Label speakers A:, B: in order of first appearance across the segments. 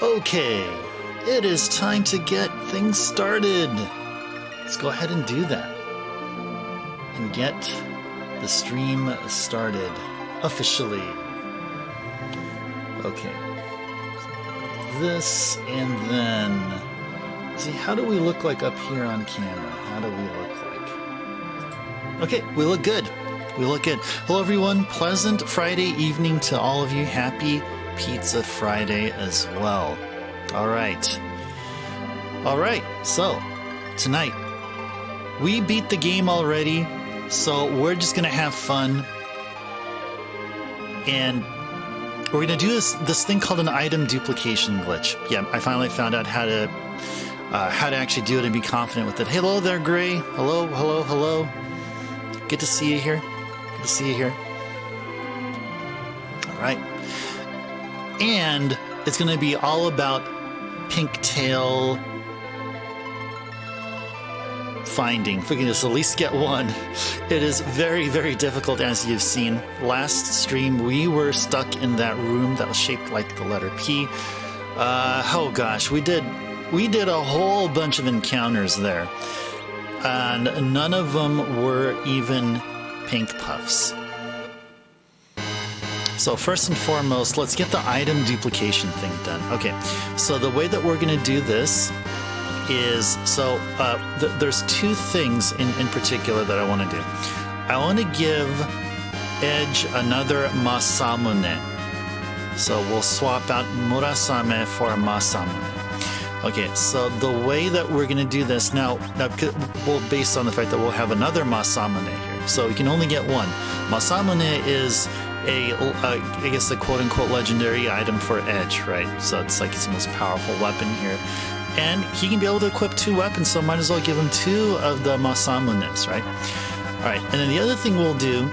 A: Okay, it is time to get things started. Let's go ahead and do that. And get the stream started officially. Okay. This and then... See, how do we look like up here on camera? How do we look like? Okay, we look good. We look good. Hello, everyone. Pleasant Friday evening to all of you. Happy Pizza Friday as well. All right. All right. So, tonight, we beat the game already, so we're just going to have fun. And we're going to do this thing called an item duplication glitch. Yeah, I finally found out how to actually do it and be confident with it. Hello there, Gray. Hello, hello, hello. Good to see you here. Good to see you here. All right. And it's going to be all about pink tail finding. If we can just at least get one. It is very, very difficult, as you've seen. Last stream, we were stuck in that room that was shaped like the letter P. Oh gosh, we did a whole bunch of encounters there. And none of them were even pink puffs. So first and foremost, let's get the item duplication thing done. Okay, so the way that we're going to do this is, there's two things in particular that I want to do. I want to give Edge another Masamune. So we'll swap out Murasame for Masamune. Okay, so the way that we're going to do this now, based on the fact that we'll have another Masamune here. So we can only get one. Masamune is I guess the quote-unquote legendary item for Edge, right? So it's like his most powerful weapon here. And he can be able to equip two weapons, so might as well give him two of the Masamunes, right? All right, and then the other thing we'll do,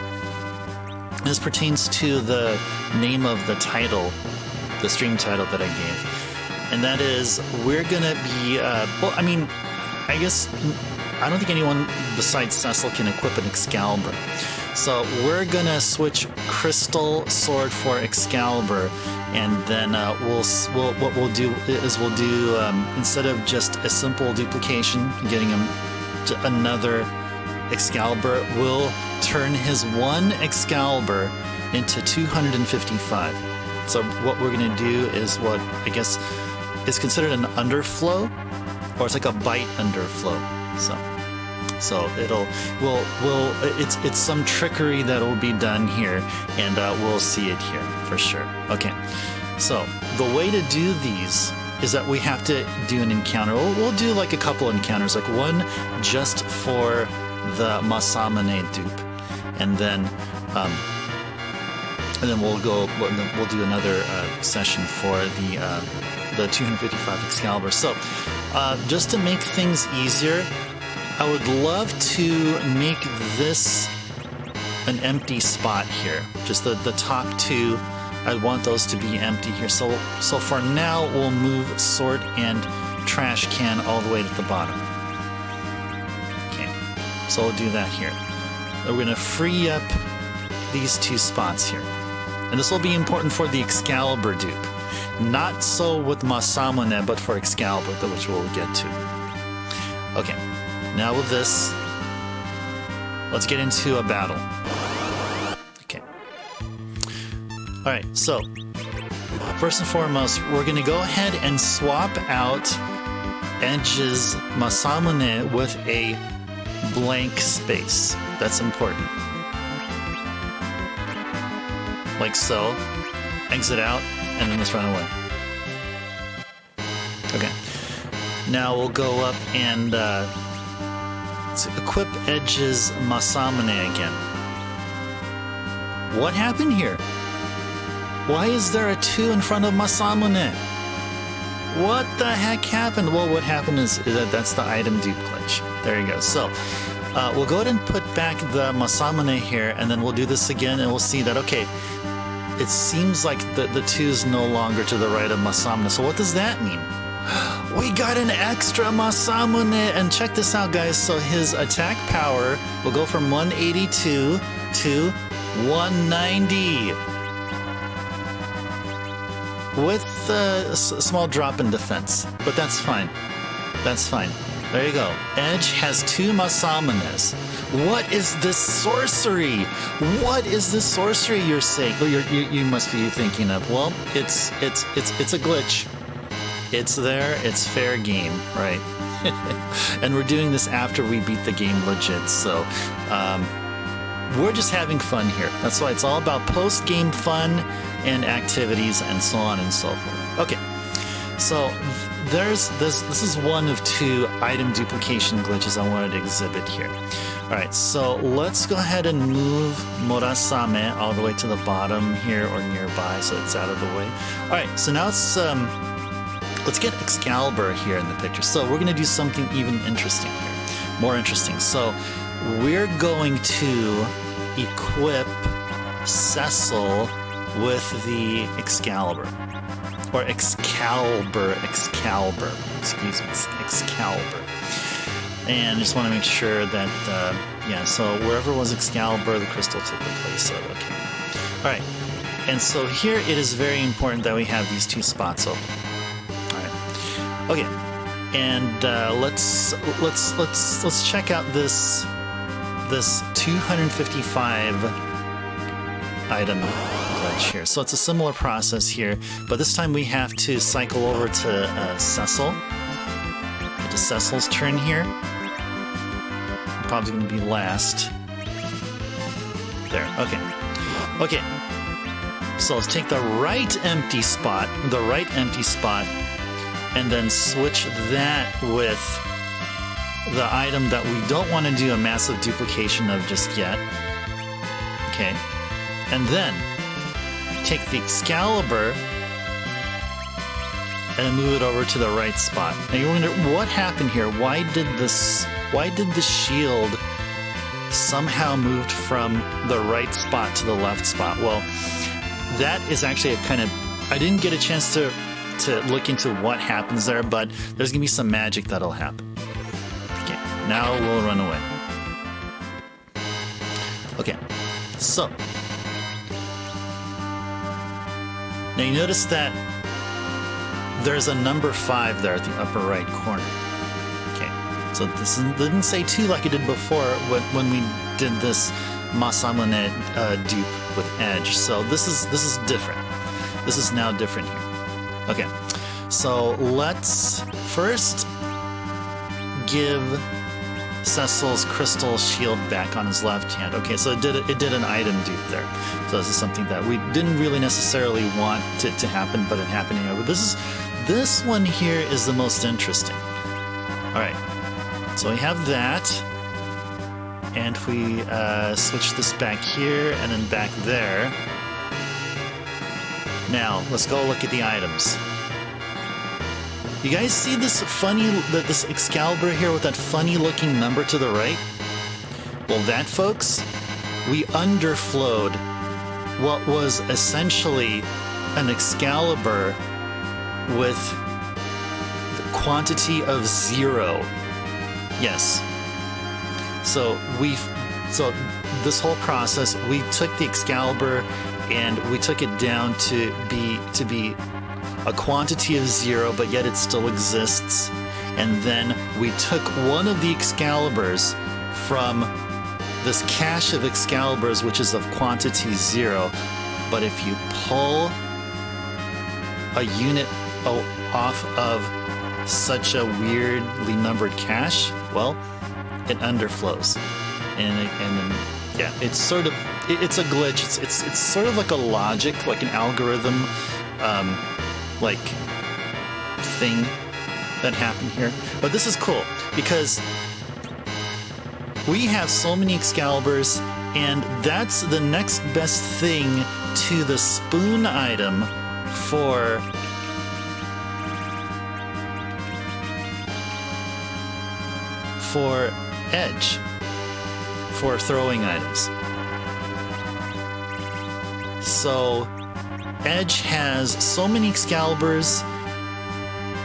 A: this pertains to the name of the title, the stream title that I gave. And that is, we're going to be, well, I mean, I guess, I don't think anyone besides Cecil can equip an Excalibur. So we're going to switch Crystal Sword for Excalibur, and then what we'll do is instead of just a simple duplication, getting him to another Excalibur, we'll turn his one Excalibur into 255. So what we're going to do is what I guess is considered an underflow, or it's like a bite underflow. So it's some trickery that will be done here, and we'll see it here for sure. Okay, so the way to do these is that we have to do an encounter. We'll do like a couple encounters, like one just for the Masamune dupe, and then we'll do another session for the 255 Excalibur. So just to make things easier, I would love to make this an empty spot here. Just the top two, I want those to be empty here. So for now, we'll move sort and trash can all the way to the bottom. Okay, so we'll do that here. We're going to free up these two spots here. And this will be important for the Excalibur dupe. Not so with Masamune, but for Excalibur, which we'll get to. Okay. Now with this, let's get into a battle. Okay. All right, so first and foremost, we're going to go ahead and swap out Edge's Masamune with a blank space. That's important. Like so. Exit out, and then let's run away. Okay. Now we'll go up and equip Edge's Masamune again. What happened here? Why is there a 2 in front of Masamune? What the heck happened? Well, what happened is that that's the item dupe glitch. There you go. So we'll go ahead and put back the Masamune here, and then we'll do this again, and we'll see that, okay, it seems like the 2 is no longer to the right of Masamune. So what does that mean? We got an extra Masamune, and check this out, guys. So his attack power will go from 182 to 190. with a small drop in defense, but that's fine. That's fine. There you go. Edge has 2 Masamenes. What is this sorcery? What is this sorcery you're saying? Oh, you must be thinking of. Well, it's a glitch. It's there. It's fair game, right? And we're doing this after we beat the game legit. So we're just having fun here. That's why it's all about post-game fun and activities and so on and so forth. Okay, so this is one of 2 item duplication glitches I wanted to exhibit here. All right, so let's go ahead and move Murasame all the way to the bottom here or nearby so it's out of the way. All right, so now let's get Excalibur here in the picture. So we're going to do something even interesting here, more interesting. So we're going to equip Cecil with the Excalibur. Or Excalibur, excuse me, Excalibur. And just want to make sure that, yeah, so wherever was Excalibur, the crystal took the place of, okay. All right, and so here it is very important that we have these 2 spots open. All right, okay, and let's check out this 255 item glitch here. So it's a similar process here, but this time we have to cycle over to Cecil. Get to Cecil's turn here. Probably going to be last. There. Okay. Okay. So let's take the right empty spot, and then switch that with the item that we don't want to do a massive duplication of just yet. Okay. And then take the Excalibur and move it over to the right spot. Now you wonder what happened here. Why did the shield somehow moved from the right spot to the left spot? Well, that is actually a kind of, I didn't get a chance to look into what happens there, but there's gonna be some magic that'll happen. Okay, now we'll run away. Okay, so now you notice that there's a number 5 there at the upper right corner. Okay, so this didn't say 2 like it did before when we did this Masamune dupe with Edge. So this is different. This is now different here. Okay, so let's first give Cecil's crystal shield back on his left hand. Okay, so it did an item dupe there. So this is something that we didn't really necessarily want it to happen, but it happened anyway. This one here is the most interesting. All right, so we have that, and if we switch this back here and then back there. Now let's go look at the items. You guys see this this Excalibur here with that funny looking number to the right? Well, that, folks, we underflowed what was essentially an Excalibur with the quantity of 0. Yes. So this whole process, we took the Excalibur and we took it down to be a quantity of 0, but yet it still exists. And then we took one of the Excaliburs from this cache of Excaliburs, which is of quantity 0. But if you pull a unit off of such a weirdly numbered cache, well, it underflows. And yeah, it's a glitch. It's sort of like a logic, like an algorithm, like thing that happened here. But this is cool because we have so many Excaliburs, and that's the next best thing to the spoon item for Edge, for throwing items. So Edge has so many Excaliburs,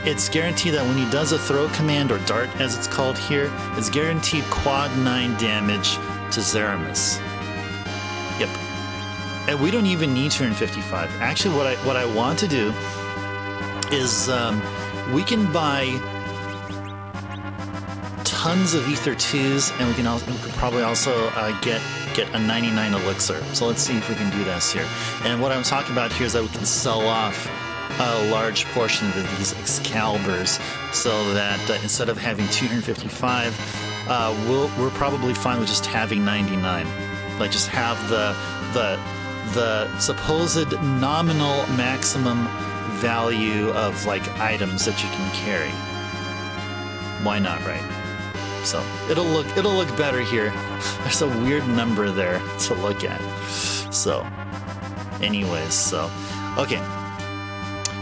A: it's guaranteed that when he does a throw command, or dart as it's called here, it's guaranteed quad 9 damage to Zeramis. Yep. And we don't even need 255. Actually, what I want to do is we can buy tons of Ether 2s, and we could probably also get a 99 elixir. So let's see if we can do this here. And what I'm talking about here is that we can sell off a large portion of these Excaliburs, so that instead of having 255, we're probably fine with just having 99. Like, just have the supposed nominal maximum value of like items that you can carry. Why not, right? So it'll look better here. There's a weird number there to look at. So anyways, so okay.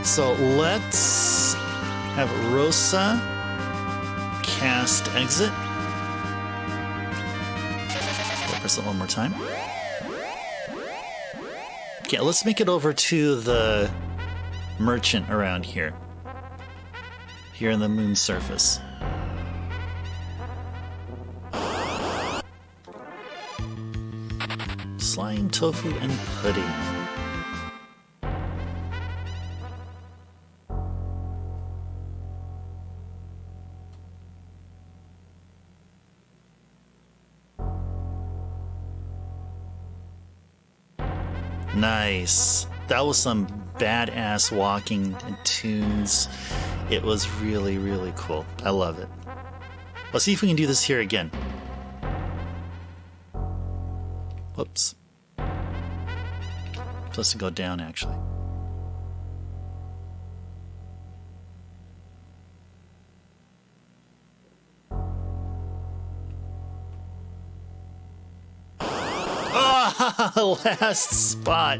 A: So let's have Rosa cast exit. Press it one more time. Okay, let's make it over to the merchant around here. Here in the moon surface. Slime, tofu, and pudding. Nice. That was some badass walking and tunes. It was really, really cool. I love it. Let's see if we can do this here again. Whoops. Supposed to go down, actually. Oh, last spot.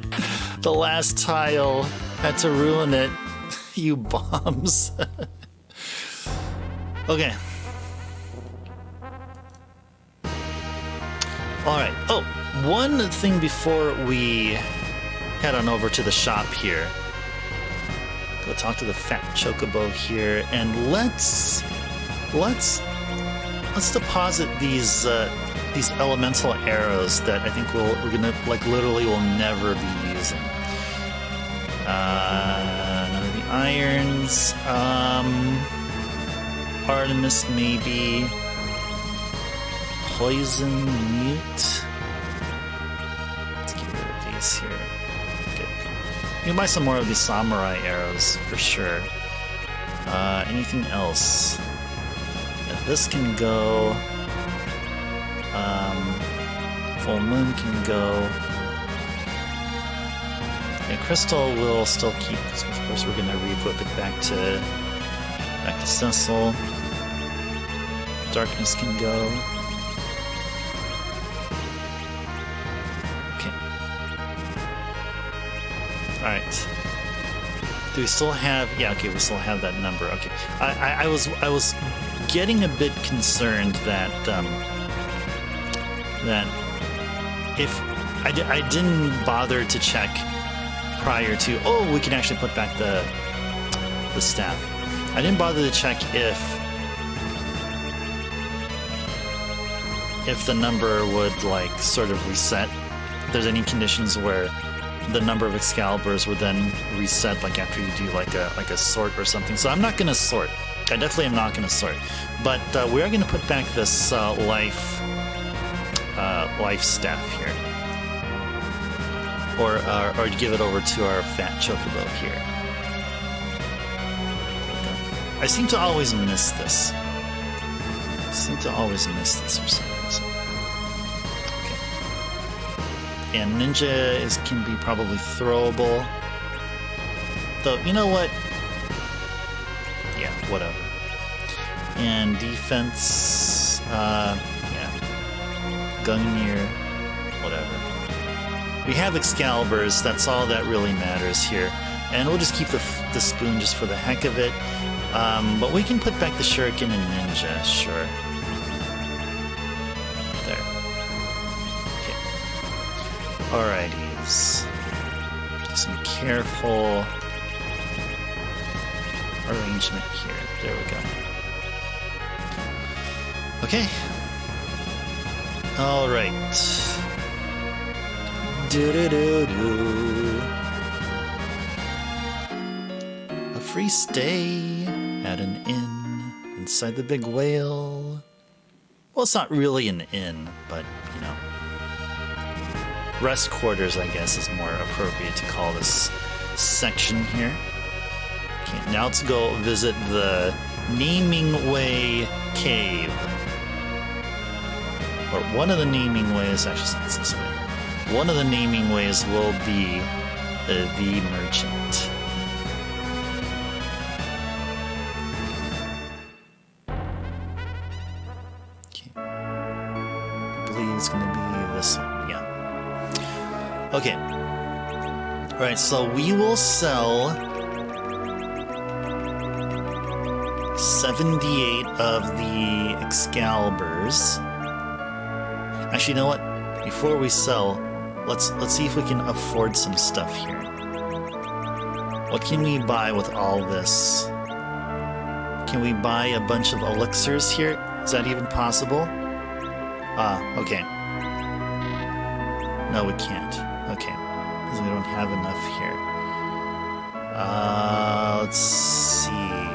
A: The last tile. Had to ruin it. You bombs. Okay. Alright. Oh, one thing before we head on over to the shop here. Go talk to the fat chocobo here, and let's deposit these elemental arrows that I think we're gonna like literally will never be using. None of the irons. Artemis maybe. Poison mute. Let's get rid of these here. Good. You can buy some more of these samurai arrows for sure. Anything else? Yeah, this can go. Full moon can go. And crystal will still keep, because of course we're gonna re-equip it back to Cecil. Darkness can go. Okay. Alright. Do we still have, yeah, okay, we still have that number. Okay. I was getting a bit concerned that if I didn't bother to check prior to, oh, we can actually put back the staff. I didn't bother to check if the number would like sort of reset. If there's any conditions where the number of Excaliburs would then reset, like after you do like a sort or something. So I'm not going to sort. I definitely am not going to sort. But we are going to put back this life staff here, or give it over to our fat chocobo here. I seem to always miss this. For some reason. Okay. And ninja can be probably throwable. Though, you know what? Yeah, whatever. And defense, yeah. Gungnir, whatever. We have Excaliburs, that's all that really matters here. And we'll just keep the spoon just for the heck of it. But we can put back the shuriken and ninja, sure. There. Okay. Alrighties. Some careful arrangement here. There we go. Okay. Alright. Do-do-do-do. A free stay at an inn inside the big whale. Well, it's not really an inn, but, you know. Rest quarters, I guess, is more appropriate to call this section here. Okay, now let's go visit the Naming Way Cave. Or one of the naming ways, actually, it's this way. One of the naming ways will be the merchant. Okay. I believe it's going to be this one, yeah. Okay. Alright, so we will sell 78 of the Excaliburs. Actually, you know what? Before we sell, let's see if we can afford some stuff here. What can we buy with all this? Can we buy a bunch of elixirs here? Is that even possible? Okay. No, we can't. Okay. Because we don't have enough here. Let's see.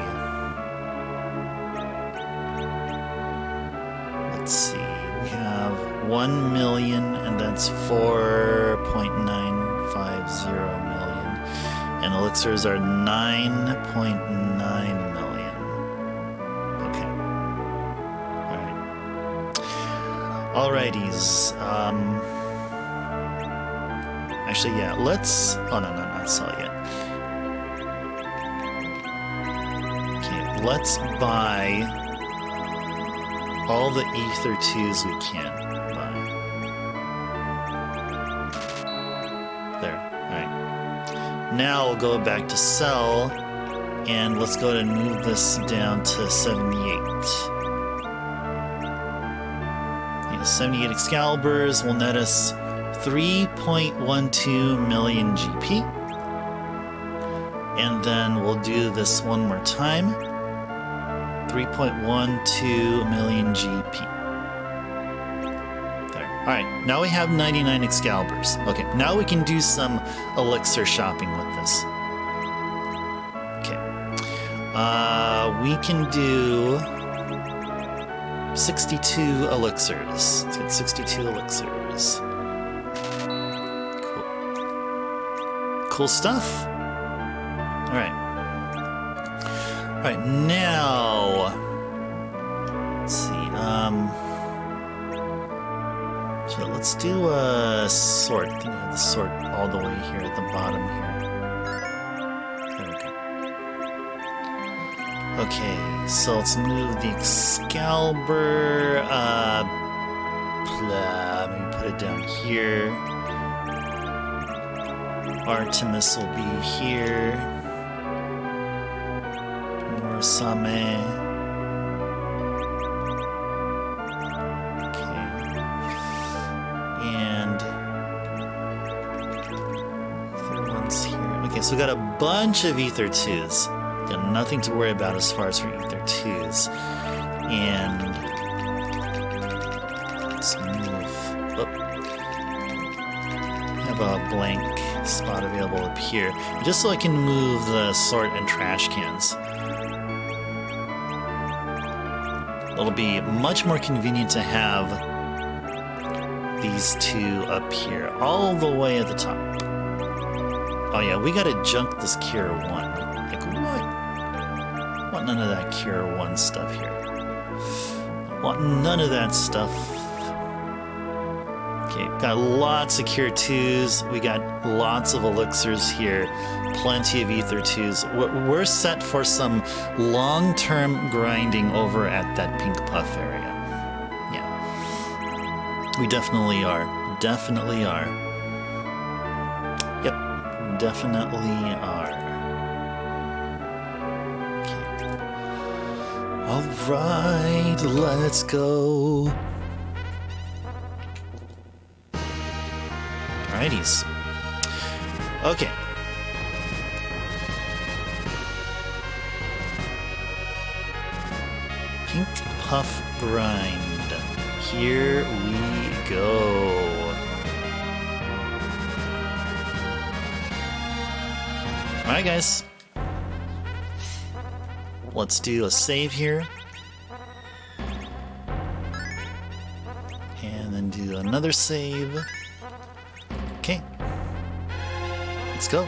A: Let's see. We have 1 million, and that's 4.950 million. And elixirs are 9.9 million. Okay. Alright. Alrighties. Actually, yeah, let's... Oh, no, not sell yet. Okay, let's buy all the Ether 2s we can buy. There, alright. Now we'll go back to sell, and let's go ahead and move this down to 78. Yeah, 78 Excaliburs will net us 3.12 million GP. And then we'll do this one more time. 3.12 million GP. There. Alright, now we have 99 Excaliburs. Okay, now we can do some elixir shopping with this. Okay. We can do 62 elixirs. Let's get 62 elixirs. Cool stuff. All right. All right, now let's see. So let's do a sort. I think I have the sort all the way here at the bottom here. There we go. Okay, so let's move the Excalibur. Maybe put it down here. Artemis will be here. Murasame. Okay. And other ones here. Okay, so we got a bunch of Ether 2s. Got nothing to worry about as far as for Ether 2s. And let's move up. Have a blank spot available up here, just so I can move the sort and trash cans. It'll be much more convenient to have these two up here, all the way at the top. Oh yeah, we gotta junk this Cure 1. Like, what? I want none of that Cure 1 stuff here. I want none of that stuff. Okay, got lots of Cure 2s. We got lots of elixirs here. Plenty of Ether 2s. We're set for some long-term grinding over at that Pink Puff area. Yeah. We definitely are. Definitely are. Yep. Definitely are. Okay. Alright, let's go. Alrighties. Okay. Pink Puff Grind. Here we go. Alright, guys. Let's do a save here. And then do another save. Okay. Let's go.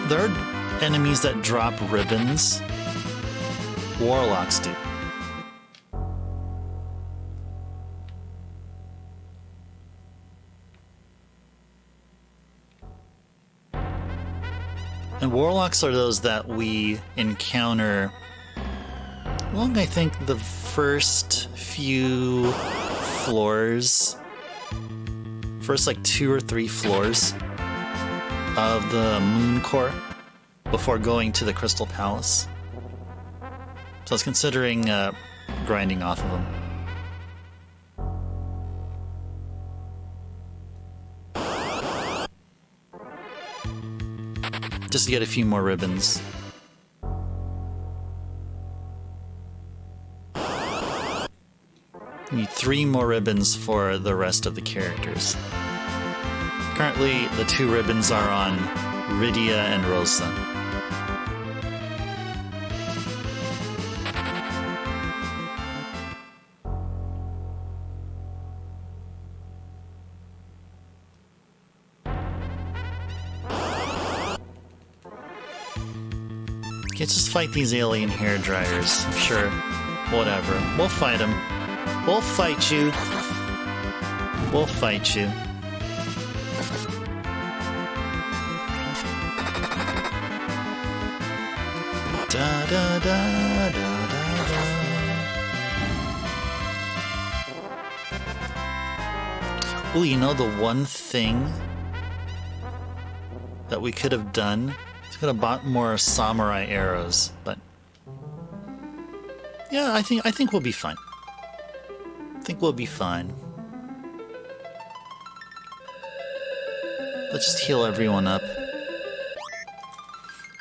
A: There are enemies that drop ribbons. Warlocks do. And warlocks are those that we encounter along, I think, the first few floors. First, like 2 or 3 floors of the Moon Core before going to the Crystal Palace. So I was considering grinding off of them. Just to get a few more ribbons. Need 3 more ribbons for the rest of the characters. Currently, the 2 ribbons are on Rydia and Rosa. Let's just fight these alien hair dryers. Sure, whatever. We'll fight them. We'll fight you. We'll fight you. Da da da da da da. Oh, you know the one thing that we could have done? We could have bought more samurai arrows, but yeah, I think we'll be fine. I think we'll be fine. Let's just heal everyone up.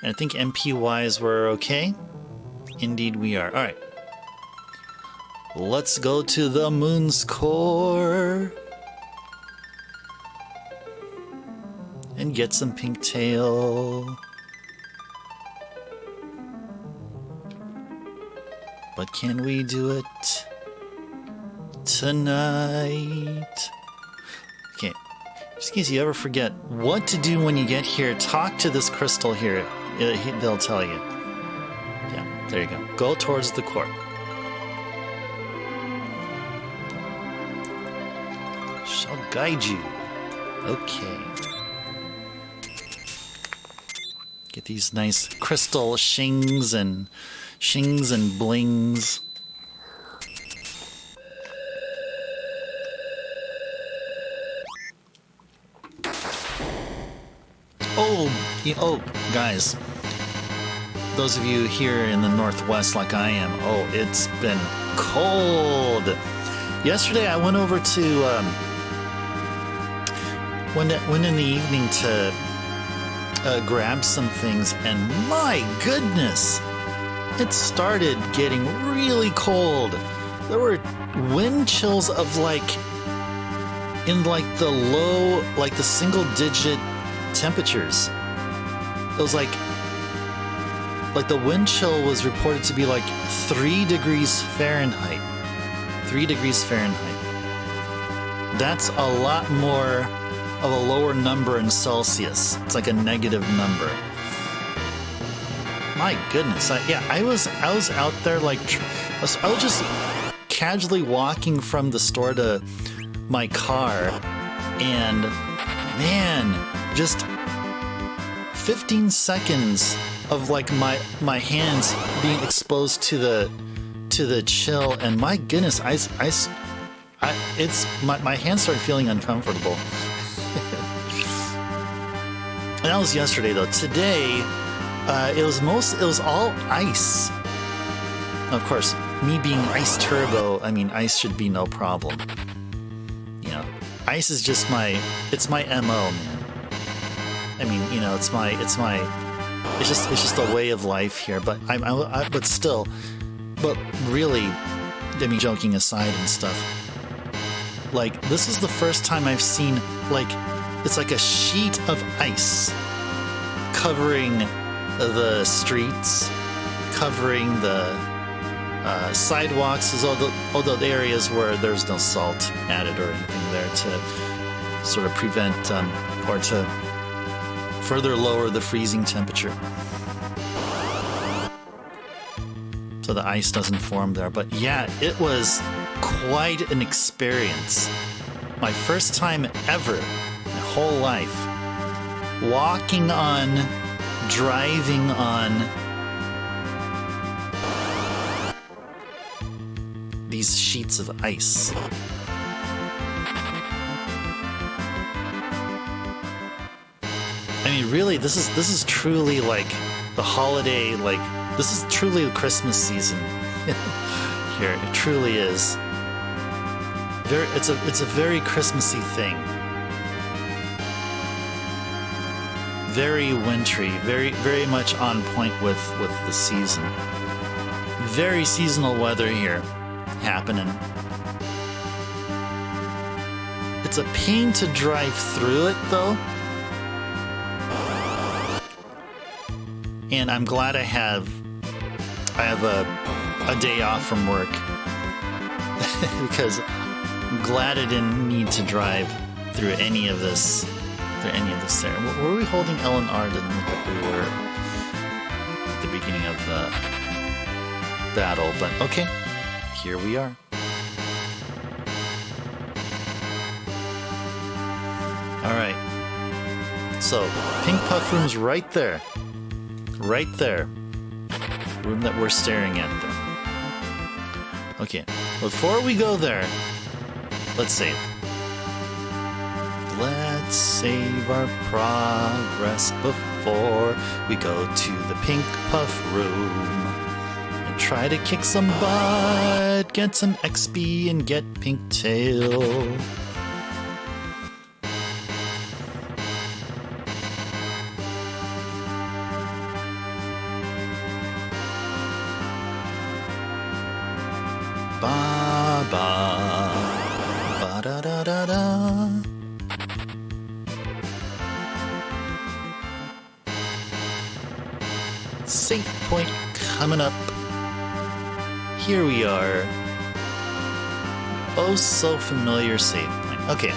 A: And I think MP-wise we're okay. Indeed we are. Alright. Let's go to the Moon's Core. And get some pink tail. But can we do it tonight? Okay. Just in case you ever forget what to do when you get here, talk to this crystal here. They'll tell you. Yeah, there you go. Go towards the core. Shall guide you. Okay. Get these nice crystal shings and blings. Oh, guys. Those of you here in the Northwest like I am, oh, it's been cold. Yesterday I went over to, went in the evening to grab some things, and my goodness, it started getting really cold. There were wind chills of in the low, the single digit temperatures. It was like the wind chill was reported to be 3 degrees Fahrenheit. 3 degrees Fahrenheit. That's a lot more of a lower number in Celsius. It's like a negative number. My goodness. I was out there I was just casually walking from the store to my car, and man, just 15 seconds of my hands being exposed to the chill, and my goodness, my hands started feeling uncomfortable. And that was yesterday though. Today, it was all ice. Of course, me being ice turbo, I mean ice should be no problem. Ice is just it's my MO, man. I mean, you know, it's just a way of life here. But but still, but really, I mean, joking aside and stuff, like, this is the first time I've seen, like, it's like a sheet of ice covering the streets, covering the sidewalks, although the areas where there's no salt added or anything there to sort of prevent or to further lower the freezing temperature, so the ice doesn't form there. But yeah, it was quite an experience. My first time ever, my whole life, walking on, driving on these sheets of ice. I mean, really, this is truly like the holiday, like, this is truly the Christmas season here. It truly is. It's a very Christmassy thing. Very wintry, very much on point with the season. Very seasonal weather here happening. It's a pain to drive through it, though. And I'm glad I have a day off from work because I'm glad I didn't need to drive through any of this there. Were we holding L and R? Didn't look like we were at the beginning of the battle, but okay, here we are. Alright, so Pink Puff Room's right there. Right there. Room that we're staring at there. Okay, before we go there, let's save. Let's save our progress before we go to the Pink Puff Room and try to kick some butt, get some XP, and get Pink Tail. Ba ba ba da da da da. Save point coming up. Here we are. Oh, so familiar save point. Okay.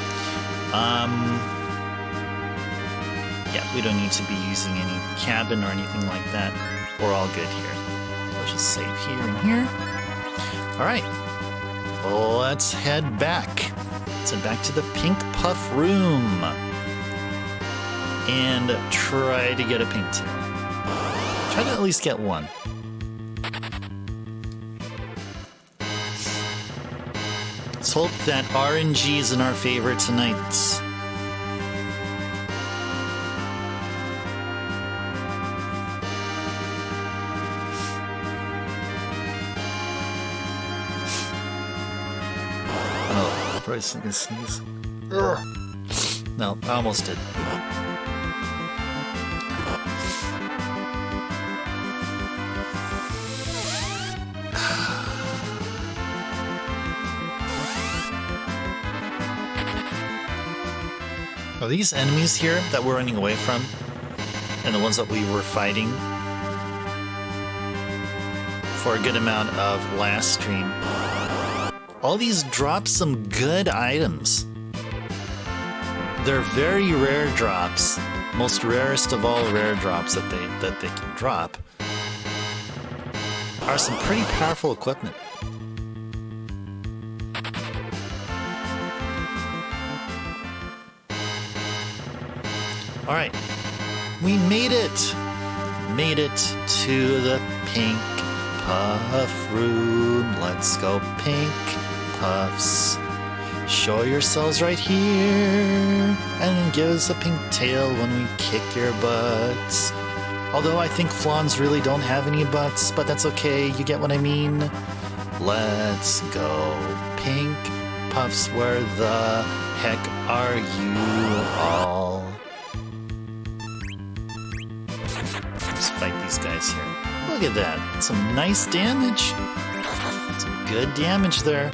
A: Yeah, we don't need to be using any cabin or anything like that. We're all good here. Let's just save here and here. Alright, let's head back. Let's head back to the Pink Puff Room and try to get a Pink Tail. Try to at least get one. Let's hope that RNG is in our favor tonight. Probably gonna sneeze. Ugh. No, I almost did. Are these enemies here that we're running away from? And the ones that we were fighting for a good amount of last stream? All these drop some good items. They're very rare drops. Most rarest of all rare drops that they can drop are some pretty powerful equipment. Alright. We made it! Made it to the Pink Puff Room. Let's go, Pink Puffs. Show yourselves right here and give us a pink tail when we kick your butts. Although I think Flans really don't have any butts, but that's okay, you get what I mean? Let's go, Pink Puffs, where the heck are you all? Let's fight these guys here. Look at that. Some nice damage. Some good damage there.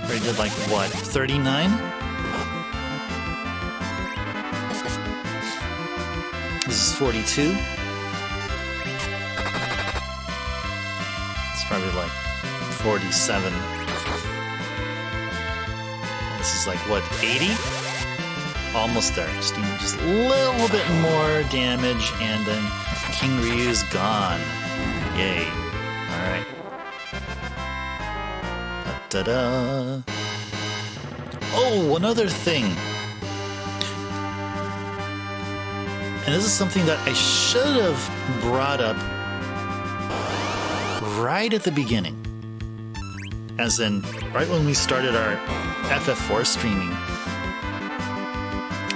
A: We did like, what, 39? This is 42. It's probably like 47. This is like, what, 80? Almost there. Just a little bit more damage, and then King Ryu's gone. Yay. Alright. Da-da. Oh, another thing. And this is something that I should have brought up right at the beginning. As in, right when we started our FF4 streaming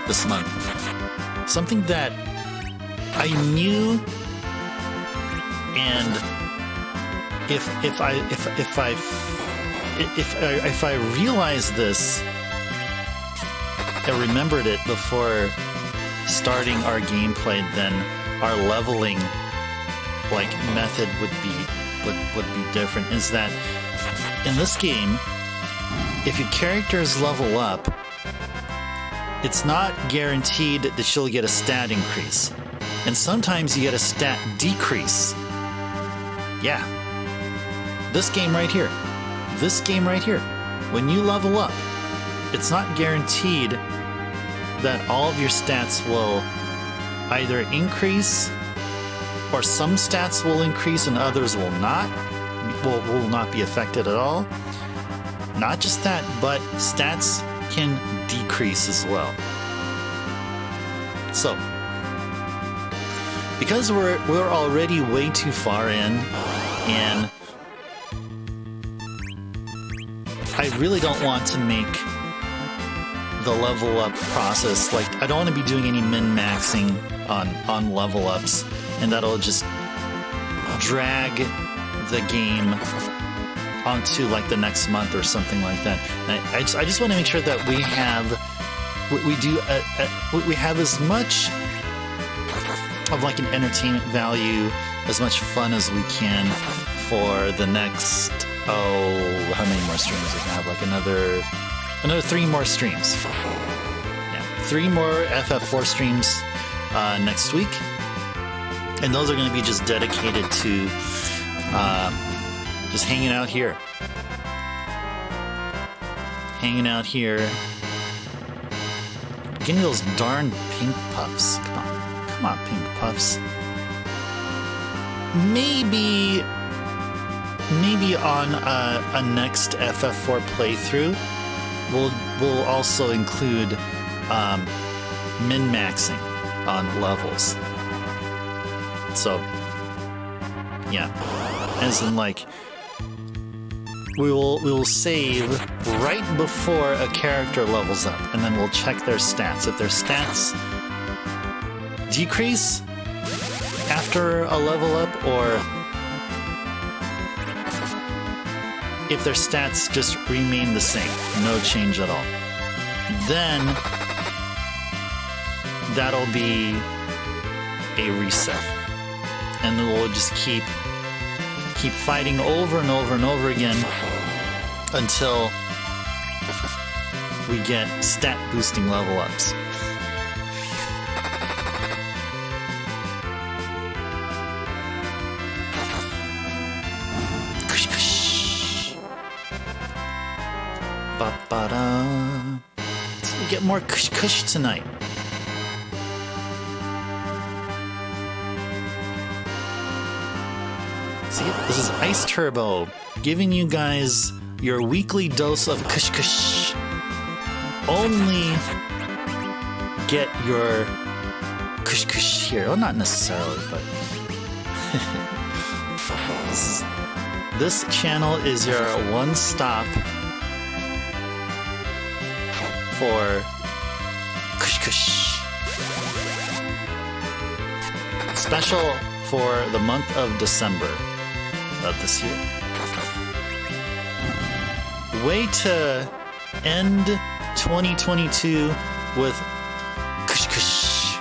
A: this month. Something that I knew, and if I realized this and remembered it before starting our gameplay, then our leveling method would be different. Is that in this game, if your characters level up, it's not guaranteed that you'll get a stat increase. And sometimes you get a stat decrease. Yeah. This game right here. When you level up, it's not guaranteed that all of your stats will either increase, or some stats will increase and others will not be affected at all. Not just that, but stats can decrease as well. So, because we're already way too far in, and I really don't want to make the level up process, I don't want to be doing any min-maxing on level ups, and that'll just drag the game onto the next month or something like that. And I just want to make sure that we have as much of an entertainment value, as much fun as we can for the next, how many more streams we have? Another 3 more streams. Yeah, 3 more FF4 streams next week, and those are going to be just dedicated to just hanging out here. Give me those darn pink puffs. Come on, pink puffs. Maybe on a next FF4 playthrough, we'll also include min-maxing on levels. So, yeah, as in we will save right before a character levels up, and then we'll check their stats. If their stats decrease after a level up, or if their stats just remain the same, no change at all, then that'll be a reset, and we'll just keep fighting over and over and over again until we get stat boosting level ups. Kush kush. Ba-ba-da. So we get more kush kush tonight. See, this is Ice Turbo, giving you guys your weekly dose of kush kush. Only get your kush kush here. Well, not necessarily, but this channel is your one-stop for kush kush. Special for the month of December of this year. Way to end 2022 with Kush Kush.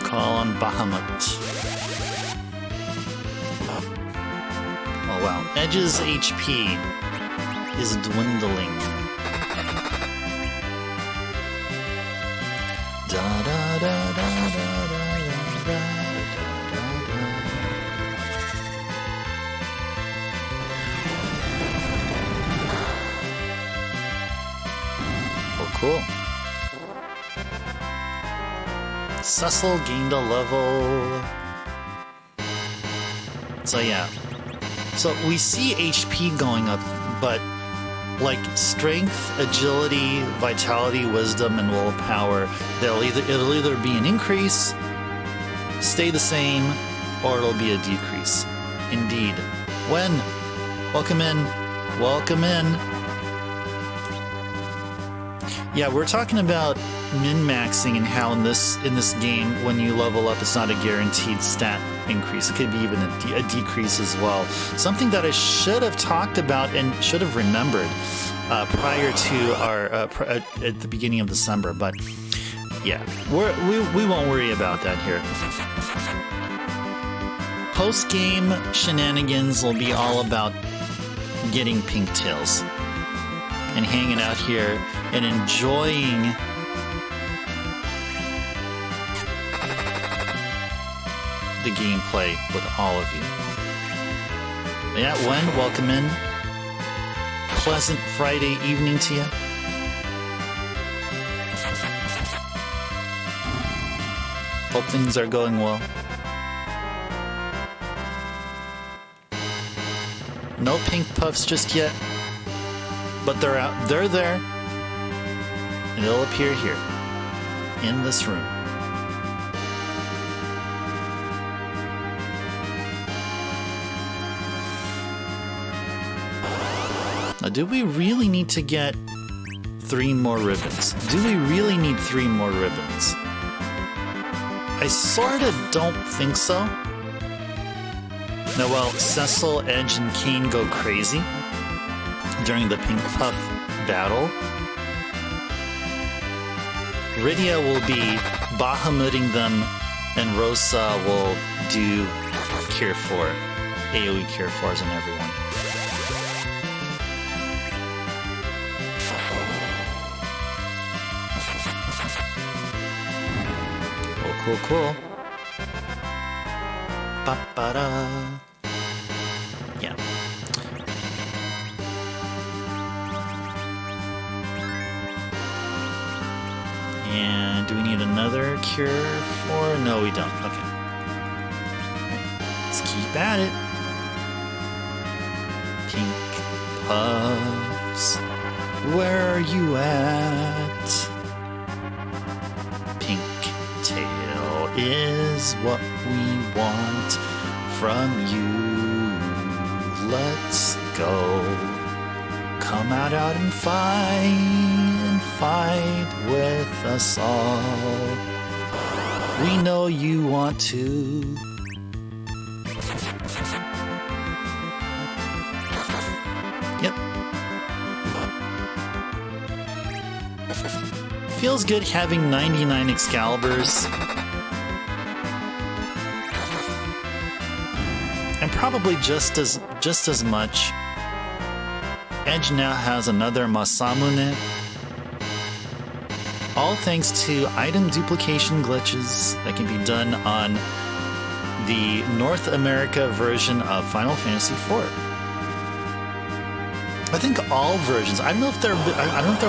A: Call on Bahamut. Oh wow, Edge's HP is dwindling. Da da da da da da da da. Oh, cool. Cecil gained a level. So yeah. So we see HP going up, but like strength, agility, vitality, wisdom, and willpower, it'll either be an increase, stay the same, or it'll be a decrease. Indeed. When? Welcome in. Welcome in. Yeah, we're talking about min-maxing and how in this game, when you level up, it's not a guaranteed stat increase. It could be even a decrease as well. Something that I should have talked about and should have remembered prior to our at the beginning of December. But yeah, we won't worry about that here. Post-game shenanigans will be all about getting pink tails and hanging out here and enjoying the gameplay with all of you. Yeah, Wen, welcome in. Pleasant Friday evening to you. Hope things are going well. No pink puffs just yet, but they're out. They're there, and they'll appear here in this room. Now, do we really need to get 3 more ribbons? Do we really need 3 more ribbons? I sorta don't think so. Now, while Cecil, Edge, and Kane go crazy during the Pink Puff battle, Rydia will be Bahamuting them, and Rosa will do Cure 4, AoE Cure 4s on everyone. Cool, cool. Ba-ba-da. Yeah. And do we need another cure for? No, we don't. Okay. Let's keep at it. Pink puffs, where are you at? Pink tail is what we want from you. Let's go. Come out and fight with us all. We know you want to. Yep. Feels good having 99 Excaliburs. And probably just as much. Edge now has another Masamune. All thanks to item duplication glitches that can be done on the North America version of Final Fantasy IV. I think all versions. I don't know if there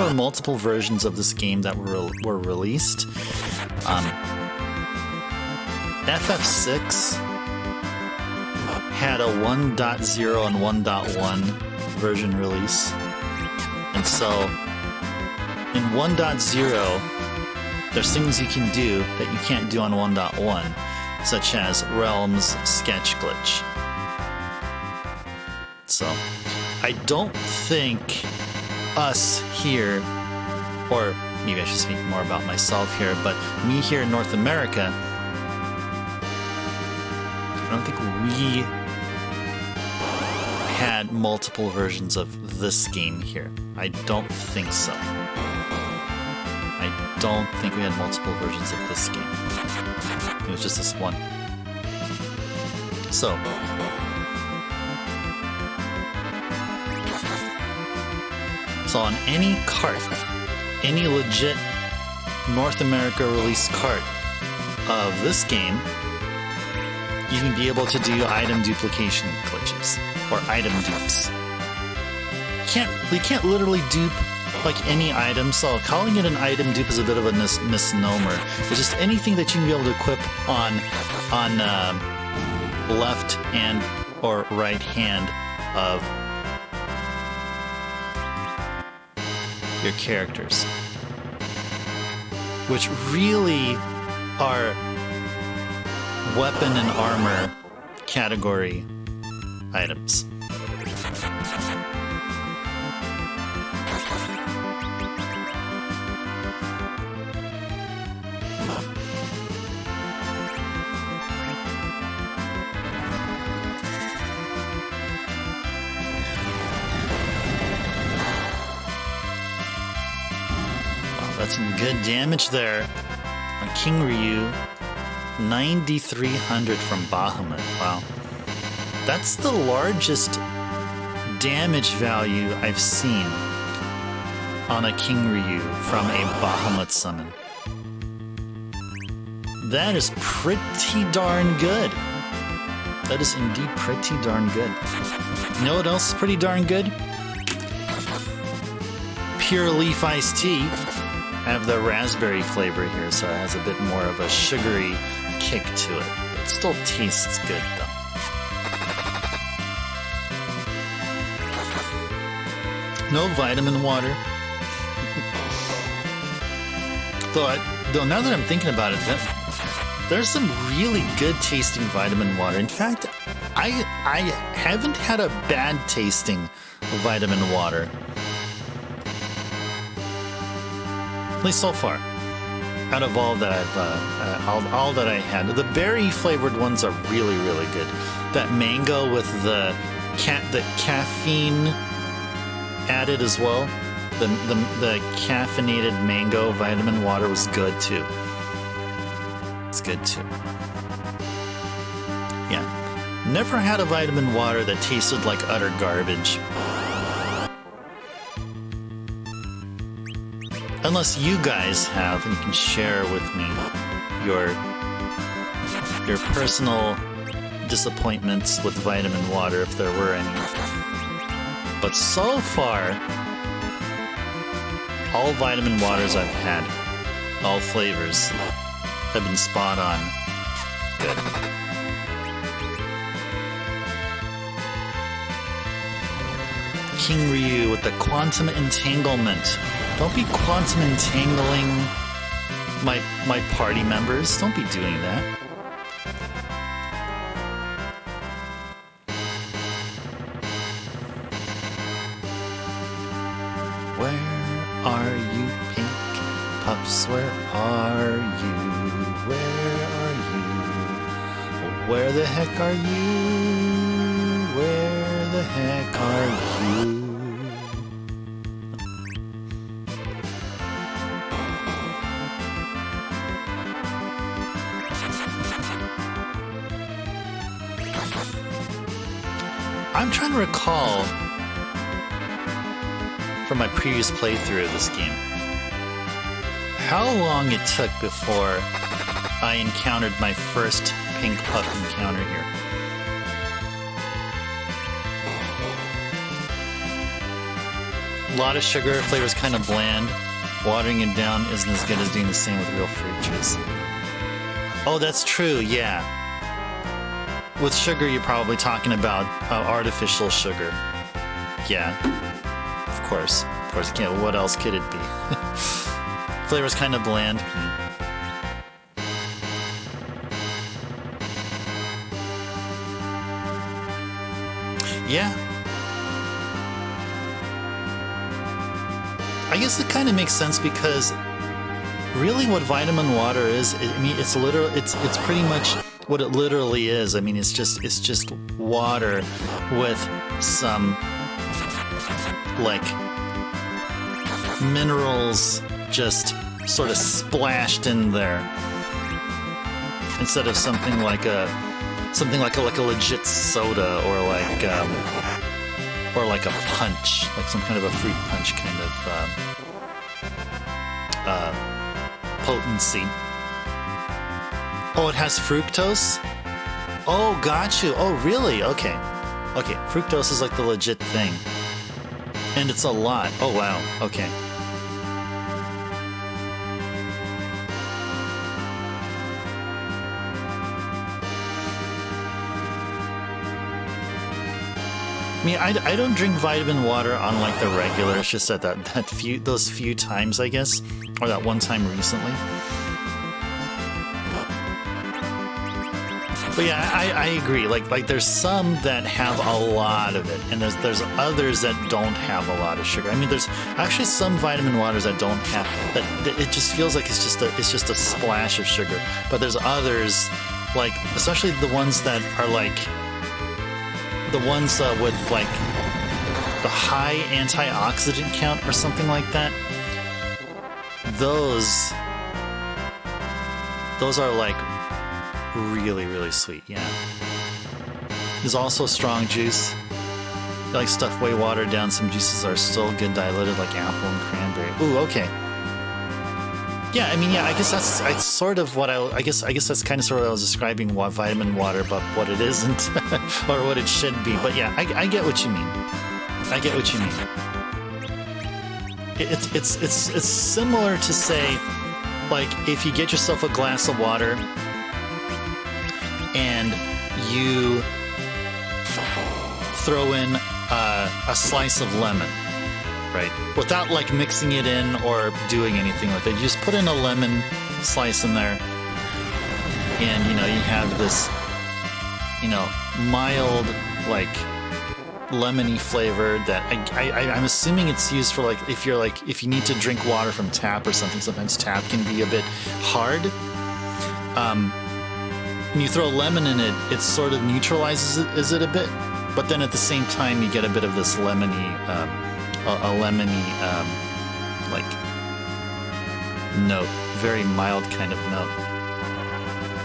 A: were multiple versions of this game that were released. FF6 had a 1.0 and 1.1 version release, and so in 1.0 there's things you can do that you can't do on 1.1, such as Realms sketch glitch. So I don't think us here, or maybe I should speak more about myself here, but me here in North America, I don't think we had multiple versions of this game here. I don't think so. I don't think we had multiple versions of this game. It was just this one. So, on any cart, any legit North America released cart of this game, you can be able to do item duplication glitches or item dupes. You can't literally dupe like any item, so calling it an item dupe is a bit of a misnomer. It's just anything that you can be able to equip on left and or right hand of your characters, which really are weapon and armor category items. That's some good damage there on King Ryu. 9,300 from Bahamut. Wow. That's the largest damage value I've seen on a King Ryu from a Bahamut summon. That is pretty darn good. That is indeed pretty darn good. You know what else is pretty darn good? Pure Leaf Iced Tea. I have the raspberry flavor here, so it has a bit more of a sugary kick to it. It still tastes good, though. No vitamin water. Though now that I'm thinking about it, there's some really good tasting vitamin water. In fact, I haven't had a bad tasting vitamin water. At least so far, out of all that all that I had, the berry flavored ones are really, really good. That mango with the caffeine added as well, the caffeinated mango vitamin water was good too. It's good too. Yeah, never had a vitamin water that tasted like utter garbage. Unless you guys have, and you can share with me your personal disappointments with vitamin water, if there were any. But so far, all vitamin waters I've had, all flavors, have been spot on good. King Ryu with the quantum entanglement. Don't be quantum entangling my party members. Don't be doing that. Where are you, pink pups? Where are you? Where are you? Where the heck are you? Where the heck are you? I'm trying to recall from my previous playthrough of this game how long it took before I encountered my first pink pup encounter here. A lot of sugar, flavor's kind of bland. Watering it down isn't as good as doing the same with real fruit juice. Oh, that's true, yeah. With sugar, you're probably talking about artificial sugar. Yeah, of course. Of course, yeah, what else could it be? Flavor's kind of bland. Yeah. I guess it kind of makes sense because really what vitamin water is, I mean, it's literally, it's pretty much what it literally is. I mean, it's just water with some like minerals just sort of splashed in there, instead of something like a legit soda, or like a punch, like some kind of a fruit punch kind of potency. Oh, it has fructose? Oh, got you. Oh, really? Okay. Okay, fructose is like the legit thing. And it's a lot. Oh, wow. Okay. I mean, I don't drink vitamin water on like the regular. It's just those few times, I guess, or that one time recently. But yeah, I agree. Like there's some that have a lot of it, and there's others that don't have a lot of sugar. I mean, there's actually some vitamin waters that don't have that. It just feels like it's just a splash of sugar. But there's others, like especially the ones that are like the ones with like the high antioxidant count or something like that. Those are like really, really sweet. Yeah. There's also strong juice. Like stuff way watered down. Some juices are still good diluted, like apple and cranberry. Ooh, okay. Yeah, I mean, yeah, I guess that's sort of what I guess that's kind of sort of what I was describing what vitamin water, but what it isn't, or what it should be. But yeah, I get what you mean. I get what you mean. It's similar to say, like, if you get yourself a glass of water and you throw in a slice of lemon, right? Without like mixing it in or doing anything like that. You just put in a lemon slice in there, and you have this, mild, like lemony flavor that I'm assuming it's used for like if you need to drink water from tap or something. Sometimes tap can be a bit hard. When you throw lemon in it, it sort of neutralizes it a bit, but then at the same time you get a bit of this lemony, like note, very mild kind of note.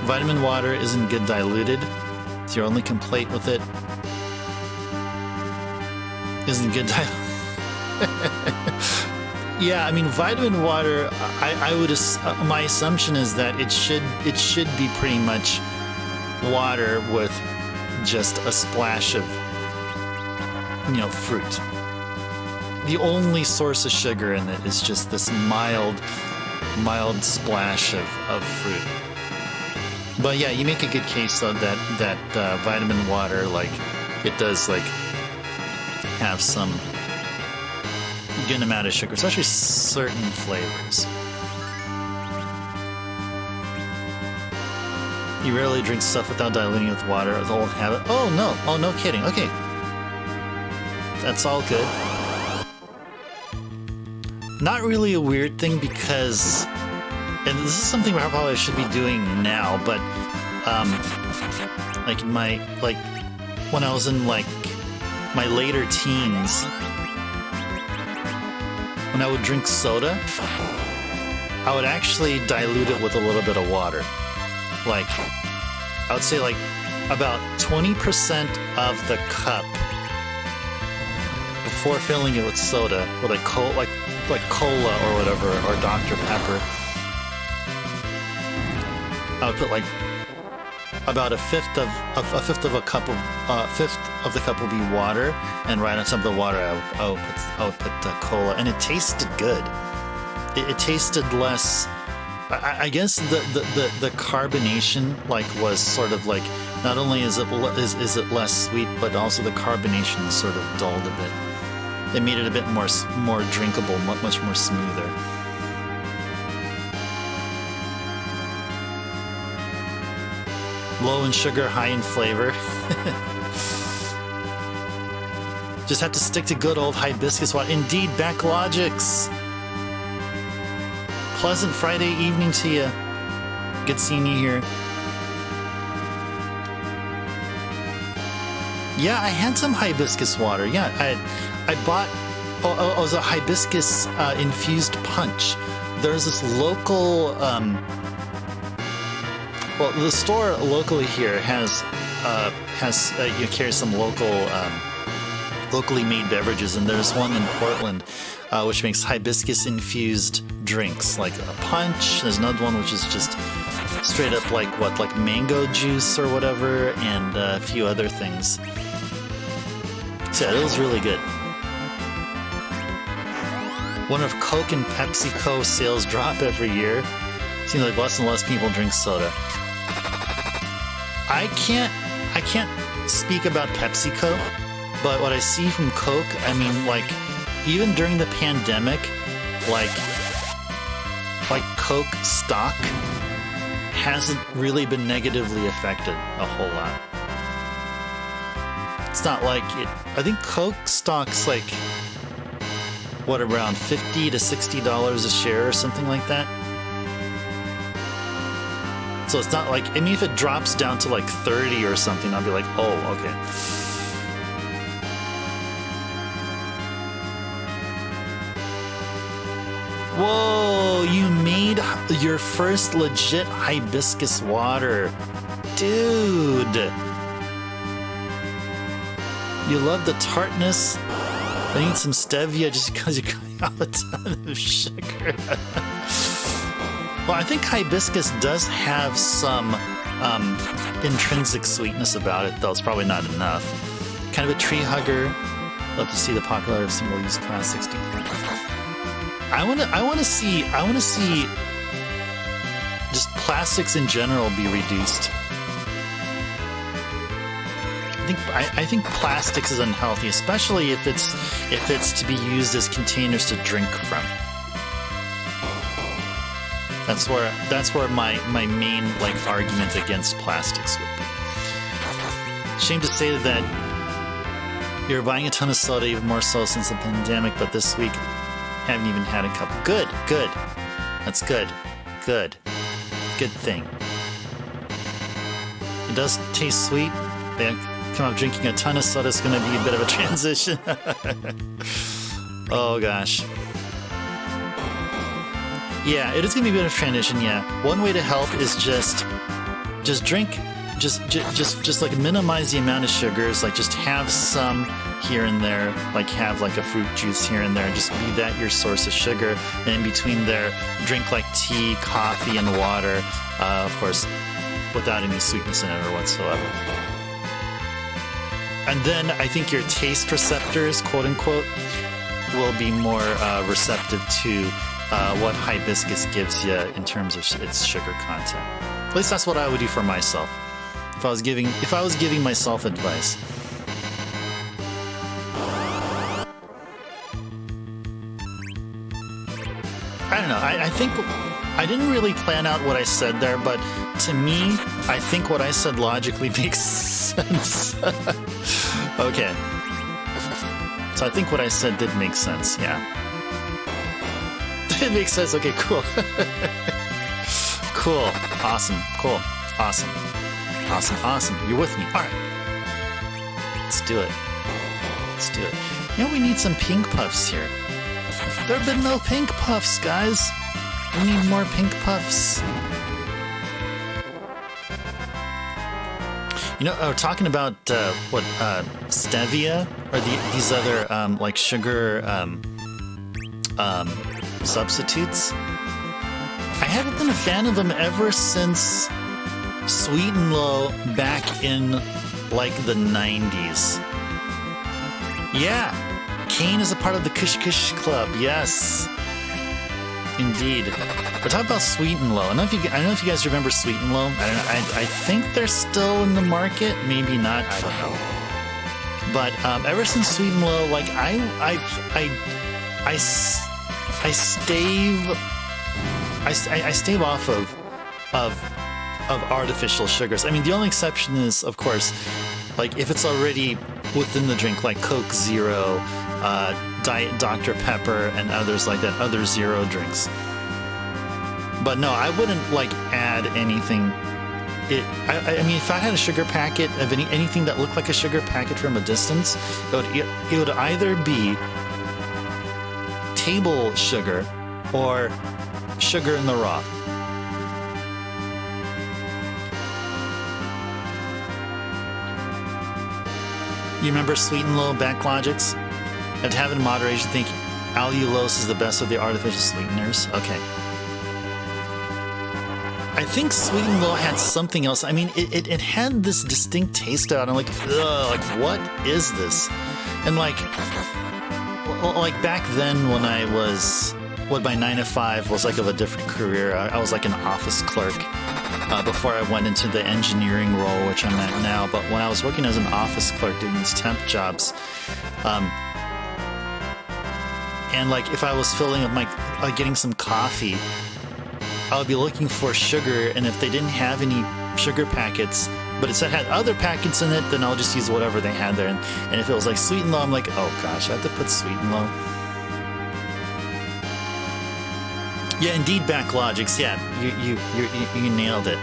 A: Vitamin water isn't good diluted. It's your only complaint with it. Isn't good diluted. Yeah, I mean, vitamin water. I would. My assumption is that it should be pretty much water with just a splash of, fruit. The only source of sugar in it is just this mild splash of fruit. But yeah, you make a good case though that vitamin water, like, it does like have some good amount of sugar, especially certain flavors. You rarely drink stuff without diluting with water. The old habit. Oh no kidding. Okay, that's all good. Not really a weird thing because, and this is something I probably should be doing now, but when I was in like my later teens, when I would drink soda, I would actually dilute it with a little bit of water. Like, I would say like about 20% of the cup before filling it with soda, with like cola or whatever, or Dr. Pepper. I would put like about a fifth of the cup would be water, and right on top of the water I would put cola, and it tasted good. It tasted less. I guess the carbonation was sort of like, not only is it less sweet, but also the carbonation sort of dulled a bit. It made it a bit more drinkable, much more smoother. Low in sugar, high in flavor. Just have to stick to good old hibiscus water. Indeed, Backlogics. pleasant Friday evening to you. Good seeing you here. Yeah, I had some hibiscus water. Yeah, I bought. Oh, it was a hibiscus infused punch. There's this local. Well, the store locally here has carries some locally made beverages, and there's one in Portland which makes hibiscus infused drinks, like a punch. There's another one which is just straight up like mango juice or whatever, and a few other things. So yeah, it was really good. Wonder if Coke and PepsiCo sales drop every year. Seems like less and less people drink soda. I can't speak about PepsiCo, but what I see from Coke, I mean, like, even during the pandemic, like Coke stock hasn't really been negatively affected a whole lot. It's not like it. I think Coke stock's like, what, around $50 to $60 a share or something like that. So it's not like, I mean, if it drops down to like 30 or something, I'll be like, oh, okay. Whoa, you made your first legit hibiscus water. Dude. You love the tartness. I need some stevia just because you're cutting out a ton of sugar. Well, I think hibiscus does have some intrinsic sweetness about it, though it's probably not enough. Kind of a tree hugger. Love to see the popularity of single-use plastics decline. I want to see just plastics in general be reduced. I think plastics is unhealthy, especially if it's to be used as containers to drink from. That's where my main argument against plastics would be. Shame to say that you're buying a ton of soda, even more so since the pandemic, but this week haven't even had a couple. Good. That's good. Good thing. It does taste sweet. Come up drinking a ton of soda is going to be a bit of a transition. Oh gosh. Yeah, it is going to be a bit of a transition. Yeah, one way to help is just drink, just like minimize the amount of sugars. Like just have some here and there. Like have like a fruit juice here and there, and just be that your source of sugar. And in between there, drink like tea, coffee, and water. Of course, without any sweetness in it or whatsoever. And then I think your taste receptors, quote unquote, will be more receptive to what hibiscus gives you in terms of its sugar content. At least that's what I would do for myself if I was giving myself advice. I don't know. I think I didn't really plan out what I said there, but to me, I think what I said logically makes sense. Okay. So I think what I said did make sense, yeah. It makes sense. Okay, cool. Cool. Awesome. Cool. Awesome. You're with me. All right. Let's do it. You know, we need some pink puffs here. There have been no pink puffs, guys. We need more pink puffs. You know, we're talking about stevia or these other like sugar substitutes. I haven't been a fan of them ever since Sweet and Low back in like the 90s. Yeah, Kane is a part of the Kush Kush Club. Yes, indeed. We're talking about Sweet and Low. I don't know if you guys remember Sweet and Low. I think they're still in the market. Maybe not. I don't know. But ever since Sweet and Low, like I stave off of artificial sugars. I mean, the only exception is, of course, like if it's already within the drink, like Coke Zero, Diet Dr. Pepper, and others like that, other zero drinks. But no, I wouldn't like add anything. I mean, if I had a sugar packet of anything that looked like a sugar packet from a distance, it would either be table sugar or sugar in the raw. You remember Sweet and Low Backlogics? You have to have it in moderation. Think allulose is the best of the artificial sweeteners. Okay. I think Sweet and Low had something else. I mean, it had this distinct taste out. I'm like, ugh, like what is this? And like back then when I was, my 9 to 5 was like of a different career. I was like an office clerk before I went into the engineering role, which I'm at now. But when I was working as an office clerk doing these temp jobs, and like if I was filling up getting some coffee, I would be looking for sugar, and if they didn't have any sugar packets, but it said had other packets in it, then I'll just use whatever they had there. And if it was like Sweet and Low, I'm like, oh gosh, I have to put Sweet and Low. Yeah, indeed, Backlogics. Yeah, you nailed it.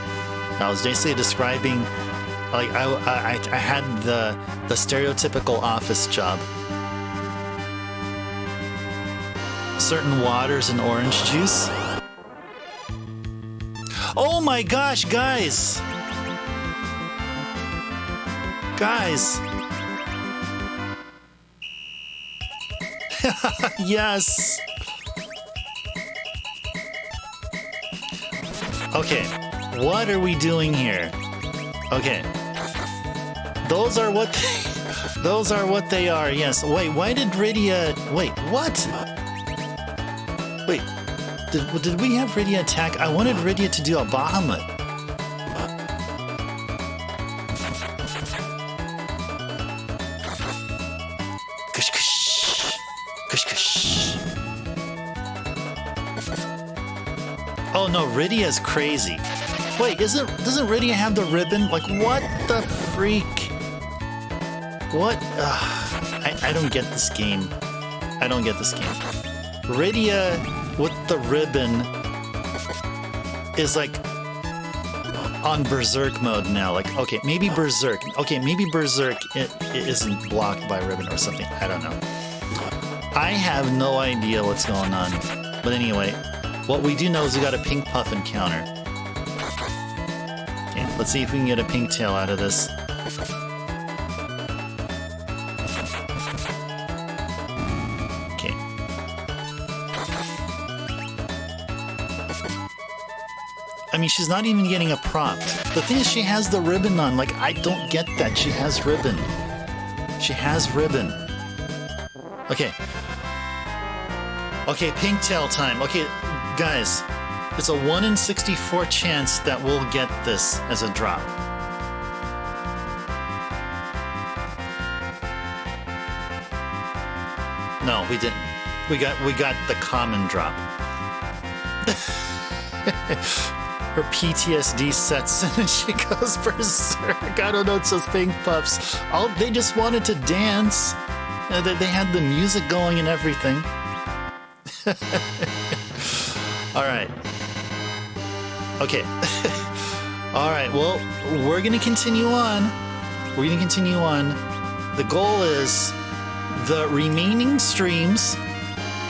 A: I was basically describing, like I had the stereotypical office job. Certain waters and orange juice. Oh my gosh, guys! Guys! Yes! Okay, what are we doing here? Okay. Those are what they are, yes. Wait, why did Rydia... Wait, what? Wait. Did we have Rydia attack? I wanted Rydia to do a Bahamut. Kush kush. Kush kush. Oh no, Rydia's crazy. Wait, doesn't Rydia have the ribbon? Like, what the freak? What? I don't get this game. I don't get this game. Rydia with the ribbon is like on Berserk mode now. Like, okay, maybe Berserk. Okay, maybe Berserk it isn't blocked by ribbon or something. I don't know. I have no idea what's going on. But anyway, what we do know is we got a pink puff encounter. Okay, let's see if we can get a pink tail out of this. I mean, she's not even getting a prompt. The thing is, she has the ribbon on. Like, I don't get that. She has ribbon. She has ribbon. Okay. Okay, pink tail time. Okay, guys. It's a 1 in 64 chance that we'll get this as a drop. No, we didn't. We got the common drop. Her PTSD sets in and she goes berserk. I don't know, it's those pink puffs. They just wanted to dance. They had the music going and everything. All right. Okay. All right, well, we're going to continue on. We're going to continue on. The goal is the remaining streams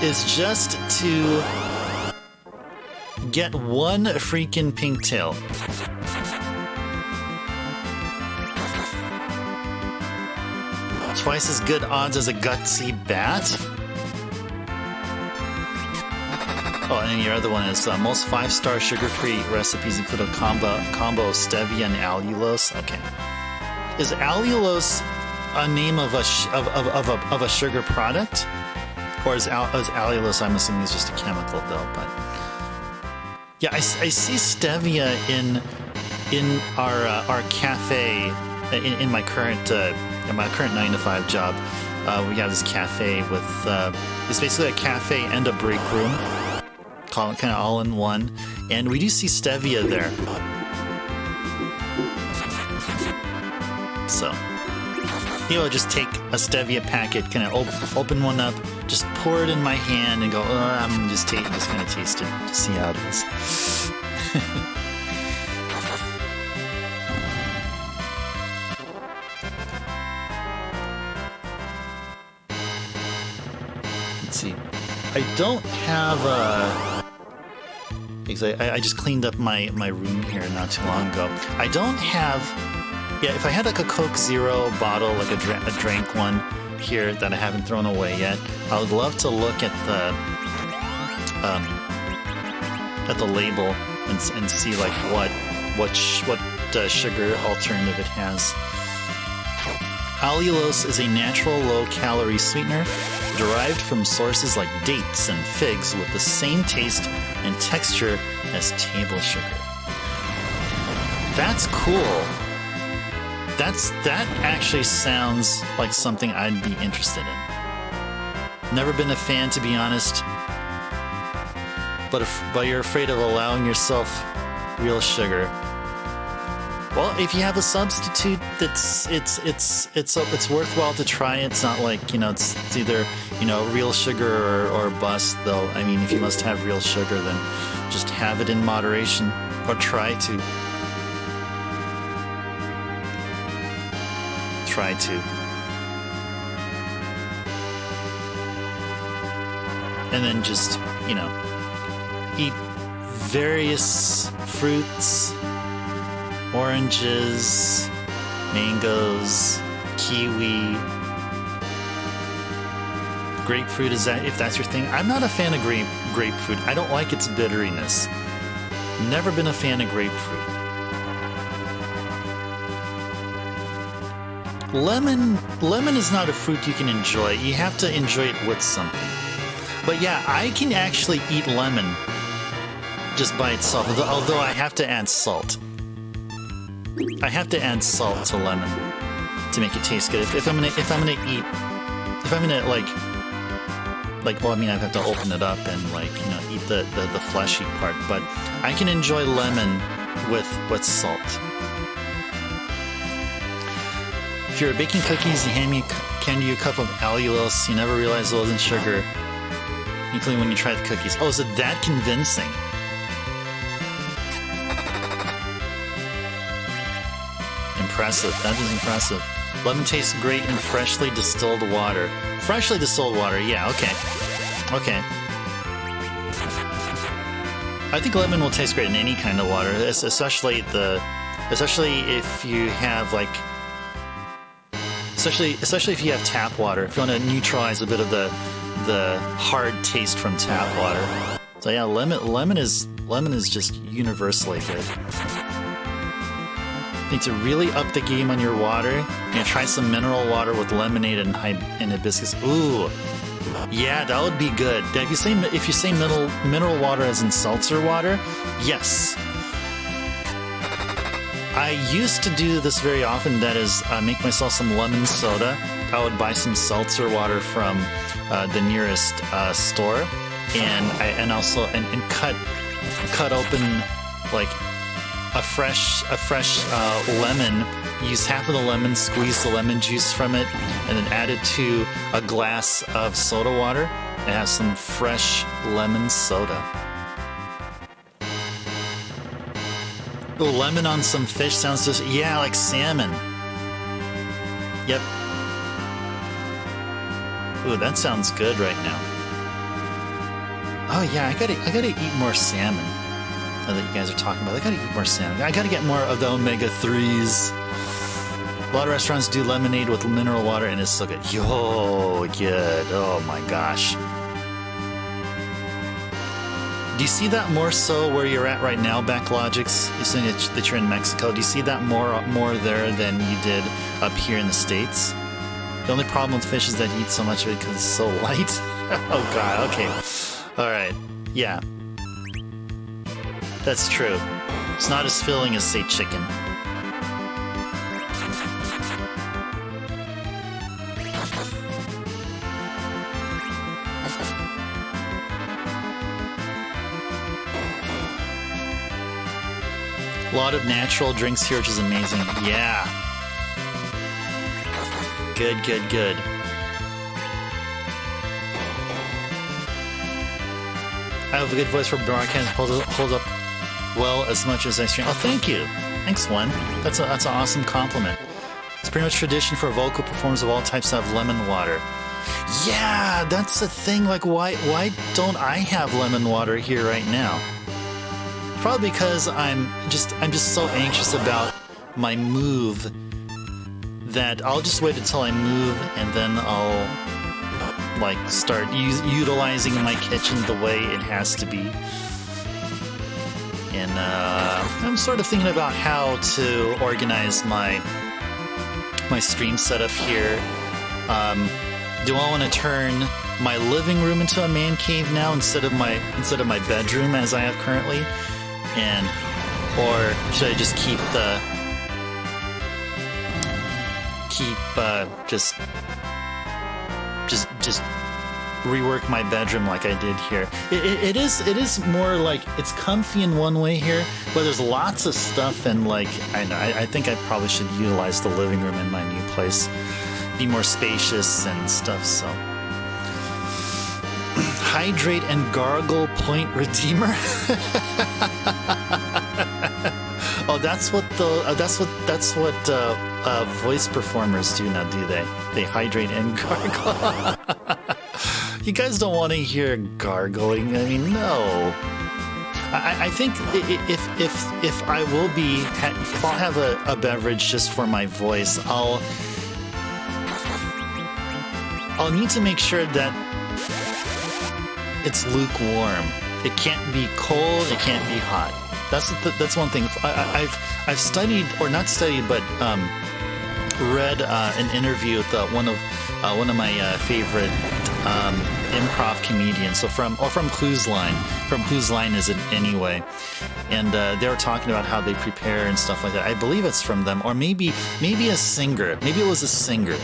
A: is just to get one freaking pink tail. Twice as good odds as a gutsy bat. Oh, and your other one is most 5-star sugar-free recipes include a combo of stevia and allulose. Okay, is allulose a name of a sugar product, or is allulose? I'm assuming is just a chemical though, but. Yeah, I see stevia in our cafe in my current 9 to 5 job. We have this cafe with it's basically a cafe and a break room, kind of all in one, and we do see stevia there. So You know, just take a stevia packet, kind of open one up, just pour it in my hand and go, I'm just kind of taste it to see how it is. Let's see. I don't have because I just cleaned up my room here not too long ago. I don't have. Yeah, if I had like a Coke Zero bottle, like a drink one here that I haven't thrown away yet, I would love to look at the label and see like what sugar alternative it has. Allulose is a natural low-calorie sweetener derived from sources like dates and figs with the same taste and texture as table sugar. That's cool. That actually sounds like something I'd be interested in. Never been a fan, to be honest, but you're afraid of allowing yourself real sugar. Well, if you have a substitute it's worthwhile to try. It's not like, you know, it's either, you know, real sugar or bust, though. I mean, if you must have real sugar, then just have it in moderation, or try to. And then just, you know, eat various fruits, oranges, mangoes, kiwi, grapefruit. Is that, if that's your thing? I'm not a fan of grapefruit. I don't like its bitteriness. Never been a fan of grapefruit. Lemon is not a fruit you can enjoy. You have to enjoy it with something. But yeah, I can actually eat lemon just by itself. Although I have to add salt. I have to add salt to lemon to make it taste good. If I'm gonna well, I mean, I have to open it up and, like, you know, eat the fleshy part. But I can enjoy lemon with salt. If you're baking cookies, you hand you a cup of allulose, you never realize it wasn't sugar, including when you try the cookies. Oh, is it that convincing? Impressive. That is impressive. Lemon tastes great in freshly distilled water. Freshly distilled water, yeah, okay. Okay. I think lemon will taste great in any kind of water, especially if you have, like, especially if you have tap water, if you want to neutralize a bit of the hard taste from tap water. So yeah, lemon is just universally good. Need to really up the game on your water. You're gonna try some mineral water with lemonade and hibiscus. Ooh, yeah, that would be good. If you say mineral water as in seltzer water, yes. I used to do this very often. That is, make myself some lemon soda. I would buy some seltzer water from the nearest store, and also cut open like a fresh lemon. Use half of the lemon, squeeze the lemon juice from it, and then add it to a glass of soda water, and have some fresh lemon soda. Ooh, lemon on some fish sounds just, yeah, like salmon. Yep. Ooh, that sounds good right now. Oh yeah, I gotta eat more salmon. Now that you guys are talking about it, I gotta eat more salmon. I gotta get more of the omega-3s. A lot of restaurants do lemonade with mineral water, and it's so good. Yo, good. Oh my gosh. Do you see that more so where you're at right now, Backlogics? You're saying that you're in Mexico. Do you see that more there than you did up here in the States? The only problem with fish is that you eat so much of it because it's so light. Oh god, okay. Alright, yeah. That's true. It's not as filling as, say, chicken. A lot of natural drinks here, which is amazing. Yeah. Good, good, good. I have a good voice for broadcast. Hold up well as much as I stream. Oh, thank you. Thanks, one. That's an awesome compliment. It's pretty much tradition for vocal performers of all types to have lemon water. Yeah, that's the thing. Like, why don't I have lemon water here right now? Probably because I'm just so anxious about my move that I'll just wait until I move and then I'll like start utilizing my kitchen the way it has to be. And I'm sort of thinking about how to organize my stream setup here. Do I want to turn my living room into a man cave now instead of my bedroom as I have currently? Or should I just just rework my bedroom like I did here? It is more like it's comfy in one way here, but there's lots of stuff, and like I think I probably should utilize the living room in my new place, be more spacious and stuff. So hydrate and gargle point redeemer. Oh, that's what voice performers do now, do they? They hydrate and gargle. You guys don't want to hear gargling. I mean, no. I think if I'll have a beverage just for my voice, I'll need to make sure that it's lukewarm. It can't be cold. It can't be hot. That's one thing. I've studied, or not studied, but read an interview with one of my favorite improv comedians. So from Whose Line Is It Anyway? And they were talking about how they prepare and stuff like that. I believe it's from them, or maybe a singer. Maybe it was a singer.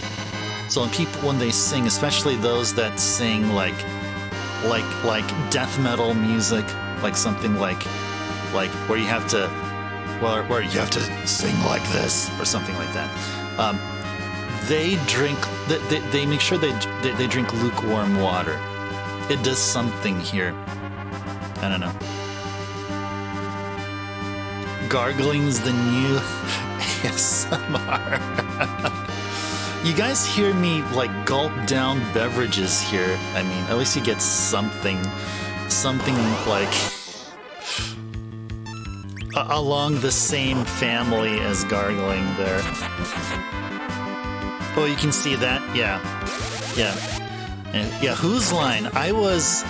A: So when they sing, especially those that sing like death metal music, like something like where you have to sing like this or something like that. They make sure they drink lukewarm water. It does something here. I don't know. Gargling's the new ASMR. You guys hear me like gulp down beverages here. I mean, at least you get something like along the same family as gargling there. Oh, you can see that? Yeah. And yeah, Whose Line. I was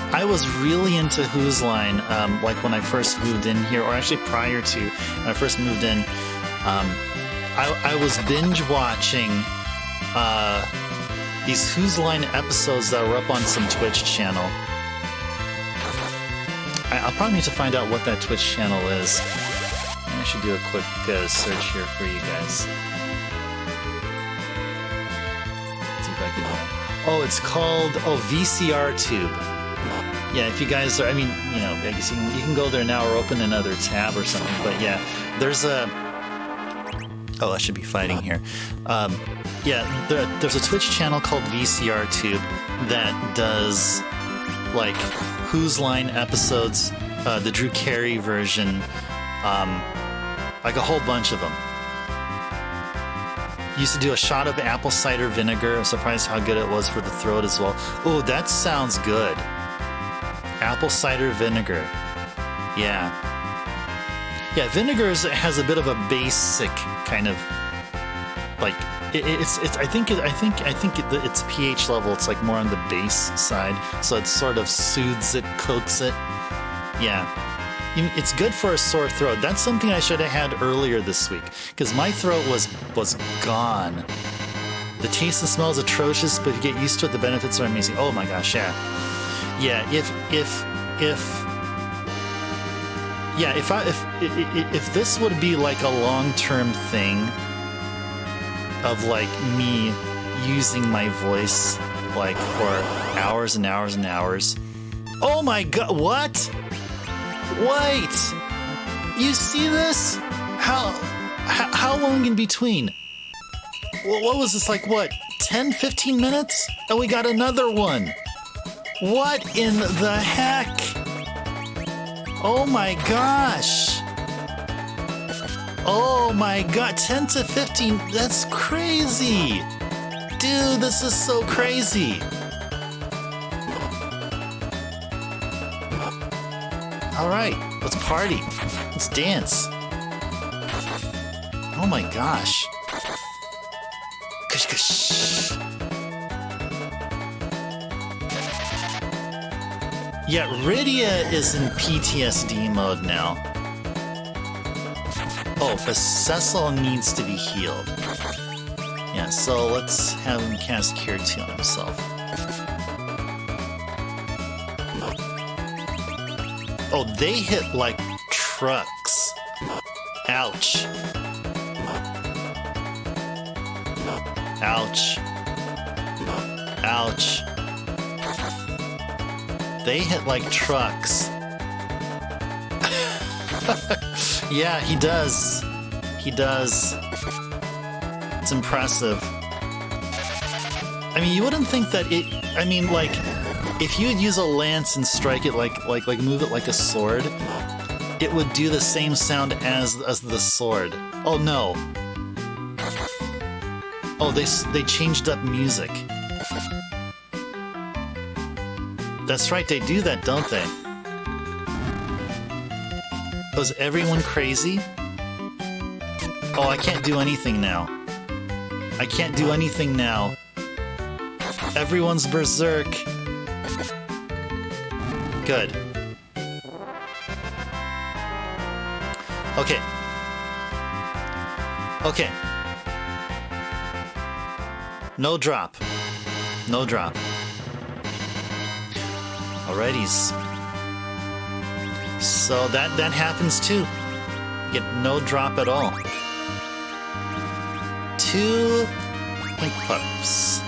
A: really into Whose Line, like when I first moved in here, or actually prior to when I first moved in. I was binge watching these Whose Line episodes that were up on some Twitch channel. I'll probably need to find out what that Twitch channel is. I should do a quick search here for you guys. Let's see if I can. Oh, it's called VCR Tube. Yeah, if you guys are, I mean, you know, I guess you can go there now or open another tab or something. But yeah, there's a. Oh, I should be fighting here. Yeah, there's a Twitch channel called VCR Tube that does like Whose Line episodes, the Drew Carey version, like a whole bunch of them. Used to do a shot of apple cider vinegar. I'm surprised how good it was for the throat as well. Oh, that sounds good. Apple cider vinegar. Yeah, vinegar has a bit of a basic kind of like it's. I think its pH level. It's like more on the base side, so it sort of soothes it, coats it. Yeah, it's good for a sore throat. That's something I should have had earlier this week because my throat was gone. The taste and smell is atrocious, but if you get used to it, the benefits are amazing. Oh my gosh, yeah. If this would be like a long-term thing of like me using my voice like for hours and hours and hours. Oh my god, what? Wait! You see this? How long in between? What was this, like, what, 10, 15 minutes? And we got another one. What in the heck? Oh my gosh. Oh my god, 10 to 15, that's crazy. Dude, this is so crazy. All right, let's party. Let's dance. Oh my gosh. Kush kush. Yeah, Rydia is in PTSD mode now. Oh, but Cecil needs to be healed. Yeah, so let's have him cast Cure 2 on himself. Oh, they hit like trucks. Ouch. Ouch. Ouch. They hit like trucks. Yeah, he does. He does. It's impressive. I mean, you wouldn't think that it... I mean, like, if you'd use a lance and strike it like move it like a sword, it would do the same sound as the sword. Oh no. Oh, they changed up music. That's right, they do that, don't they? Was everyone crazy? Oh, I can't do anything now. I can't do anything now. Everyone's berserk. Good. Okay. Okay. No drop. No drop. Alrighties. So that happens too. You get no drop at all. 2 Link Pups.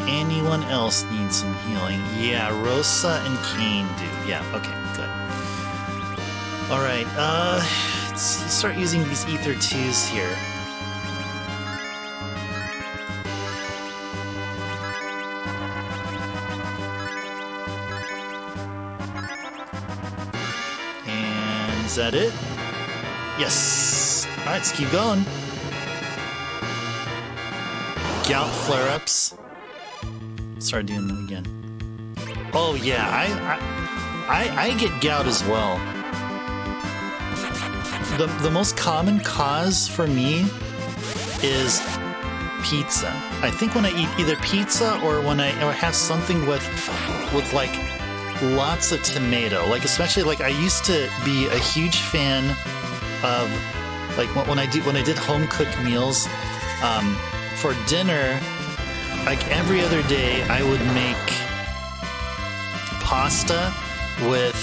A: Anyone else needs some healing? Yeah, Rosa and Kane do. Yeah, okay, good. Alright, let's start using these Ether 2s here. And is that it? Yes! Alright, let's keep going. Gout flare-ups. Start doing them again. Oh yeah, I get gout as well. The most common cause for me is pizza. I think when I eat either pizza or when I have something with like lots of tomato. Like especially like I used to be a huge fan of like when I did home cooked meals for dinner. Like every other day, I would make pasta with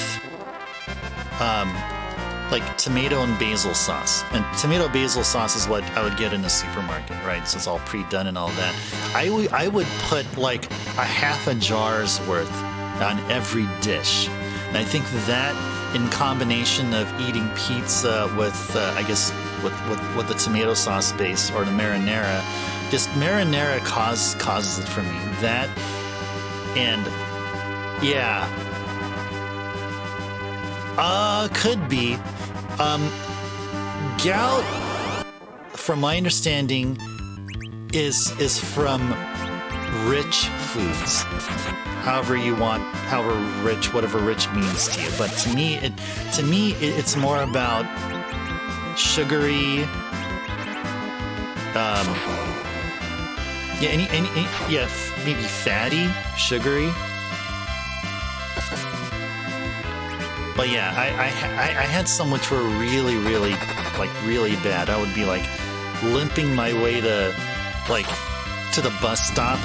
A: like tomato and basil sauce. And tomato basil sauce is what I would get in the supermarket, right? So it's all pre-done and all that. I would put like a half a jar's worth on every dish. And I think that in combination of eating pizza with, I guess, with the tomato sauce base or the marinara, just marinara causes it for me. That and yeah, could be. Gout, from my understanding, is from rich foods. However you want, however rich, whatever rich means to you. But to me, it's more about sugary. Yeah, maybe fatty, sugary. But yeah, I had some which were really, really, like really bad. I would be like limping my way to the bus stop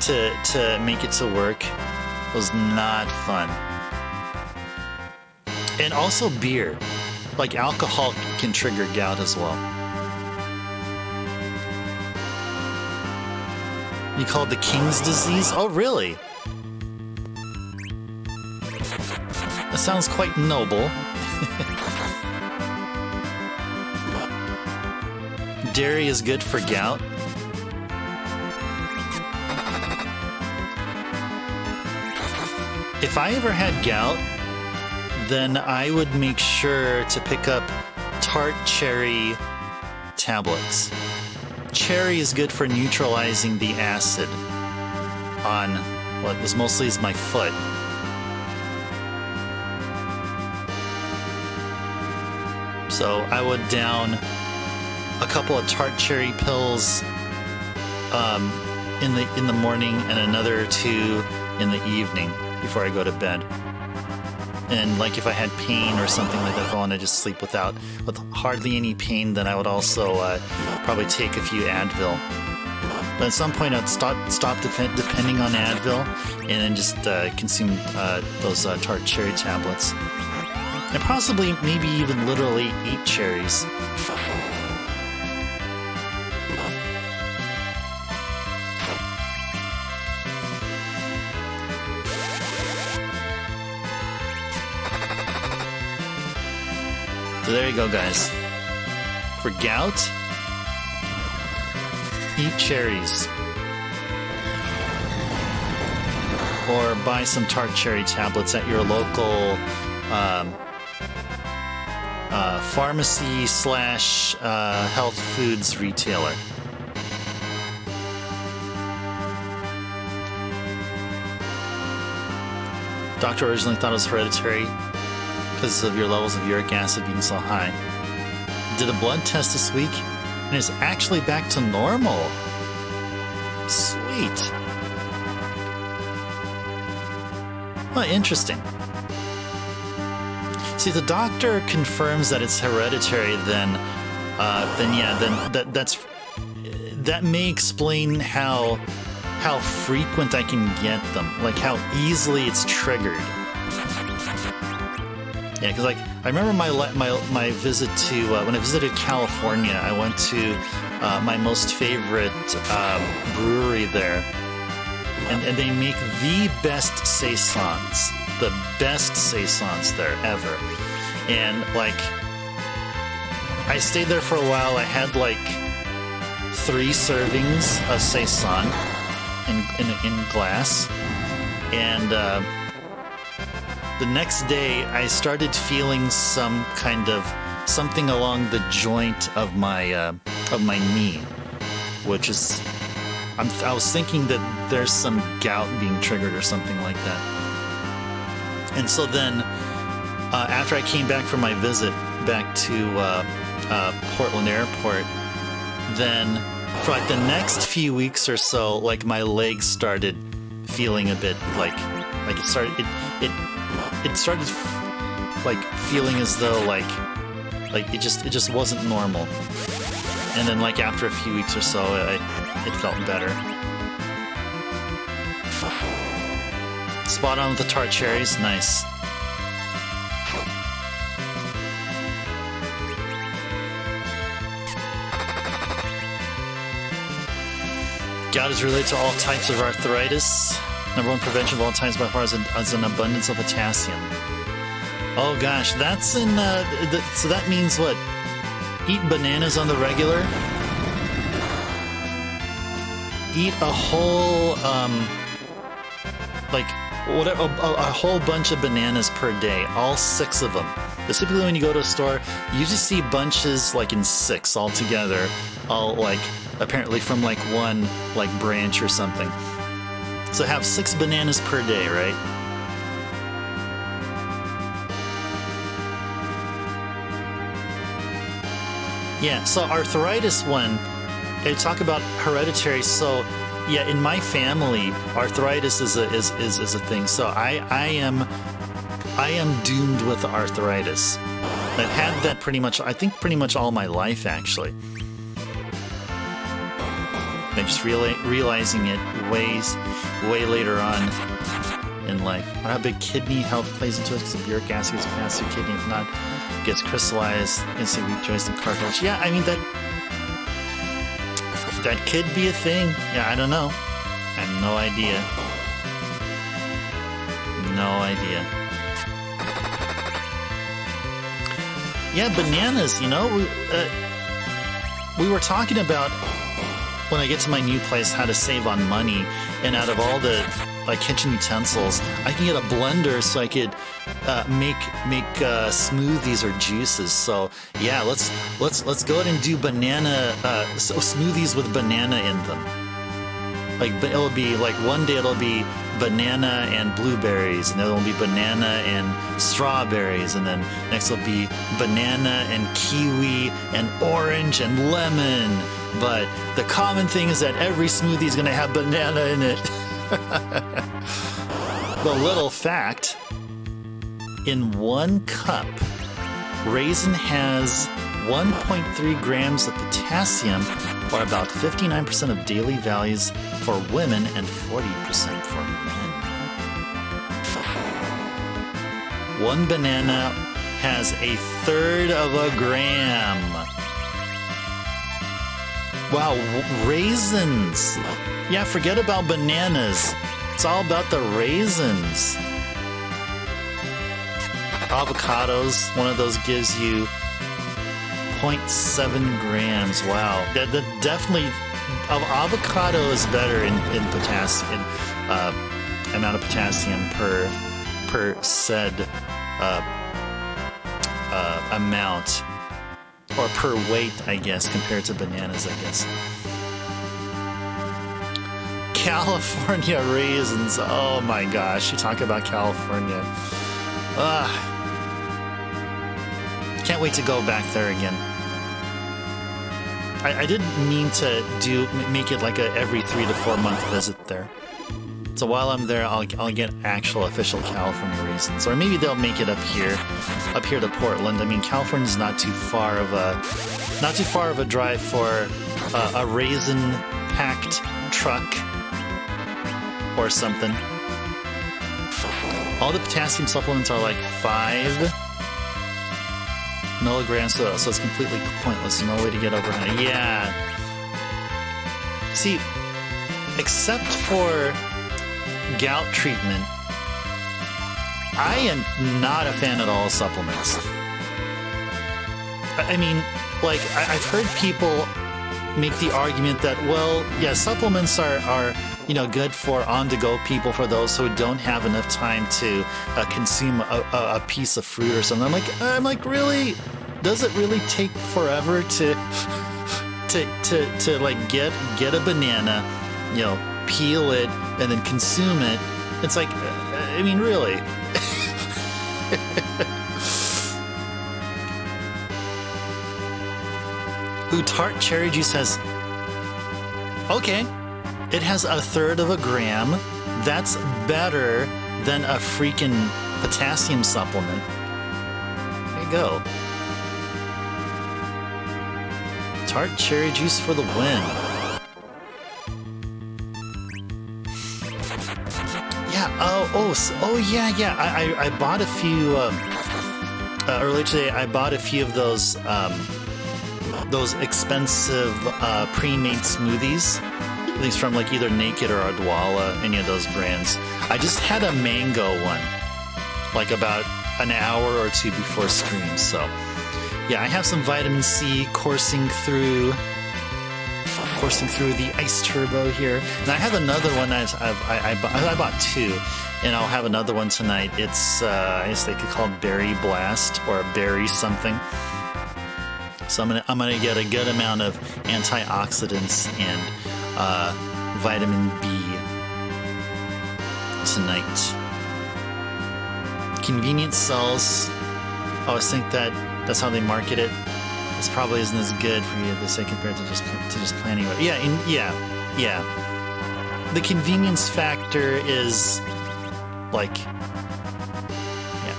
A: to make it to work. It was not fun. And also beer, like alcohol can trigger gout as well. You call it the King's disease? Oh, really? sounds quite noble. Dairy is good for gout. If I ever had gout, then I would make sure to pick up tart cherry tablets. Cherry is good for neutralizing the acid on what was mostly is my foot. So I would down a couple of tart cherry pills in the morning and another 2 in the evening before I go to bed. And like if I had pain or something like that, if I want to just sleep with hardly any pain, then I would also probably take a few Advil. But at some point I'd stop depending on Advil and then just consume those tart cherry tablets. And possibly, maybe even literally eat cherries. So there you go, guys. For gout, eat cherries. Or buy some tart cherry tablets at your local pharmacy / health foods retailer. Doctor originally thought it was hereditary because of your levels of uric acid being so high. Did a blood test this week and it's actually back to normal. Sweet. Well, interesting. See, the doctor confirms that it's hereditary, then that may explain how frequent I can get them, like how easily it's triggered. Yeah, because like I remember my visit to when I visited California, I went to my most favorite brewery there, and they make the best saisons. The best saisons there ever. And like I stayed there for a while. I had like 3 servings of saison in glass, and the next day I started feeling something along the joint of my knee, which is I was thinking that there's some gout being triggered or something like that. And so then, after I came back from my visit back to Portland Airport, then for like the next few weeks or so, like my legs started feeling a bit like it started like feeling as though like it just wasn't normal. And then like after a few weeks or so, it felt better. Spot on with the tart cherries, nice. Gout is related to all types of arthritis. Number 1 prevention of all types by far is an abundance of potassium. Oh gosh, that's in so that means what? Eat bananas on the regular? Eat a whole a whole bunch of bananas per day, all 6 of them. But typically when you go to a store, you usually see bunches like in 6 all together, all like apparently from like one like branch or something. So have 6 bananas per day, right? Yeah, so arthritis one, they talk about hereditary, so yeah, in my family, arthritis is a thing. So I am doomed with arthritis. I've had that pretty much all my life, actually. I'm just realizing it way later on in life. Or how big kidney health plays into it, because the uric acid gets passed through kidney, if not, gets crystallized into weak joints and cartilage. Yeah, I mean, that could be a thing. Yeah, I don't know. I have no idea. No idea. Yeah, bananas, you know, we were talking about when I get to my new place how to save on money, and out of all the like kitchen utensils, I can get a blender so I could make smoothies or juices. So yeah, let's go ahead and do banana smoothies with banana in them. Like it'll be like one day it'll be banana and blueberries, and then it'll be banana and strawberries, and then next will be banana and kiwi and orange and lemon. But the common thing is that every smoothie is going to have banana in it. The little fact, in 1 cup, raisin has 1.3 grams of potassium, or about 59% of daily values for women and 40% for men. 1 banana has 1/3 of a gram. Wow, raisins. Yeah, forget about bananas. It's all about the raisins. Avocados, one of those gives you 0.7 grams. Wow. That definitely, avocado is better in potassium, amount of potassium per said amount. Or per weight, I guess, compared to bananas, I guess. California raisins. Oh my gosh, you talk about California. Can't wait to go back there again. I didn't mean to make it like a every 3 to 4 month visit there. So while I'm there, I'll get actual official California raisins, or maybe they'll make it up here to Portland. I mean, California's not too far of a drive for a raisin-packed truck or something. All the potassium supplements are like 5 milligrams, so it's completely pointless. No way to get over it. Yeah. See, except for gout treatment, I am not a fan at all of supplements. I mean, like, I've heard people make the argument that, well, yeah, supplements are good for on-the-go people, for those who don't have enough time to consume a piece of fruit or something. I'm like, really? Does it really take forever to like get a banana, peel it, and then consume it? It's like, I mean, really? Ooh, tart cherry juice has... Okay. It has 1/3 of a gram. That's better than a freaking potassium supplement. There you go. Tart cherry juice for the win. Yeah. Yeah. I bought a few earlier today. I bought a few of those expensive pre-made smoothies. These from like either Naked or Odwalla, any of those brands. I just had a mango one, like about an hour or two before stream. So yeah, I have some vitamin C coursing through the ice turbo here. And I have another one that I bought 2, and I'll have another one tonight. It's I guess they could call it Berry Blast or Berry something. So I'm gonna get a good amount of antioxidants and vitamin B tonight. Convenience sells. I always think that's how they market it. This probably isn't as good for you, this compared to just planning. But yeah. The convenience factor is like,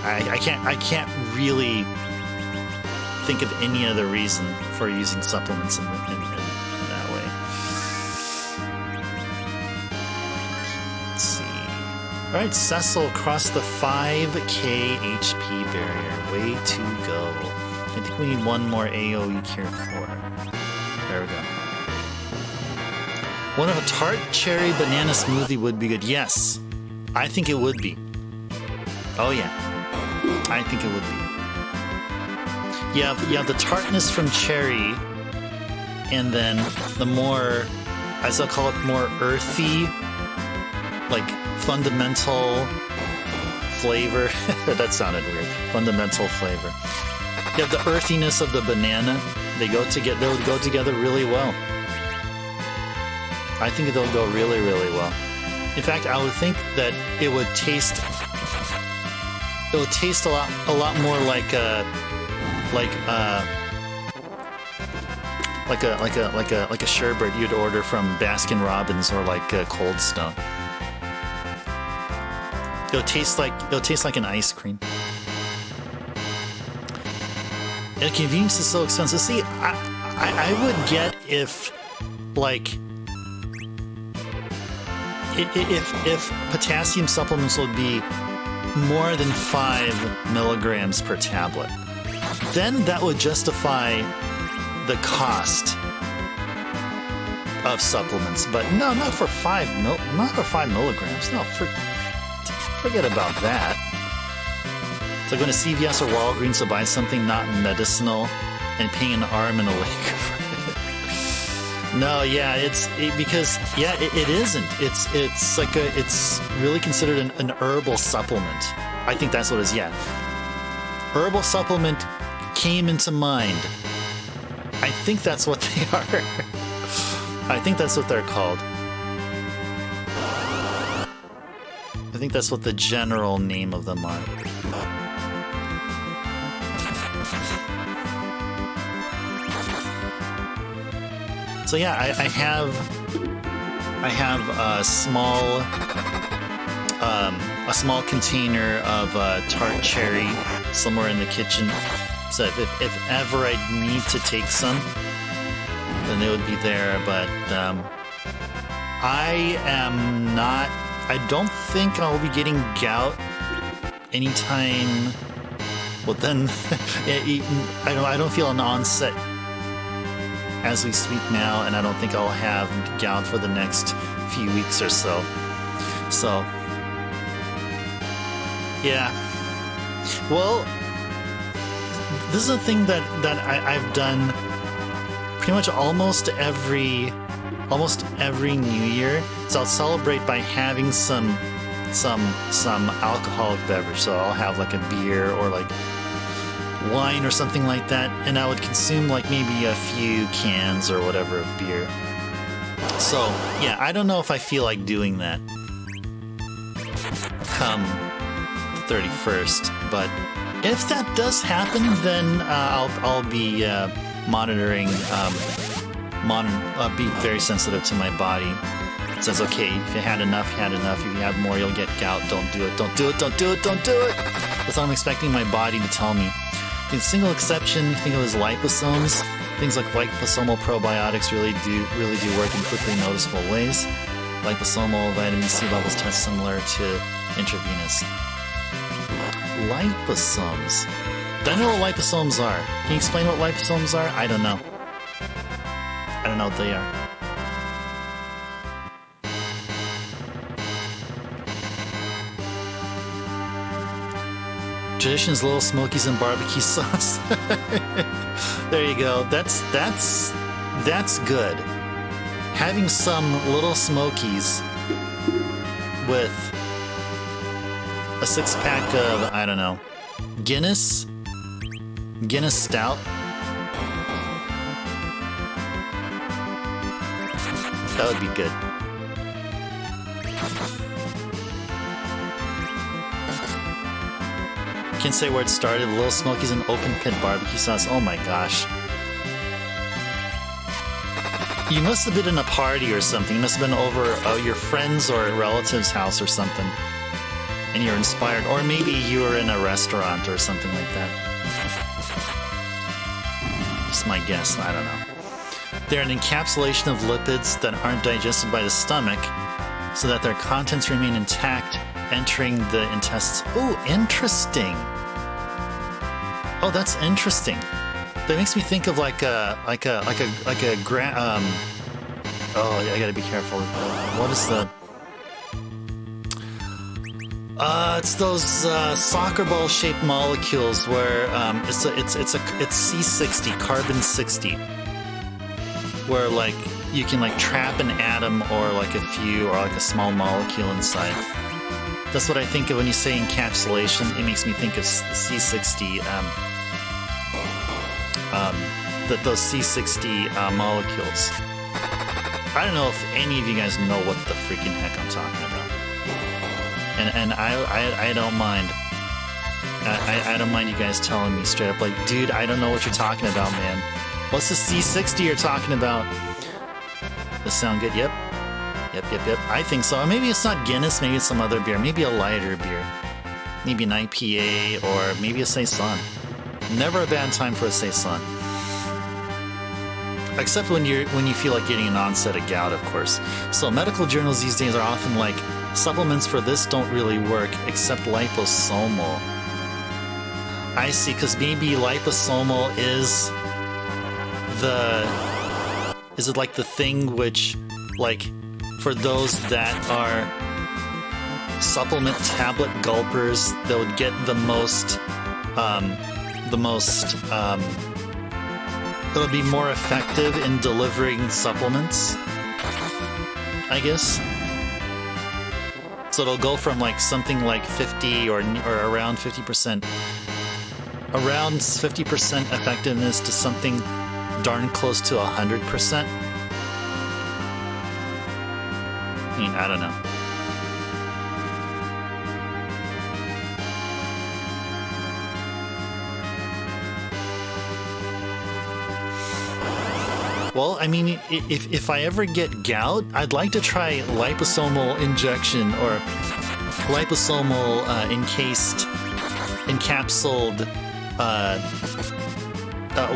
A: yeah, I can't really think of any other reason for using supplements in that way. Let's see. All right, Cecil crossed the 5K HP barrier. Way to go. I think we need one more AoE Cure 4. There we go. One of a tart cherry banana smoothie would be good. Yes, I think it would be. Oh yeah, I think it would be. you have the tartness from cherry, and then the more, as I'll call it, more earthy, like fundamental flavor. That sounded weird. Fundamental flavor. You have the earthiness of the banana. They'll go together really well. I think they'll go really, really well. In fact, I would think that it would taste a lot more like a sherbet you'd order from Baskin Robbins or like Cold Stone. It'll taste like an ice cream. And convenience is so expensive. See, I would get if potassium supplements would be more than 5 milligrams per tablet. Then that would justify the cost of supplements. But no, not for 5 milligrams. No, forget about that. It's like going to CVS or Walgreens to buy something not medicinal and paying an arm and a leg for it. No, yeah, it isn't. It's really considered an herbal supplement. I think that's what it is. Yeah, herbal supplement came into mind. I think that's what they are. I think that's what they're called. I think that's what the general name of them are. So yeah, I have a small container of tart cherry somewhere in the kitchen. So if ever I need to take some, then it would be there. But I don't think I'll be getting gout anytime. Well, then I don't feel an onset as we speak now, and I don't think I'll have gout for the next few weeks or so. So, yeah. Well, this is a thing that I've done pretty much almost every New Year. So I'll celebrate by having some alcoholic beverage. So I'll have like a beer or like wine or something like that, and I would consume like maybe a few cans or whatever of beer. So yeah, I don't know if I feel like doing that come the 31st, but if that does happen, then I'll be monitoring, be very sensitive to my body. It says, okay, if you had enough, you had enough. If you have more, you'll get gout. Don't do it. Don't do it. Don't do it. Don't do it. That's what I'm expecting my body to tell me. The single exception, think of as liposomes. Things like liposomal probiotics really do work in quickly noticeable ways. Liposomal vitamin C levels test similar to intravenous. Liposomes. Do I know what liposomes are? Can you explain what liposomes are? I don't know. I don't know what they are. Tradition's Little Smokies and barbecue sauce. There you go. That's good. Having some Little Smokies with a 6-pack of, I don't know, Guinness Stout. That would be good. Can't say where it started. Little Smokies and open pit barbecue sauce. Oh my gosh. You must have been in a party or something. You must have been over your friend's or relative's house or something. And you're inspired. Or maybe you were in a restaurant or something like that. Just my guess. I don't know. They're an encapsulation of lipids that aren't digested by the stomach so that their contents remain intact, entering the intestines. Oh, interesting. Oh, that's interesting. That makes me think of like a oh, I gotta be careful. What is the It's those soccer ball shaped molecules where it's C60, carbon 60, where like you can like trap an atom or like a few or like a small molecule inside. That's what I think of when you say encapsulation. It makes me think of C60. Those C60 molecules. I don't know if any of you guys know what the freaking heck I'm talking about. And I don't mind. I don't mind you guys telling me straight up, like, dude, I don't know what you're talking about, man. What's the C60 you're talking about? Does this sound good? Yep. I think so. Or maybe it's not Guinness, maybe it's some other beer. Maybe a lighter beer. Maybe an IPA, or maybe a Saison. Never a bad time for a Saison. Except when you feel like getting an onset of gout, of course. So medical journals these days are often like, supplements for this don't really work, except liposomal. I see, because maybe liposomal is it like the thing which, like, for those that are supplement tablet gulpers, that would get the most, it'll be more effective in delivering supplements, I guess. So it'll go from like something like 50 or around 50%, around 50% effectiveness to something darn close to 100%. I mean, I don't know. Well, I mean, if I ever get gout, I'd like to try liposomal injection or liposomal encapsulated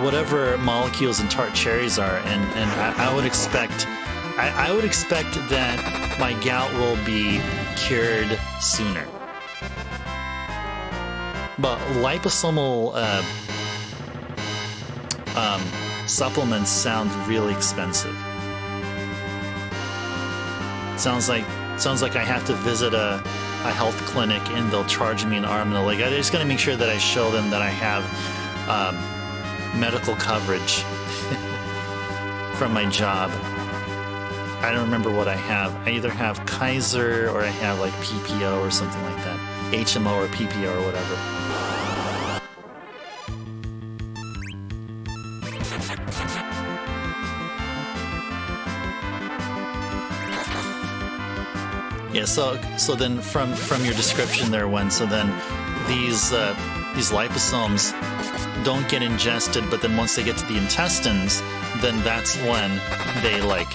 A: whatever molecules in tart cherries are, and I would expect that my gout will be cured sooner. But liposomal supplements sound really expensive. Sounds like I have to visit a health clinic and they'll charge me an arm and a leg. I just gotta make sure that I show them that I have medical coverage from my job. I don't remember what I have. I either have Kaiser or I have like PPO or something like that. HMO or PPO or whatever. Yeah, so then from your description there, Wen, so then these liposomes don't get ingested, but then once they get to the intestines, then that's when they like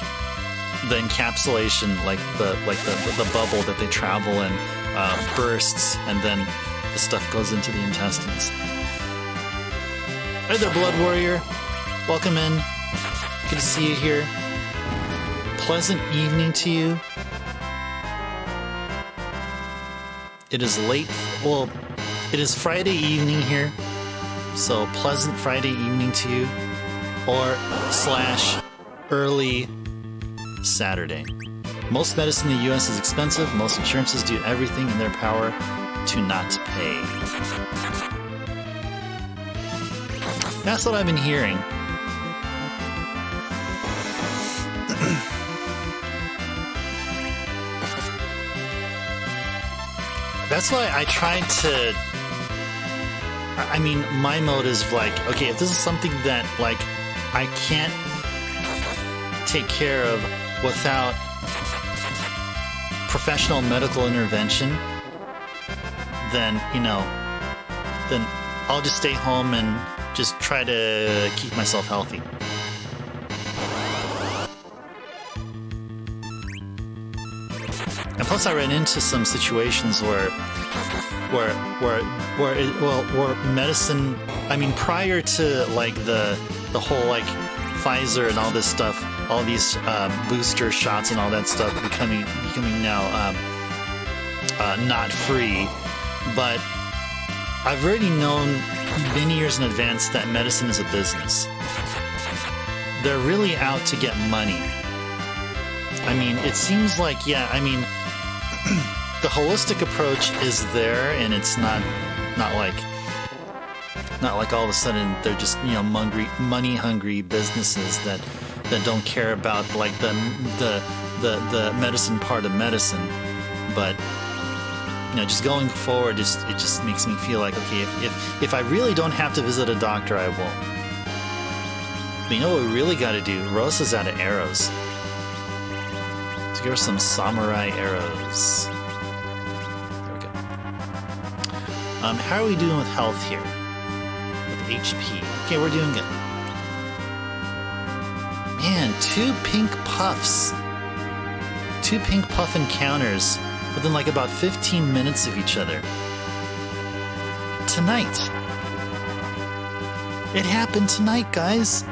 A: the encapsulation, like the bubble that they travel in, bursts, and then the stuff goes into the intestines. Hey there, Blood Warrior. Welcome in. Good to see you here. Pleasant evening to you. It is late. Well, it is Friday evening here. So pleasant Friday evening to you. Or / early Saturday. Most medicine in the U.S. is expensive. Most insurances do everything in their power to not pay. That's what I've been hearing. That's why I tried to... I mean, my mode is like, okay, if this is something that, like, I can't take care of without professional medical intervention, then, then I'll just stay home and just try to keep myself healthy. And plus, I ran into some situations where medicine. I mean, prior to like the whole like Pfizer and all this stuff, all these booster shots and all that stuff becoming now not free. But I've already known many years in advance that medicine is a business. They're really out to get money. I mean, it seems like, yeah, I mean, the holistic approach is there, and it's not like all of a sudden they're just, you know, money hungry businesses that don't care about like the medicine part of medicine. But you know, just going forward, it just makes me feel like, okay, if I really don't have to visit a doctor, I won't. But you know what we really got to do? Rosa's out of arrows. Let's give her some samurai arrows. There we go. How are we doing with health here? With HP. Okay, we're doing good. Man, 2 pink puffs. 2 pink puff encounters within like about 15 minutes of each other. Tonight. It happened tonight, guys.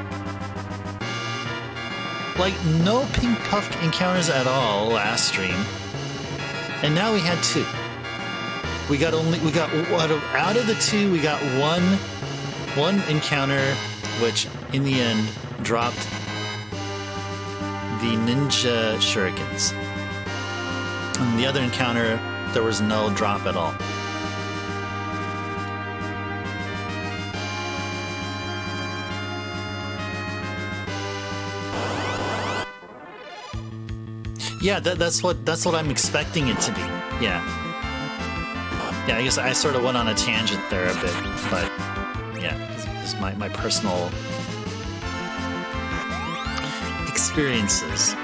A: Like, no pink puff encounters at all last stream. And now we had 2. Out of the 2, we got one encounter, which in the end dropped the ninja shurikens. And the other encounter, there was no drop at all. Yeah, that's what I'm expecting it to be. Yeah. Yeah, I guess I sort of went on a tangent there a bit, but yeah, this is my personal experiences,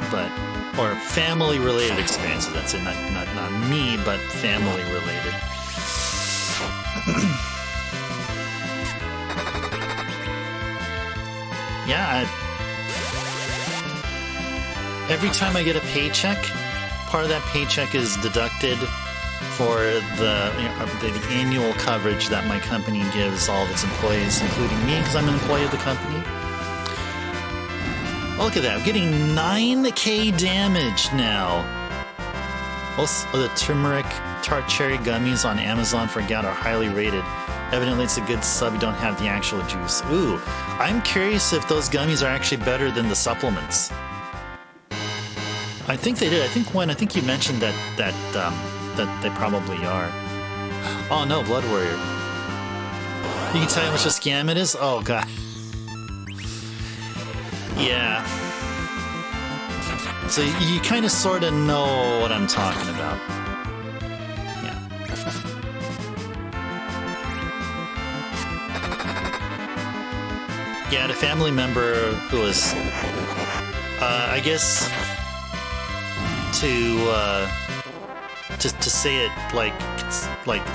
A: or family-related experiences. That's it, not me, but family-related. Yeah, every time I get a paycheck, part of that paycheck is deducted for the annual coverage that my company gives all of its employees, including me, because I'm an employee of the company. Oh, look at that. I'm getting 9k damage now. Also, the turmeric tart cherry gummies on Amazon for gout are highly rated. Evidently, it's a good sub. You don't have the actual juice. Ooh, I'm curious if those gummies are actually better than the supplements. I think they did. I think you mentioned that they probably are. Oh no, Blood Warrior. You can tell how much a scam it is? Oh god. Yeah. So you kind of sort of know what I'm talking about. Yeah. Yeah, I had a family member who was, I guess, to say it like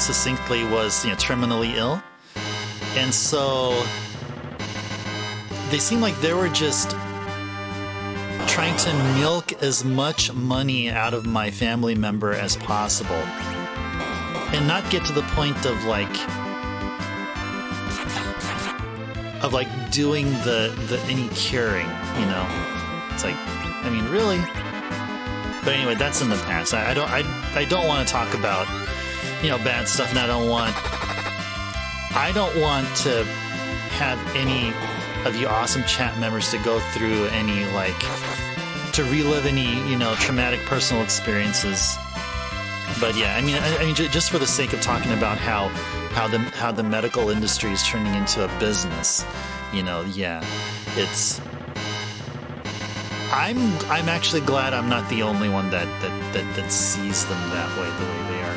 A: succinctly, was, you know, terminally ill, and so they seemed like they were just trying to milk as much money out of my family member as possible, and not get to the point of doing the any curing, you know. It's like, I mean, really. But anyway, that's in the past. I don't want to talk about, you know, bad stuff, and I don't want to have any of you awesome chat members to go through any, like, to relive any, you know, traumatic personal experiences. But yeah, I mean, just for the sake of talking about how the medical industry is turning into a business, you know, yeah, it's. I'm actually glad I'm not the only one that sees them that way, the way they are.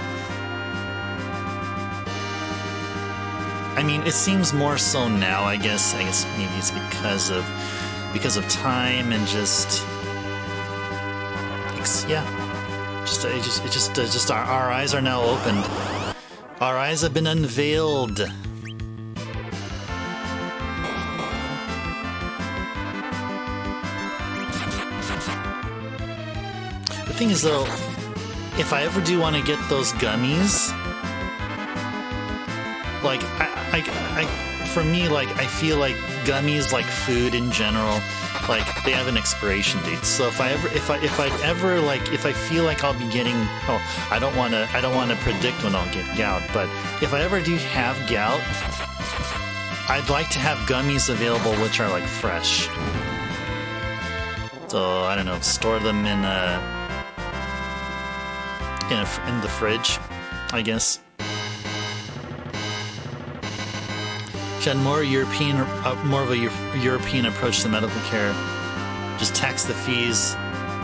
A: I mean, it seems more so now, I guess maybe it's because of time and just our eyes are now opened. Our eyes have been unveiled. The thing is, though, if I ever do want to get those gummies, like, for me, like, I feel like gummies, like food in general, like, they have an expiration date. So if I feel like I'll be getting, I don't want to predict when I'll get gout, but if I ever do have gout, I'd like to have gummies available which are, like, fresh. So, I don't know, store them in in the fridge, I guess. She had more of a European approach to medical care. Just tax the fees.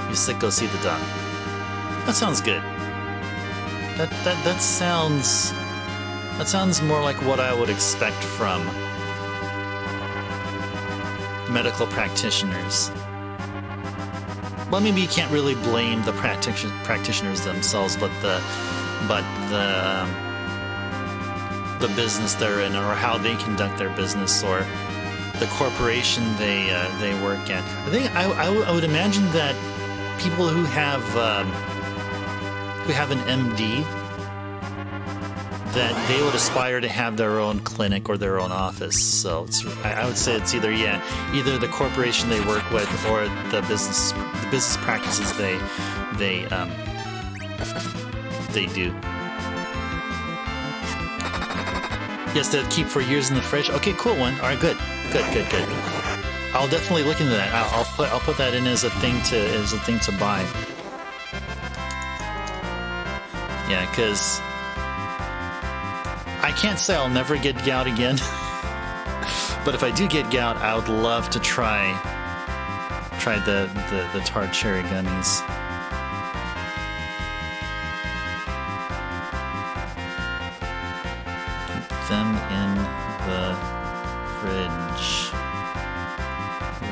A: You sick, go see the doc. That sounds good. That sounds more like what I would expect from medical practitioners. Well, maybe you can't really blame the practitioners themselves, but the business they're in, or how they conduct their business, or the corporation they work at. I think I would imagine that people who have an MD, that they would aspire to have their own clinic or their own office. So I would say it's either the corporation they work with or the business practices they do. Yes, they'll keep for years in the fridge. Okay, cool one. All right, good. I'll definitely look into that. I'll put that in as a thing to buy. Yeah, because I can't say I'll never get gout again, but if I do get gout, I would love to try the tart cherry gummies. Keep them in the fridge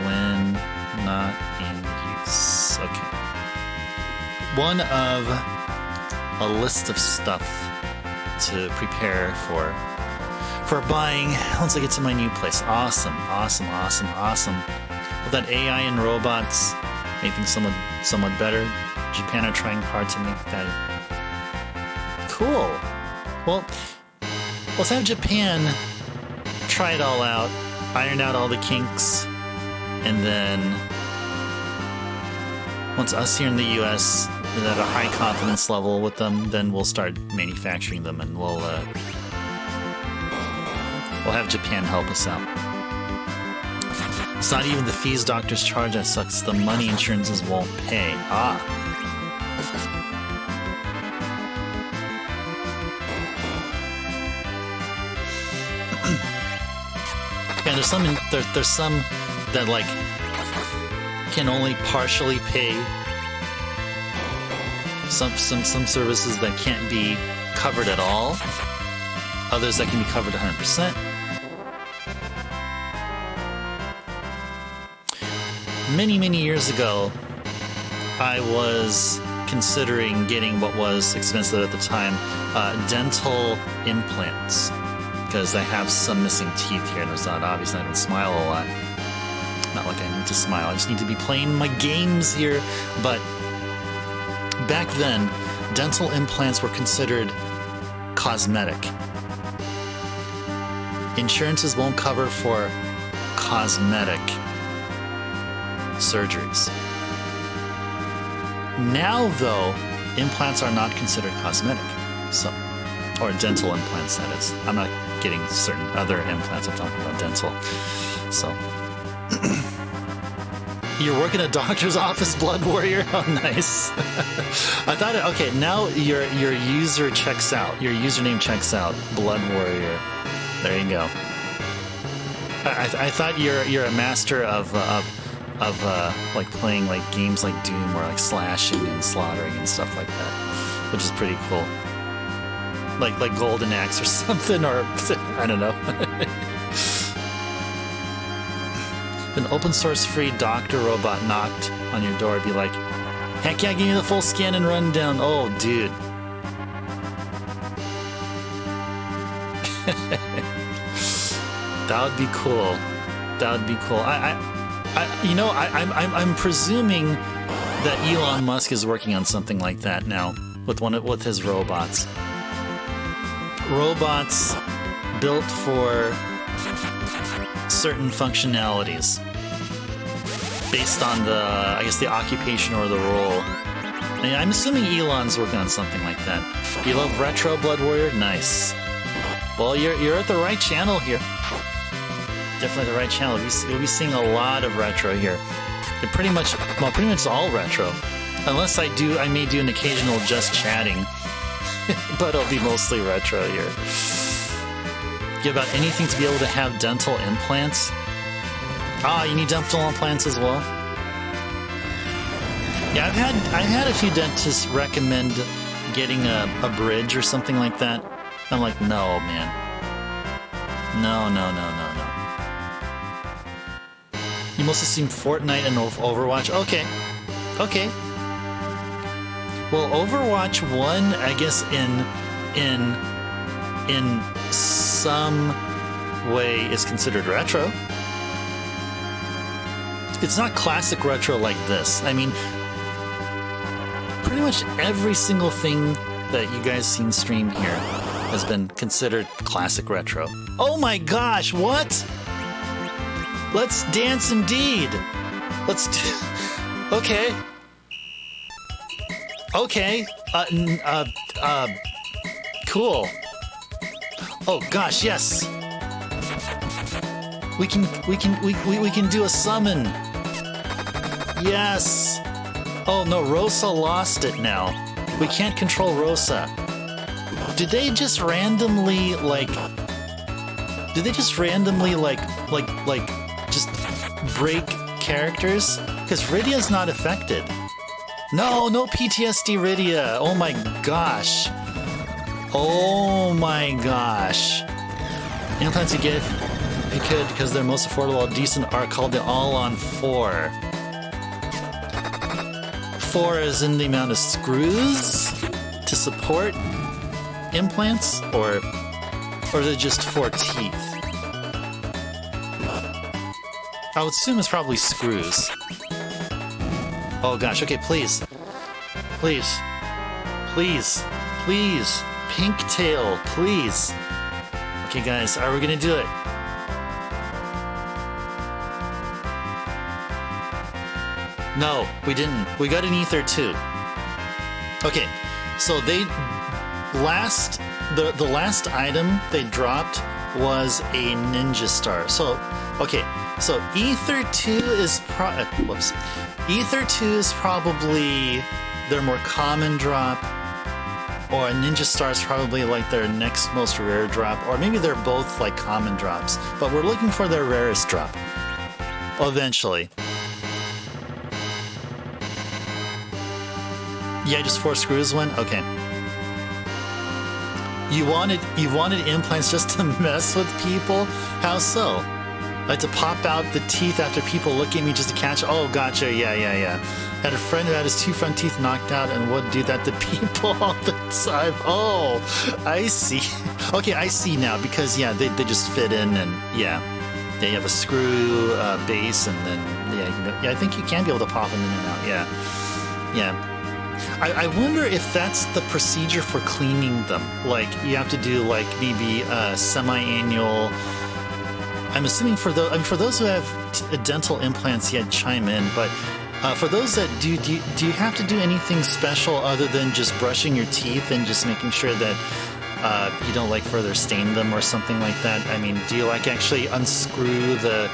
A: when not in use. Okay. One of a list of stuff to prepare for buying once I get to my new place. Awesome. With that AI and robots making somewhat better, Japan are trying hard to make that cool. Well, let's have Japan try it all out, iron out all the kinks, and then once us here in the US is at a high confidence level with them, then we'll start manufacturing them, and we'll have Japan help us out. It's not even the fees doctors charge that sucks. The money insurances won't pay. And there's some that like can only partially pay. Some services that can't be covered at all. Others that can be covered 100%. Many years ago, I was considering getting what was expensive at the time, dental implants, because I have some missing teeth here, and it's not obvious. I don't smile a lot. Not like I need to smile. I just need to be playing my games here. But back then, dental implants were considered cosmetic. Insurances won't cover for cosmetic surgeries. Now, though, implants are not considered cosmetic, or dental implants, that is. I'm not getting certain other implants. I'm talking about dental. So, you're working at a doctor's office, Blood Warrior? Oh, nice. I thought, okay, now your user checks out. Your username checks out, Blood Warrior. There you go. I thought you're a master of like playing like games like Doom, or like slashing and slaughtering and stuff like that, which is pretty cool. Like Golden Axe or something, or I don't know. If an open source free doctor robot knocked on your door, be like, heck yeah, give me the full scan and rundown. Oh, dude. That would be cool. I'm presuming that Elon Musk is working on something like that now with his robots. Robots built for certain functionalities based on the occupation or the role. And I'm assuming Elon's working on something like that. You love retro, Blood Warrior? Nice. Well, you're at the right channel here. Definitely the right channel. You'll be seeing a lot of retro here. They're pretty much all retro. Unless I may do an occasional just chatting, but it'll be mostly retro here. Get about anything to be able to have dental implants. Ah, you need dental implants as well. Yeah, I've had a few dentists recommend getting a bridge or something like that. I'm like, no, man. No. You mostly seen Fortnite and Overwatch. Okay. Well, Overwatch 1, I guess in some way is considered retro. It's not classic retro like this. I mean, pretty much every single thing that you guys seen streamed here has been considered classic retro. Oh my gosh, what? Let's dance indeed. Let's do... Okay. Okay. Cool. Oh gosh, yes. We can do a summon. Yes. Oh no, Rosa lost it now. We can't control Rosa. Did they just randomly just break characters? Because Rydia's not affected. No PTSD Rydia. Oh my gosh. Oh my gosh. Implants you get if you could, because they're most affordable, decent, are called the all-on 4. 4 is in the amount of screws to support implants, or is it just 4 teeth? I would assume it's probably screws. Oh gosh, okay, please. Pink tail, please. Okay guys, are we gonna do it? No, we didn't. We got an ether too. Okay, so the last item they dropped was a ninja star. So, okay, so ether 2 is Ether 2 is probably their more common drop, or a ninja star is probably like their next most rare drop, or maybe they're both like common drops, but we're looking for their rarest drop eventually. Yeah, just 4 screws win? Okay. You wanted implants just to mess with people? How so? Like to pop out the teeth after people look at me just to catch? Oh, gotcha. Yeah. Had a friend who had his 2 front teeth knocked out and would do that to people all the time. Oh, I see. Okay, I see now, because yeah, they just fit in, and yeah, they have a screw base, and then yeah, I think you can be able to pop them in and out. Yeah. I wonder if that's the procedure for cleaning them. Like, you have to do like maybe a semi-annual. I'm assuming for those who have dental implants, yeah, chime in. But for those that do you have to do anything special other than just brushing your teeth and just making sure that you don't like further stain them or something like that? I mean, do you like actually unscrew the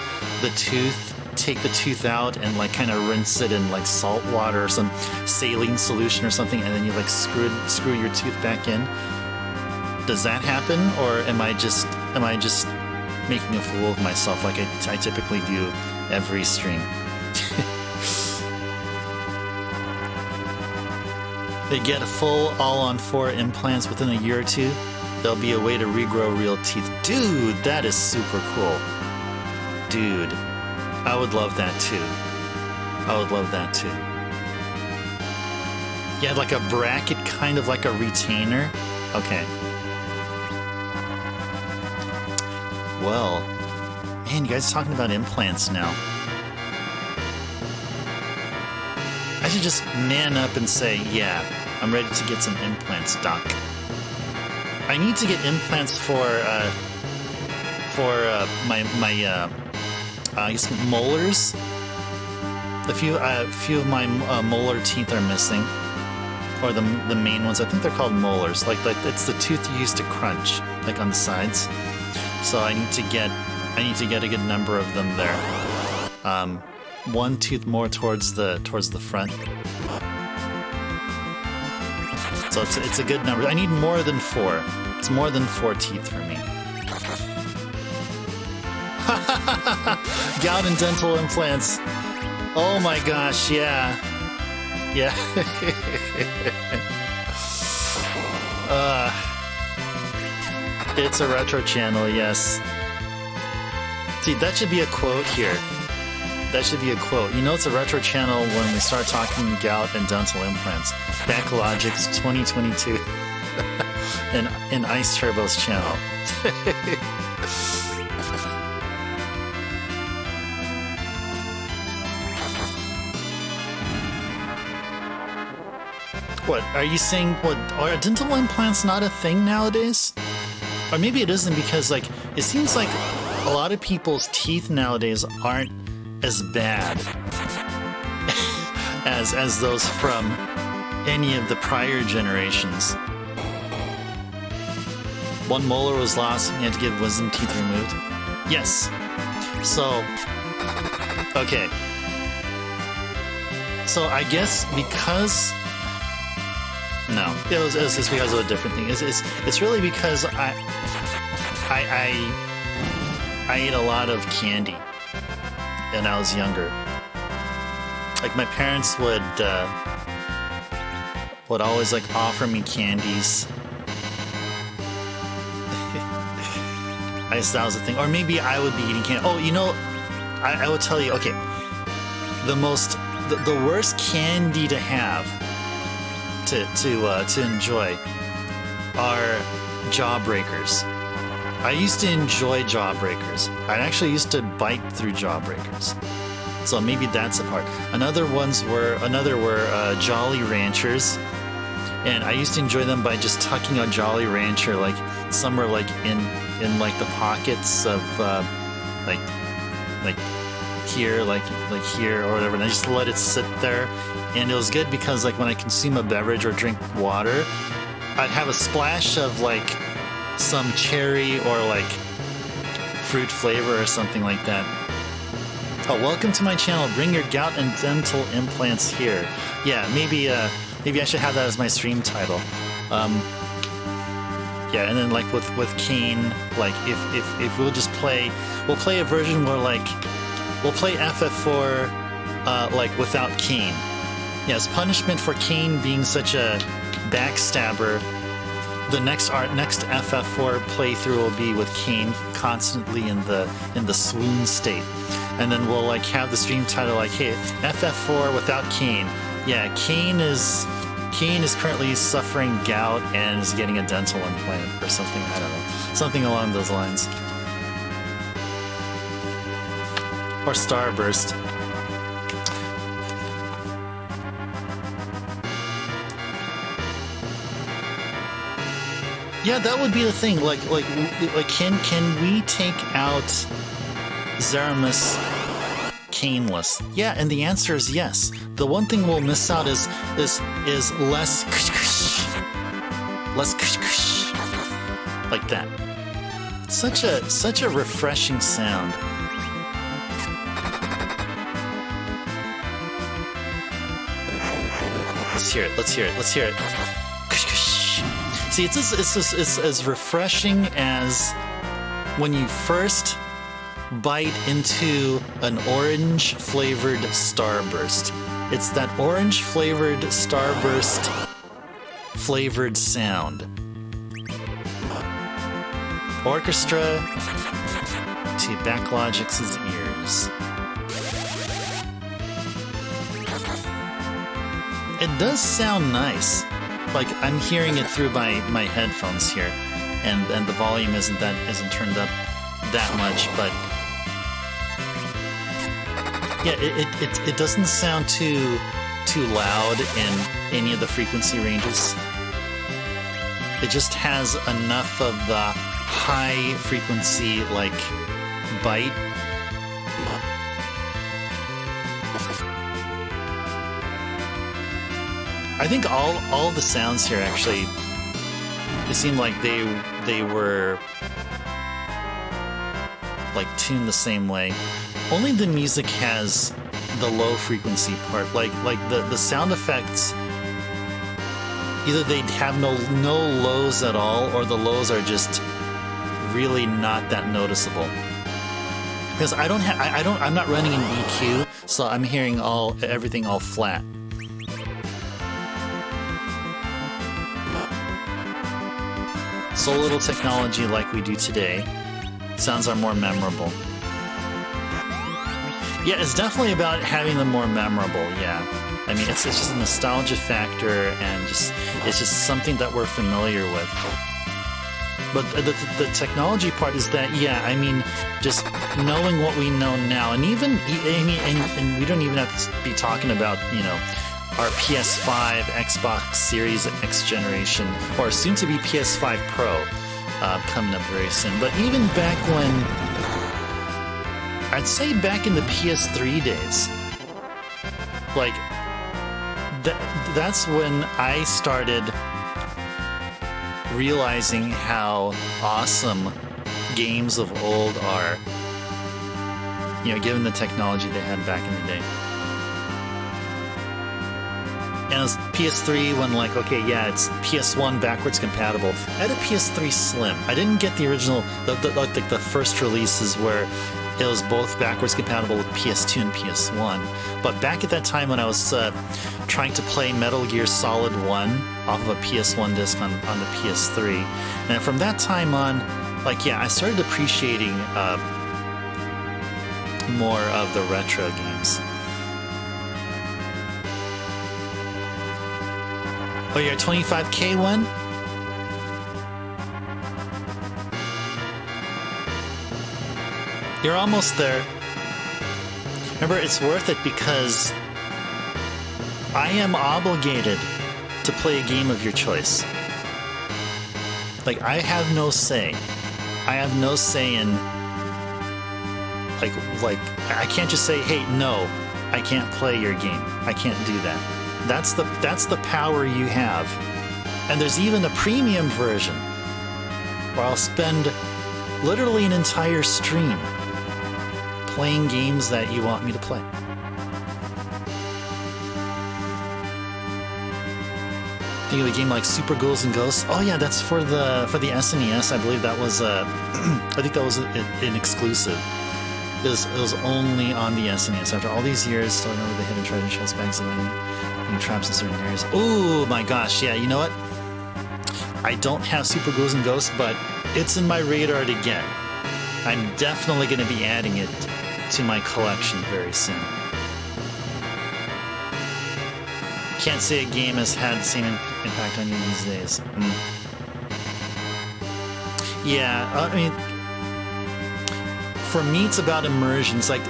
A: tooth, take the tooth out, and like kind of rinse it in like salt water or some saline solution or something, and then you like screw your tooth back in? Does that happen, or am I just making a fool of myself like I typically do every stream? They get a full all-on 4 implants within a year or 2. There'll be a way to regrow real teeth. Dude, that is super cool. Dude, I would love that too. Yeah, like a bracket, kind of like a retainer. Okay. Well, man, you guys are talking about implants now. I should just man up and say, yeah, I'm ready to get some implants, Doc. I need to get implants for my I guess molars. A few of my molar teeth are missing, or the main ones. I think they're called molars. Like it's the tooth you use to crunch, like on the sides. So I need to get a good number of them there. One tooth more towards the front. So it's a good number. I need more than 4. It's more than 4 teeth for me. Gout and dental implants. Oh my gosh, yeah. Yeah. It's a retro channel, yes. See, that should be a quote here. That should be a quote. You know it's a retro channel when we start talking gout and dental implants. Backlogic's 2022 in Ice Turbo's channel. What, are you saying, what, are dental implants not a thing nowadays? Or maybe it isn't because, like, it seems like a lot of people's teeth nowadays aren't as bad as those from any of the prior generations. One molar was lost and you had to get wisdom teeth removed. Yes. So, okay. So I guess because... No, it's because of a different thing. It's really because I ate a lot of candy when I was younger. Like my parents would always like offer me candies. I guess that was the thing. Or maybe I would be eating candy. Oh, you know, I would tell you. Okay, the worst candy to have. To enjoy are Jawbreakers. I used to enjoy Jawbreakers. I actually used to bite through Jawbreakers. So maybe that's a part. Another were Jolly Ranchers, and I used to enjoy them by just tucking a Jolly Rancher like somewhere like in like the pockets of like here, like here or whatever, and I just let it sit there. And it was good because like when I consume a beverage or drink water, I'd have a splash of like some cherry or like fruit flavor or something like that. Oh, welcome to my channel. Bring your gout and dental implants here. Yeah, maybe I should have that as my stream title. Yeah, and then like with Kane, like if we'll just we'll play a version where like we'll play FF4 like without Kane. Yes, punishment for Kane being such a backstabber. The next FF4 playthrough will be with Kane constantly in the swoon state, and then we'll like have the stream title like, hey, FF4 without Kane. Yeah, Kane is currently suffering gout and is getting a dental implant or something. I don't know, something along those lines. Or Starburst. Yeah, that would be the thing. Like, can we take out Zeramus Caneless? Yeah, and the answer is yes. The one thing we'll miss out is less like that. Such a refreshing sound. Let's hear it. Let's hear it. See, it's as refreshing as when you first bite into an orange-flavored Starburst. It's that orange-flavored Starburst flavored sound. Orchestra to Backlogic's ears. It does sound nice. Like I'm hearing it through my headphones here, and the volume isn't turned up that much, but yeah, it doesn't sound too loud in any of the frequency ranges. It just has enough of the high frequency like bite. I think all the sounds here actually, it seemed like they were like tuned the same way. Only the music has the low frequency part, like the sound effects either they have no lows at all, or the lows are just really not that noticeable. Because I'm not running an EQ, so I'm hearing everything all flat. So little technology like we do today, sounds are more memorable. Yeah, it's definitely about having them more memorable, yeah. I mean, it's just a nostalgia factor, and it's just something that we're familiar with. But the technology part is that, yeah, I mean, just knowing what we know now, and even, and we don't even have to be talking about, you know, our PS5, Xbox Series X generation, or soon to be PS5 Pro coming up very soon. But even back when, I'd say back in the PS3 days, like, that's when I started realizing how awesome games of old are, you know, given the technology they had back in the day. And it was PS3 when, like, okay, yeah, it's PS1 backwards compatible. I had a PS3 Slim. I didn't get the original, the first releases where it was both backwards compatible with PS2 and PS1. But back at that time when I was trying to play Metal Gear Solid 1 off of a PS1 disc on the PS3, and from that time on, like, yeah, I started appreciating more of the retro games. Oh, you're a 25K one? You're almost there. Remember, it's worth it because I am obligated to play a game of your choice. Like, I have no say. I have no say in, like, I can't just say, hey, no, I can't play your game. I can't do that. That's the power you have. And there's even a premium version where I'll spend literally an entire stream playing games that you want me to play. Think of a game like Super Ghouls and Ghosts. Oh yeah, that's for the SNES. I believe that was I think that was an exclusive. It was only on the SNES. After all these years, still remember the hidden treasure chests, bags of money, being traps in certain areas. Oh my gosh, yeah. You know what? I don't have Super Ghouls and Ghosts, but it's in my radar to get. I'm definitely going to be adding it to my collection very soon. Can't say a game has had the same impact on you these days. Yeah, I mean, for me, it's about immersion. It's like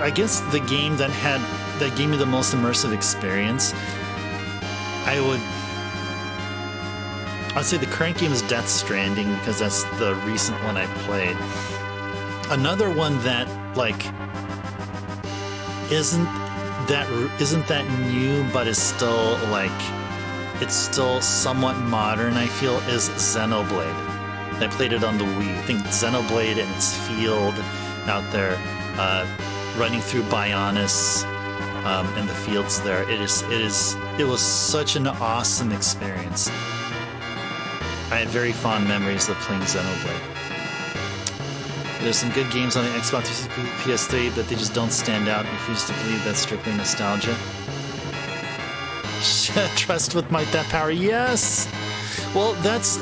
A: I guess the game that gave me the most immersive experience, I'd say the current game is Death Stranding, because that's the recent one I played. Another one that, like, isn't that new, but is still, like, it's still somewhat modern, I feel, is Xenoblade. I played it on the Wii. I think Xenoblade and its field out there, running through Bionis, and the fields there. It was such an awesome experience. I had very fond memories of playing Xenoblade. There's some good games on the Xbox 360, PS3, but they just don't stand out. I refuse to believe that's strictly nostalgia. Trust with might that power, yes. Well, it's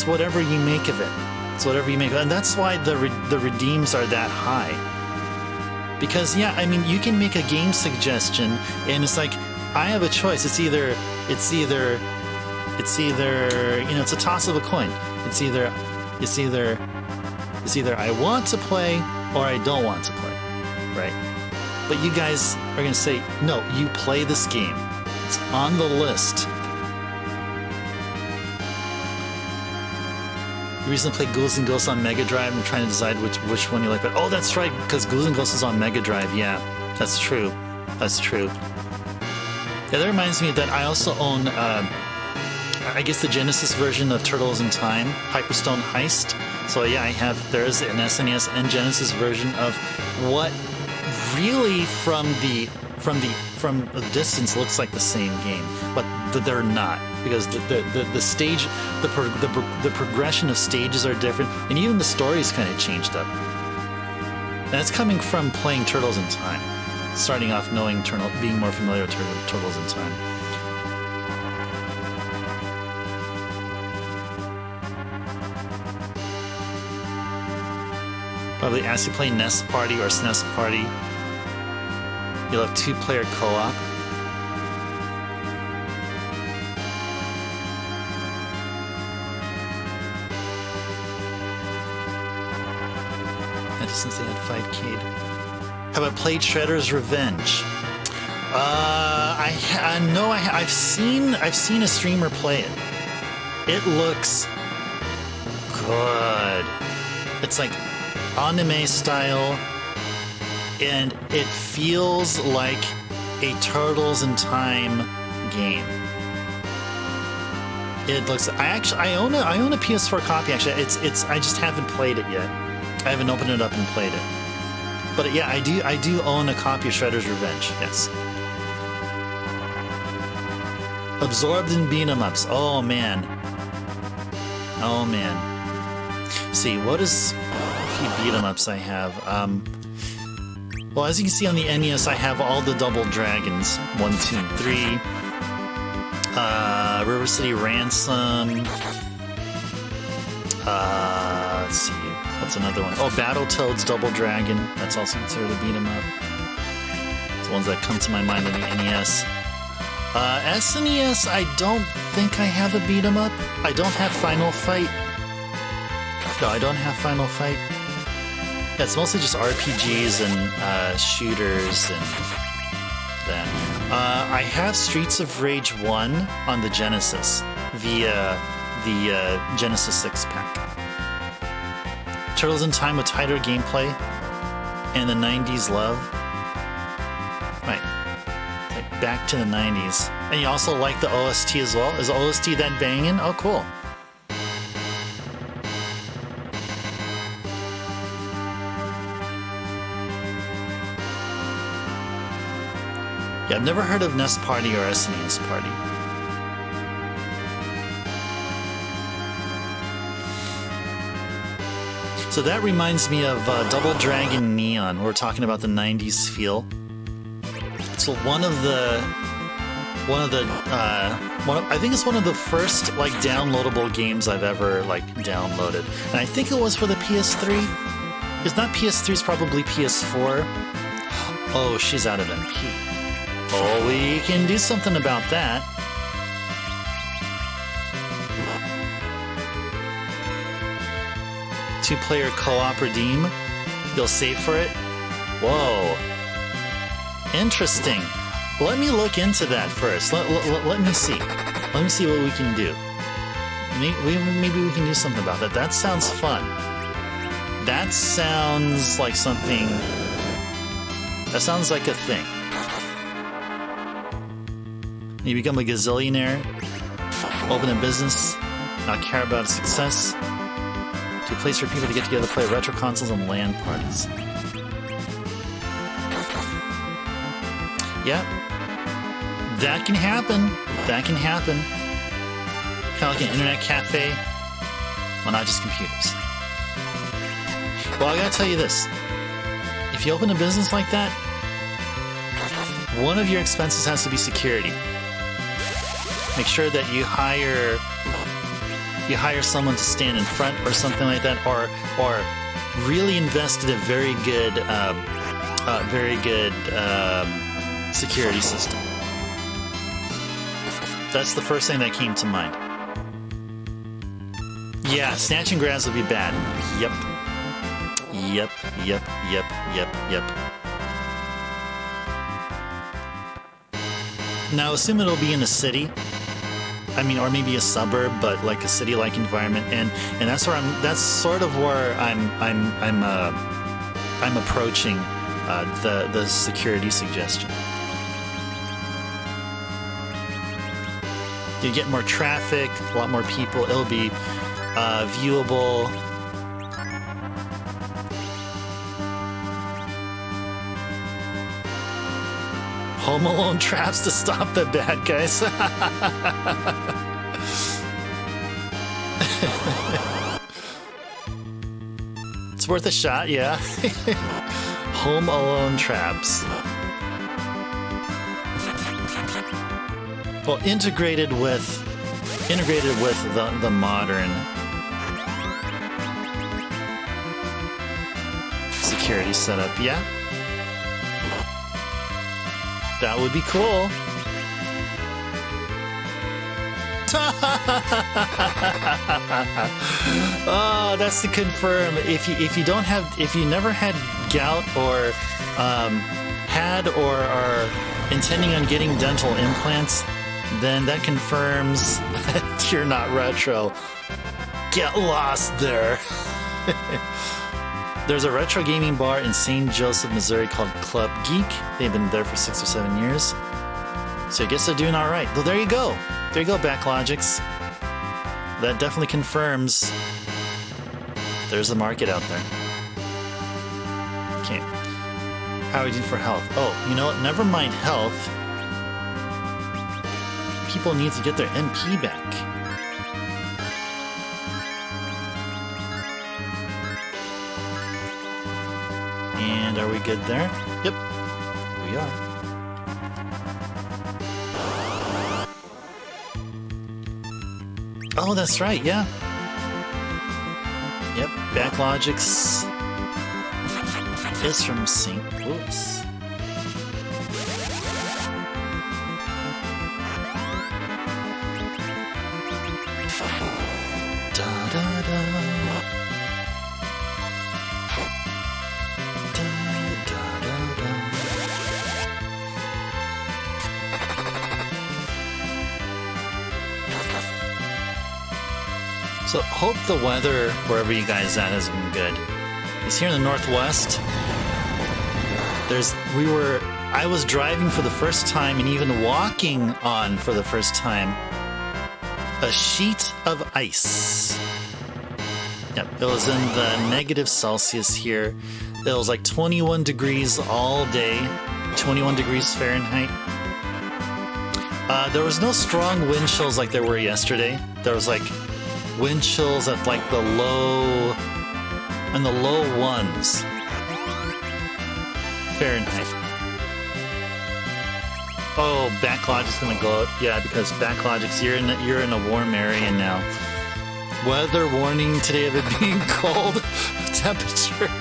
A: whatever you make of it. It's whatever you make of it, and that's why the redeems are that high. Because yeah, I mean, you can make a game suggestion, and it's like I have a choice. It's either you know, it's a toss of a coin. It's either I want to play or I don't want to play, right? But you guys are going to say, no, you play this game. It's on the list. You recently played Ghouls and Ghosts on Mega Drive. I'm trying to decide which one you like. But oh, that's right, because Ghouls and Ghosts is on Mega Drive. Yeah, that's true. That's true. Yeah, that reminds me that I also own, I guess, the Genesis version of Turtles in Time, Hyperstone Heist. So yeah, there's an SNES and Genesis version of what really from the from a distance looks like the same game, but they're not, because the stage, the progression of stages are different, and even the story's kind of changed up. And that's coming from playing Turtles in Time, starting off knowing being more familiar with Turtles in Time. Probably as you play NES Party or SNES Party, you'll have 2-player co-op. Since they had Fightcade. How about played Shredder's Revenge? I've seen a streamer play it. It looks good. It's like anime style, and it feels like a Turtles in Time game. It looks. I own a PS4 copy. Actually, it's. I just haven't played it yet. I haven't opened it up and played it. But yeah, I do own a copy of Shredder's Revenge, yes. Absorbed in beat 'em ups. Oh man. Oh man. See, what is a few beat 'em ups I have? Well, as you can see on the NES, I have all the Double Dragons. 1, 2, and 3. River City Ransom. Let's see. What's another one? Oh, Battletoads Double Dragon. That's also considered a beat 'em up. It's the ones that come to my mind on the NES. SNES, I don't think I have a beat 'em up. I don't have Final Fight. No, I don't have Final Fight. Yeah, it's mostly just RPGs and shooters and that. I have Streets of Rage 1 on the Genesis via the Genesis 6-pack. Turtles in Time with tighter gameplay and the 90s love. Right. Like back to the 90s. And you also like the OST as well? Is the OST that banging? Oh, cool. Yeah, I've never heard of NES Party or SNES Party. So that reminds me of Double Dragon Neon. We're talking about the 90s feel. So I think it's one of the first like downloadable games I've ever like downloaded, and I think it was for the PS3. It's not PS3, it's probably PS4. Oh, she's out of MP. Oh, we can do something about that. Two-player co-op redeem. You'll save for it. Whoa. Interesting. Let me look into that first. Let me see. Let me see what we can do. Maybe we can do something about that. That sounds fun. That sounds like something... That sounds like a thing. You become a gazillionaire, open a business, not care about success, to a place for people to get together, play retro consoles and LAN parties. Yep. That can happen. That can happen. Kind of like an internet cafe. Well, not just computers. Well, I gotta tell you this. If you open a business like that, one of your expenses has to be security. Make sure that you hire someone to stand in front or something like that, or really invest in a very good security system. That's the first thing that came to mind. Yeah, snatch and grabs would be bad. Yep. Now, assume it'll be in a city. I mean, or maybe a suburb, but like a city-like environment, and that's where that's sort of where I'm approaching the security suggestion. You get more traffic, a lot more people. It'll be viewable. Home Alone traps to stop the bad guys. It's worth a shot, yeah. Home Alone traps. Well, integrated with the modern security setup, yeah. That would be cool. Oh, that's to confirm. If you never had gout or had or are intending on getting dental implants, then that confirms that you're not retro. Get lost there. There's a retro gaming bar in St. Joseph, Missouri called Club Geek. They've been there for 6 or 7 years. So I guess they're doing all right. Well, there you go. There you go, Backlogics. That definitely confirms there's a market out there. Okay. How are we doing for health? Oh, you know what? Never mind health. People need to get their MP back. And are we good there? Yep, we are. Oh, that's right, yeah. Yep, Backlogics is from St. Louis. So hope the weather wherever you guys at has been good. It's here in the Northwest. I was driving for the first time and even walking on for the first time a sheet of ice. Yep, it was in the -Celsius here. It was like 21 degrees all day, 21 degrees Fahrenheit. There was no strong wind chills like there were yesterday. There was like wind chills at like the low ones Fahrenheit. Oh, Backlogic's gonna go out. Yeah, because Backlogic's you're in a warm area now. Weather warning today of it being cold.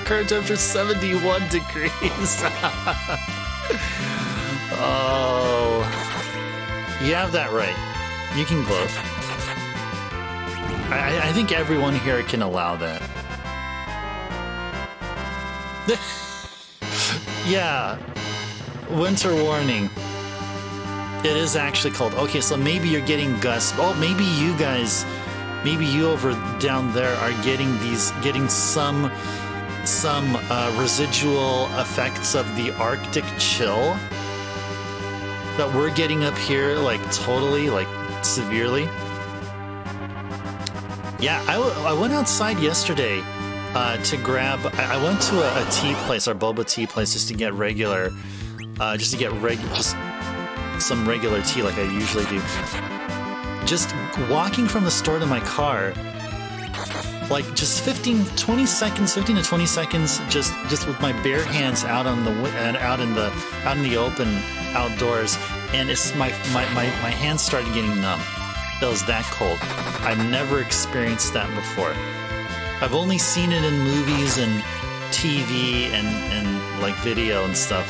A: Current temperature 71 degrees. Oh, you have that right. You can gloat. I think everyone here can allow that. Yeah, winter warning. It is actually cold. Okay, so maybe you're getting gusts. Oh, maybe you guys, maybe you over down there are getting some residual effects of the Arctic chill that we're getting up here, like totally, like severely. Yeah, I went outside yesterday to grab. I went to a tea place, our boba tea place, just to get some regular tea like I usually do. Just walking from the store to my car, like just 15 to 20 seconds, just with my bare hands out in the open outdoors, and it's my hands started getting numb. It was that cold. I've never experienced that before. I've only seen it in movies and TV and like video and stuff.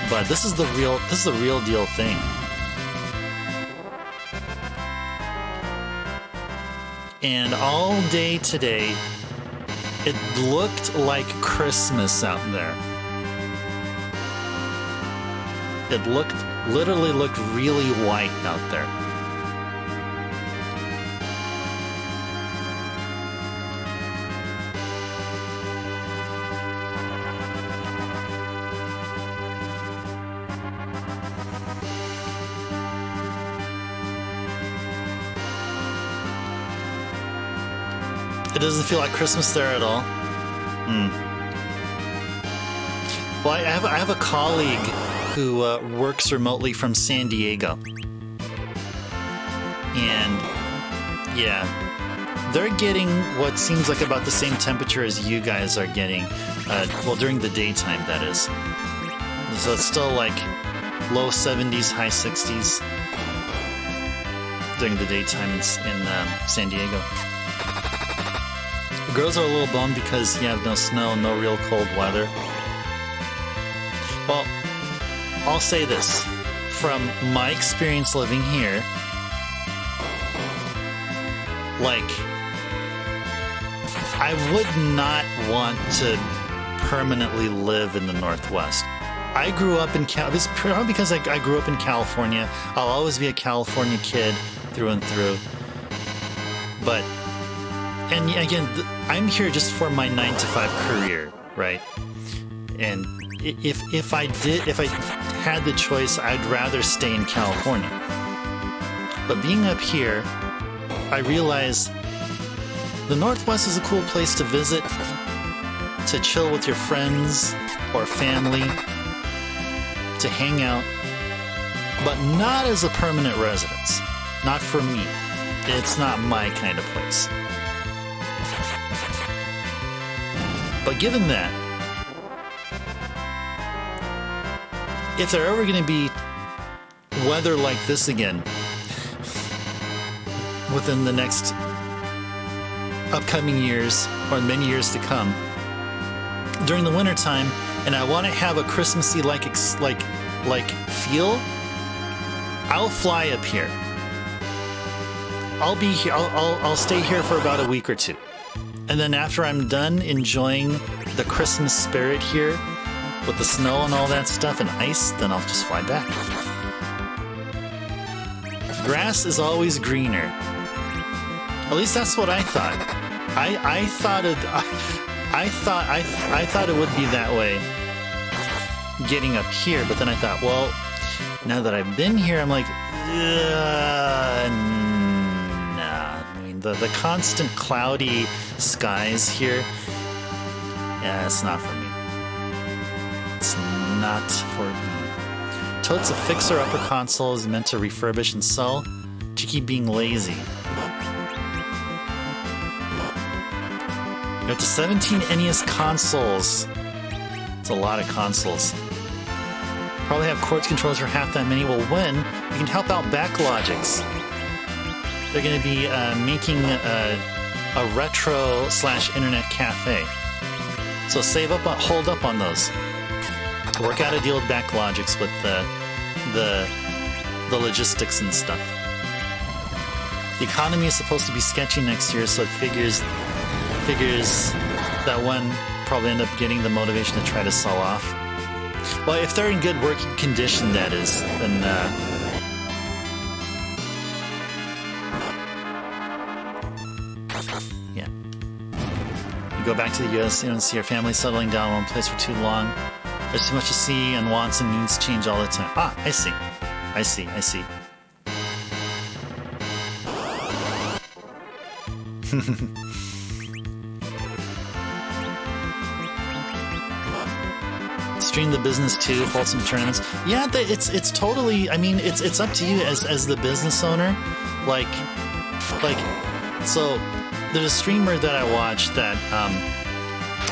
A: But this is the real deal thing. And all day today, it looked like Christmas out there. It literally looked really white out there. It doesn't feel like Christmas there at all. Well, I have a colleague who works remotely from San Diego. And yeah, they're getting what seems like about the same temperature as you guys are getting. Well, during the daytime, that is. So it's still like low 70s, high 60s during the daytime in San Diego. The girls are a little bummed because you have no snow, no real cold weather. Well, I'll say this. From my experience living here, like, I would not want to permanently live in the Northwest. I grew up in this is probably because I grew up in California. I'll always be a California kid through and through. But, and again, I'm here just for my 9-to-5 career, right? And if I had the choice, I'd rather stay in California. But being up here, I realize the Northwest is a cool place to visit, to chill with your friends or family, to hang out, but not as a permanent residence. Not for me. It's not my kind of place. But given that, if there ever going to be weather like this again within the next upcoming years or many years to come, during the wintertime, and I want to have a Christmassy like feel, I'll fly up here. I'll be here. I'll stay here for about a week or two, and then after I'm done enjoying the Christmas spirit here with the snow and all that stuff and ice, then I'll just fly back. Grass is always greener. At least that's what I thought. I thought it would be that way getting up here, but then I thought, well, now that I've been here, I'm like, nah. I mean, the constant cloudy skies here, yeah, it's not for me. It's not for me. Totes a fixer-upper console is meant to refurbish and sell. You keep being lazy. You're up to 17 NES consoles. It's a lot of consoles. Probably have quartz controllers for half that many. Well, when? You can help out Backlogix. They're going to be making a retro/internet cafe. So save up, hold up on those. Work out a deal with Backlogix with the logistics and stuff. The economy is supposed to be sketchy next year, so it figures that one probably end up getting the motivation to try to sell off. Well, if they're in good working condition, that is, then yeah. You go back to the U.S. and see your family settling down in one place for too long. There's too much to see, and wants and needs change all the time. Ah, I see. Stream the business too, hold some tournaments. Yeah, it's totally. I mean, it's up to you as the business owner. Like, so there's a streamer that I watch that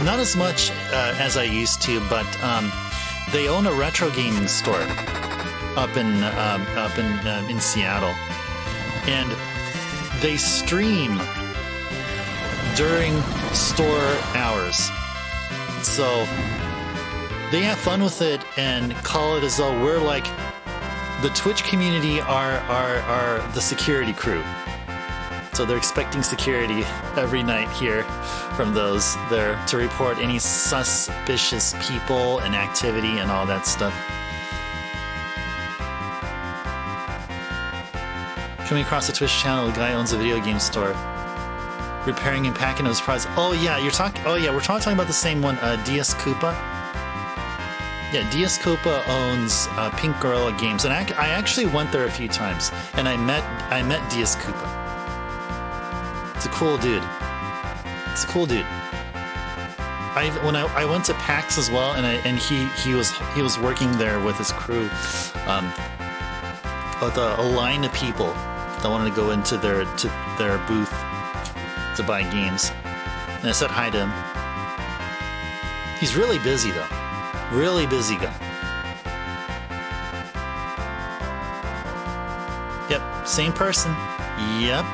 A: not as much as I used to, but they own a retro gaming store up in Seattle, and they stream during store hours. So they have fun with it and call it as though we're like the Twitch community are the security crew. So they're expecting security every night here from those there to report any suspicious people and activity and all that stuff. Coming across the Twitch channel, the guy owns a video game store. Repairing and packing his prize. Oh yeah, we're talking about the same one, DS Koopa. Yeah, DS Koopa owns Pink Gorilla Games, and I actually went there a few times, and I met DS Koopa. It's a cool dude. I went to PAX as well, and he was working there with his crew, with a line of people that wanted to go into their booth to buy games, and I said hi to him. He's really busy though, really busy guy. Yep, same person. Yep.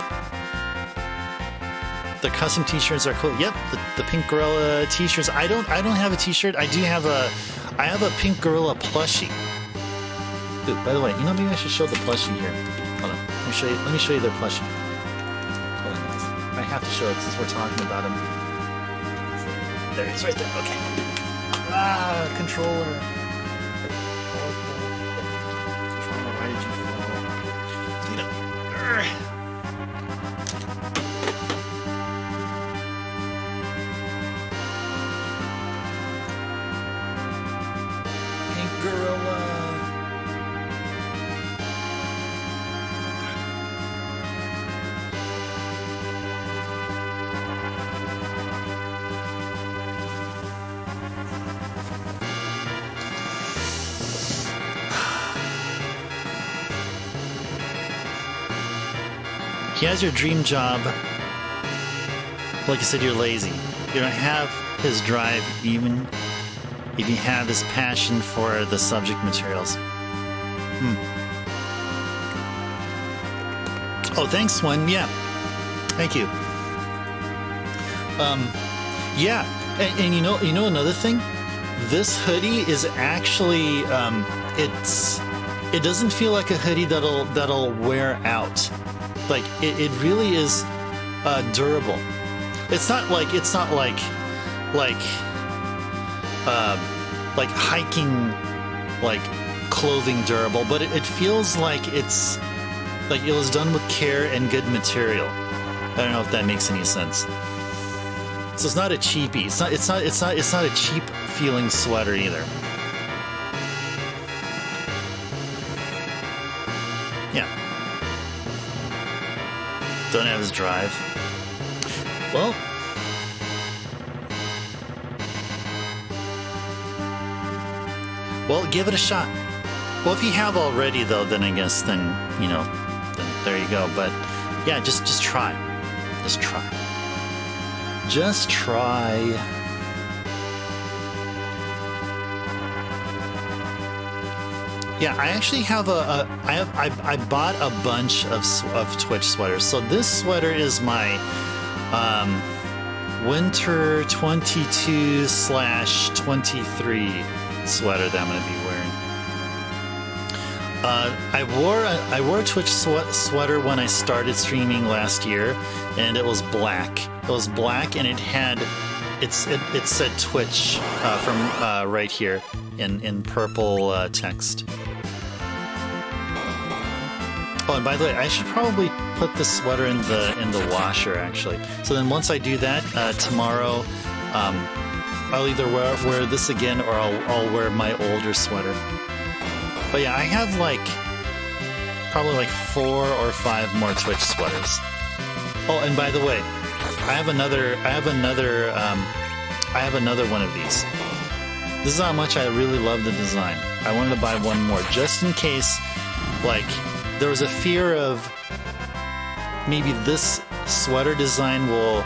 A: The custom t-shirts are cool. Yep, the pink gorilla t-shirts. I don't have a t-shirt. I have a pink gorilla plushie. Dude, by the way, you know, maybe I should show the plushie here. Hold on. Let me show you their plushie. Hold on, guys. I have to show it since we're talking about him. There it is, right there. Okay. Controller. Controller, why did you fall? Gorilla. He has your dream job. Like I said, you're lazy. You don't have his drive even if you have his passion for the subject materials. Oh, thanks, Swen. Yeah. Thank you. Yeah. And you know another thing? This hoodie is actually it doesn't feel like a hoodie that'll wear out. Like it really is durable. It's not like hiking, like clothing durable, but it feels like it's like it was done with care and good material. I don't know if that makes any sense. So it's not a cheapie. It's not a cheap feeling sweater either. Yeah. Don't have his drive. Well, give it a shot. Well, if you have already, though, then I guess, then there you go. But yeah, just try. Just try. Just try. Yeah, I actually have I bought a bunch of Twitch sweaters. So this sweater is my winter 22/23 sweater that I'm going to be wearing. I wore a Twitch sweater when I started streaming last year, and it was black. It was black, and it said Twitch from right here in purple text. Oh, and by the way, I should probably put the sweater in the washer actually. So then once I do that tomorrow, I'll either wear this again or I'll wear my older sweater. But yeah, I have probably 4 or 5 more Twitch sweaters. Oh, and by the way, I have another one of these. This is how much I really love the design. I wanted to buy one more just in case, there was a fear of maybe this sweater design will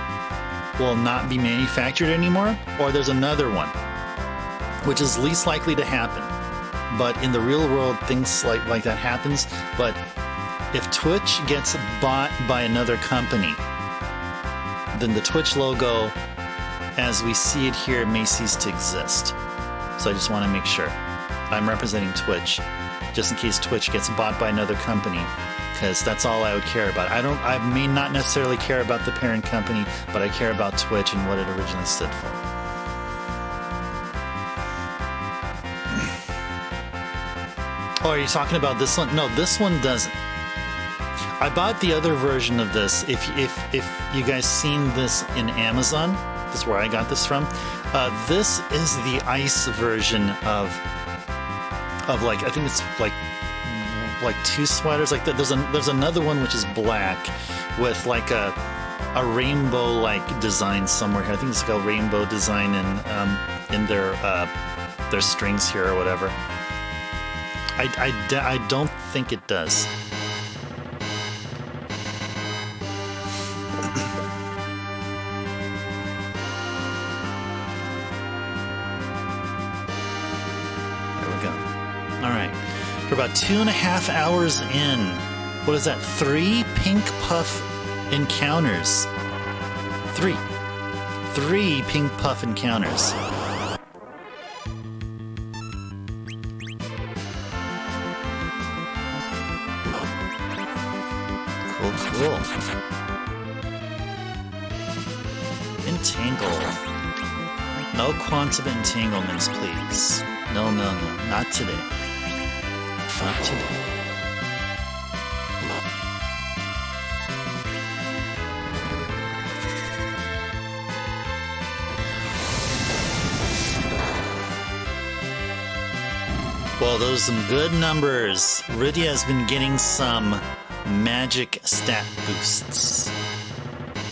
A: not be manufactured anymore, or there's another one, which is least likely to happen. But in the real world, things like that happens. But if Twitch gets bought by another company, then the Twitch logo, as we see it here, may cease to exist. So I just want to make sure I'm representing Twitch, just in case Twitch gets bought by another company, because that's all I would care about. I may not necessarily care about the parent company, but I care about Twitch and what it originally stood for. Oh, are you talking about this one? No, this one doesn't. I bought the other version of this. If you guys seen this in Amazon, this is where I got this from. This is the ice version of I think it's like 2 sweaters like that. There's another one which is black with like a a rainbow-like design somewhere here. I think it's like a rainbow design in their strings here or whatever. I don't think it does. We're about 2.5 hours in. What is that? 3 pink puff encounters. 3 pink puff encounters. Cool. Entangle. No quantum entanglements, please. No, not today. Not today. Well, those are some good numbers. Rydia has been getting some magic stat boosts.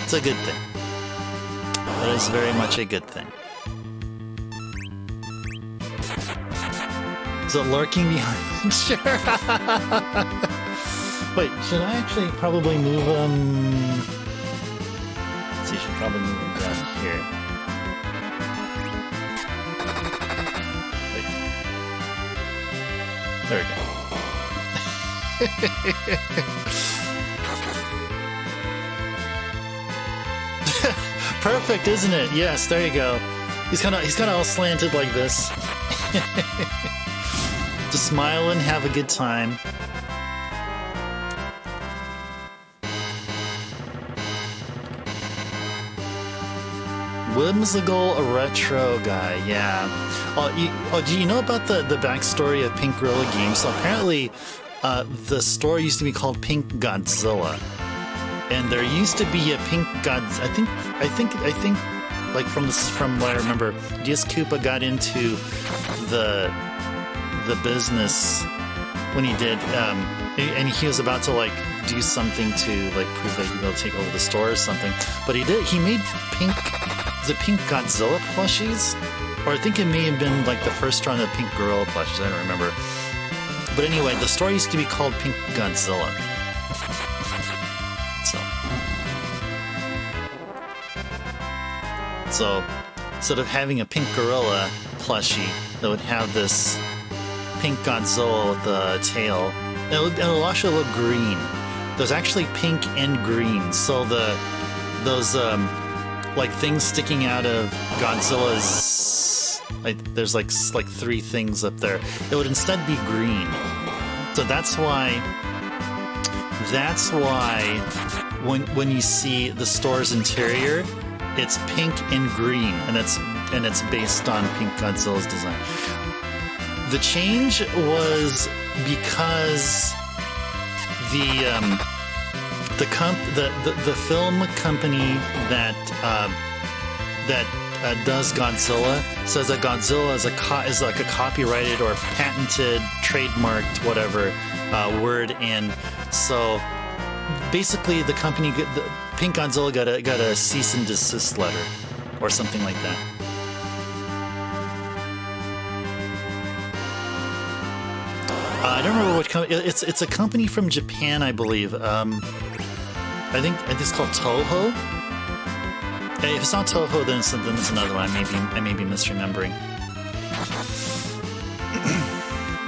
A: It's a good thing. That is very much a good thing. Is it lurking behind? Sure. Wait, should I actually probably move him? Let's see, I should probably move him down here. Wait. There we go. Perfect, isn't it? Yes, there you go. He's kind of all slanted like this. Just smile and have a good time. Whimsical retro guy, yeah. Do you know about the backstory of Pink Gorilla Games? So apparently, the store used to be called Pink Godzilla, and there used to be a Pink Godzilla. I think, like from what I remember, DS Koopa got into the business when he did, and he was about to like do something to like prove that he'd be able to take over the store or something. But he made Pink Godzilla plushies, or I think it may have been like the first round of Pink Gorilla plushies. I don't remember. But anyway, the store used to be called Pink Godzilla. So instead of having a Pink Gorilla plushie that would have this Pink Godzilla with the tail, it'll actually look green. There's actually pink and green, so those like things sticking out of Godzilla's, like there's like 3 things up there. It would instead be green. So that's why when you see the store's interior, it's pink and green, and it's based on Pink Godzilla's design. The change was because the film company that does Godzilla says that Godzilla is like a copyrighted or patented, trademarked, whatever word, and so basically the company, Pink Godzilla, got a cease and desist letter or something like that. I don't remember what company. It's a company from Japan, I believe. I think it's called Toho. Hey, if it's not Toho, then it's another one. I may be misremembering.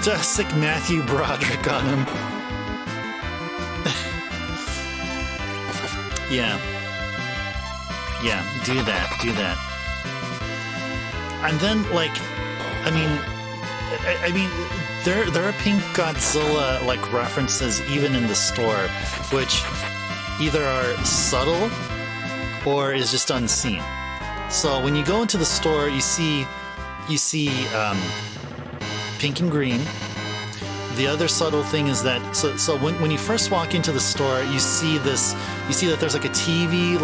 A: Just sick Matthew Broderick on him. Yeah, do that. And then, like, I mean, there are Pink Godzilla like references even in the store, which either are subtle or is just unseen. So when you go into the store, you see pink and green. The other subtle thing is that so when you first walk into the store, you see that there's like a TV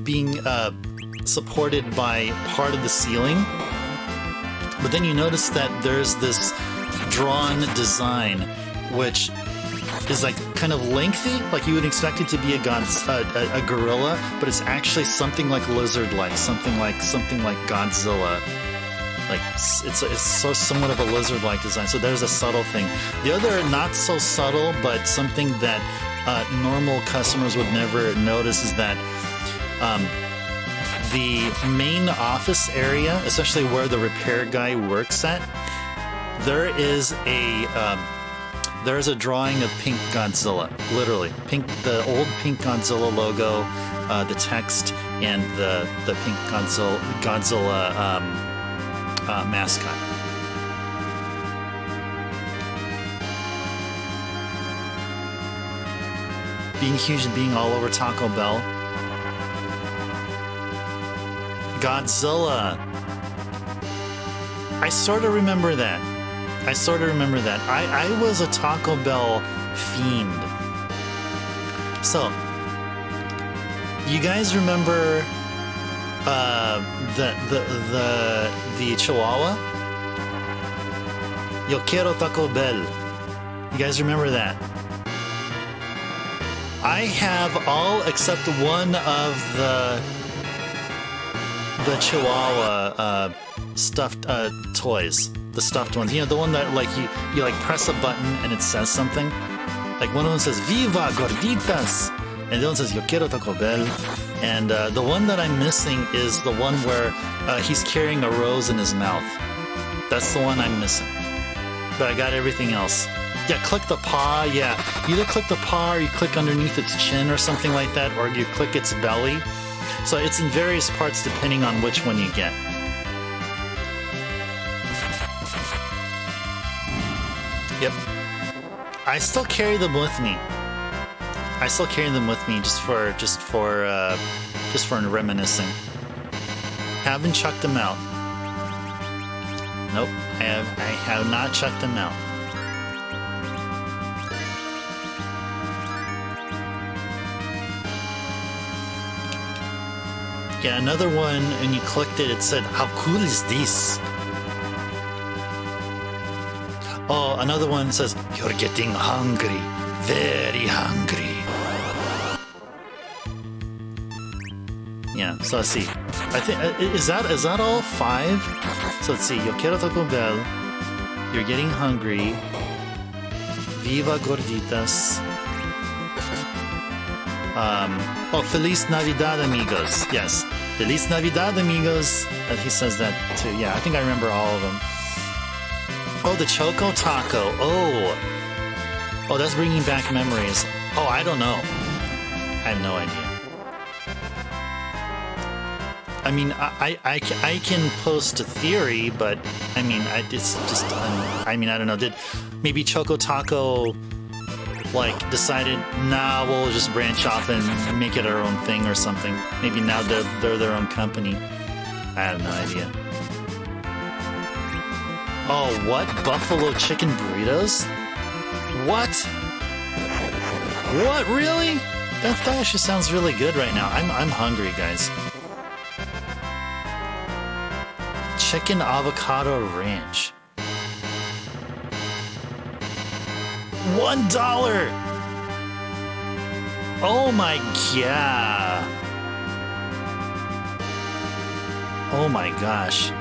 A: being supported by part of the ceiling. But then you notice that there's this drawn design, which is like kind of lengthy, like you would expect it to be a gorilla, but it's actually something like lizard-like, something like Godzilla. Like it's so somewhat of a lizard-like design. So there's a subtle thing. The other not so subtle, but something that normal customers would never notice is that the main office area, especially where the repair guy works at, there's a drawing of Pink Godzilla, literally the old Pink Godzilla logo, the text, and the Pink Godzilla mascot. Being huge and being all over Taco Bell. Godzilla. I sort of remember that. I was a Taco Bell fiend. So, you guys remember the Chihuahua? Yo quiero Taco Bell. You guys remember that? I have all except one of the Chihuahua stuffed toys. The stuffed ones. You know, the one that like you like press a button and it says something. Like one of them says Viva Gorditas, and the other one says Yo quiero Taco Bell. And the one that I'm missing is the one where he's carrying a rose in his mouth. That's the one I'm missing. But I got everything else. Yeah, click the paw. Yeah, you either click the paw or you click underneath its chin or something like that, or you click its belly. So it's in various parts depending on which one you get. Yep. I still carry them with me. Just for reminiscing. Haven't chucked them out. Nope, I have not chucked them out. Yeah, another one, and you clicked it, it said, "How cool is this?" Oh, another one says, "You're getting hungry, very hungry." Yeah, so let's see. I think is that all 5? So let's see. Yo quiero Taco Bell. You're getting hungry. Viva Gorditas. Oh, Feliz Navidad, amigos. Yes, Feliz Navidad, amigos. He says that too. Yeah, I think I remember all of them. Oh, the Choco Taco. Oh, that's bringing back memories. Oh, I don't know. I have no idea. I mean, I can post a theory, but I mean, it's just, I mean, I don't know. Did maybe Choco Taco like decided, nah, we'll just branch off and make it our own thing or something? Maybe now they're their own company. I have no idea. Oh, what? Buffalo chicken burritos? What? What, really? That actually sounds really good right now. I'm hungry, guys. Chicken avocado ranch. $1! Oh my god. Oh my gosh.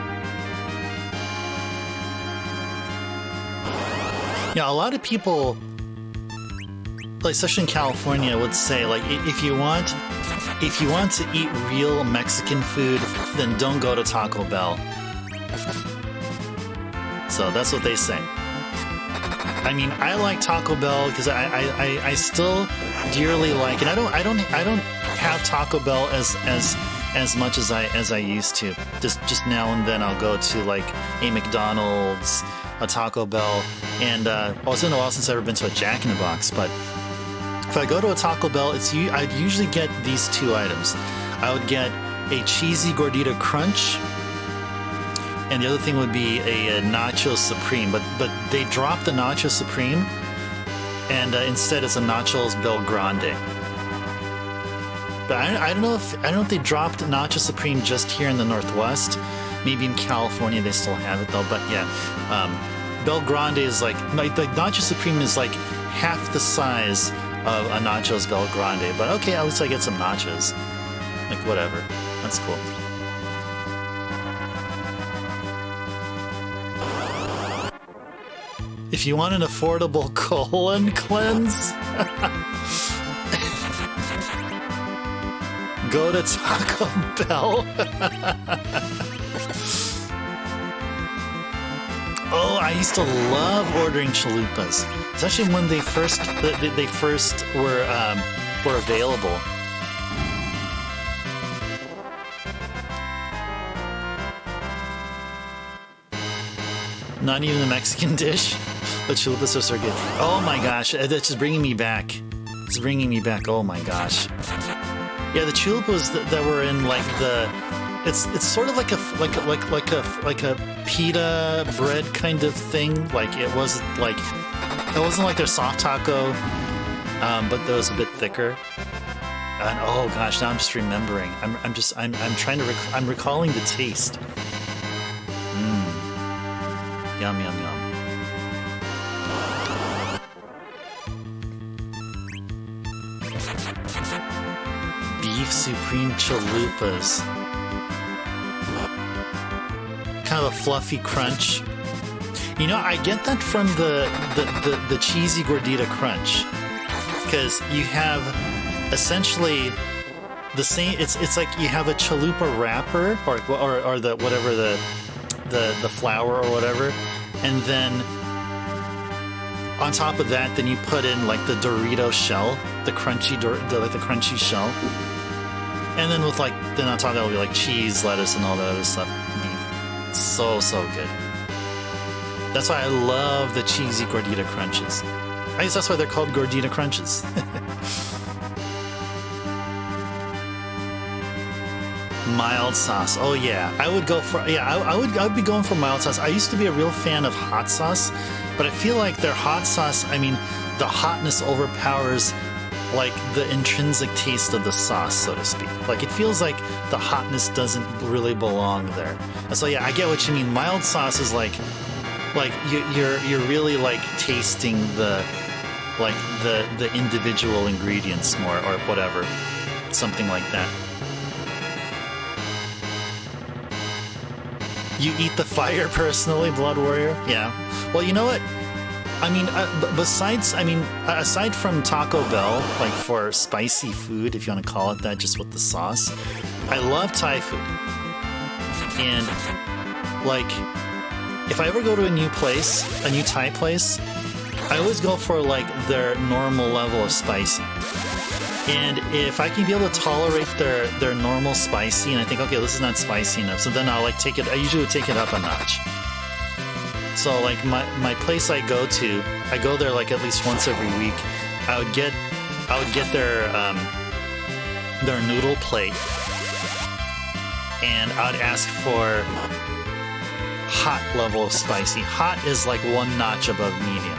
A: Yeah, a lot of people, like especially in California, would say like if you want to eat real Mexican food, then don't go to Taco Bell. So that's what they say. I mean, I like Taco Bell because I still dearly like it. I don't have Taco Bell as much as I used to. Just now and then I'll go to like a McDonald's, a Taco Bell, and it's been a while since I've ever been to a Jack in the Box. But if I go to a Taco Bell, I'd usually get these 2 items. I would get a cheesy gordita crunch, and the other thing would be a Nacho Supreme. But they dropped the Nacho Supreme, and instead it's a Nachos Bel Grande. But I don't know if they dropped Nacho Supreme just here in the Northwest. Maybe in California they still have it though. But yeah, Bel Grande is like Nacho Supreme is like half the size of a Nachos Bel Grande, but okay, at least I get some nachos. Like, whatever. That's cool. If you want an affordable colon cleanse, go to Taco Bell. Oh, I used to love ordering chalupas, especially when they first were available. Not even a Mexican dish, but chalupas are so good. Oh my gosh, that's just bringing me back. It's bringing me back. Oh my gosh. Yeah, the chalupas that were in like the. It's sort of like a pita bread kind of thing. Like it wasn't like their soft taco, but it was a bit thicker. And oh gosh, now I'm just remembering. I'm trying to I'm recalling the taste. Yum yum yum. Beef Supreme chalupas. Kind of a fluffy crunch. You know, I get that from the cheesy gordita crunch, because you have essentially the same. It's like you have a chalupa wrapper or the whatever the flour or whatever, and then on top of that, then you put in like the Dorito shell, the crunchy shell, and then with then on top of that will be like cheese, lettuce, and all that other stuff. So good. That's why I love the cheesy gordita crunches. I guess that's why they're called gordita crunches. Mild sauce. Oh yeah, I would go for I would be going for mild sauce. I used to be a real fan of hot sauce, but I feel like their hot sauce, I mean, the hotness overpowers like the intrinsic taste of the sauce, so to speak. Like it feels like the hotness doesn't really belong there. So yeah, I get what you mean. Mild sauce is like you're really like tasting the individual ingredients more or whatever, something like that. You eat the fire personally, Blood Warrior? Yeah. Well, you know what? I mean, aside from Taco Bell, like for spicy food, if you want to call it that, just with the sauce, I love Thai food. And, like, if I ever go to a new Thai place, I always go for, like, their normal level of spicy. And if I can be able to tolerate their normal spicy, and I think, okay, this is not spicy enough, so then I'll, like, I usually would take it up a notch. So like my place I go to, I go there like at least once every week. I would get their noodle plate, and I'd ask for hot level of spicy. Hot is like one notch above medium.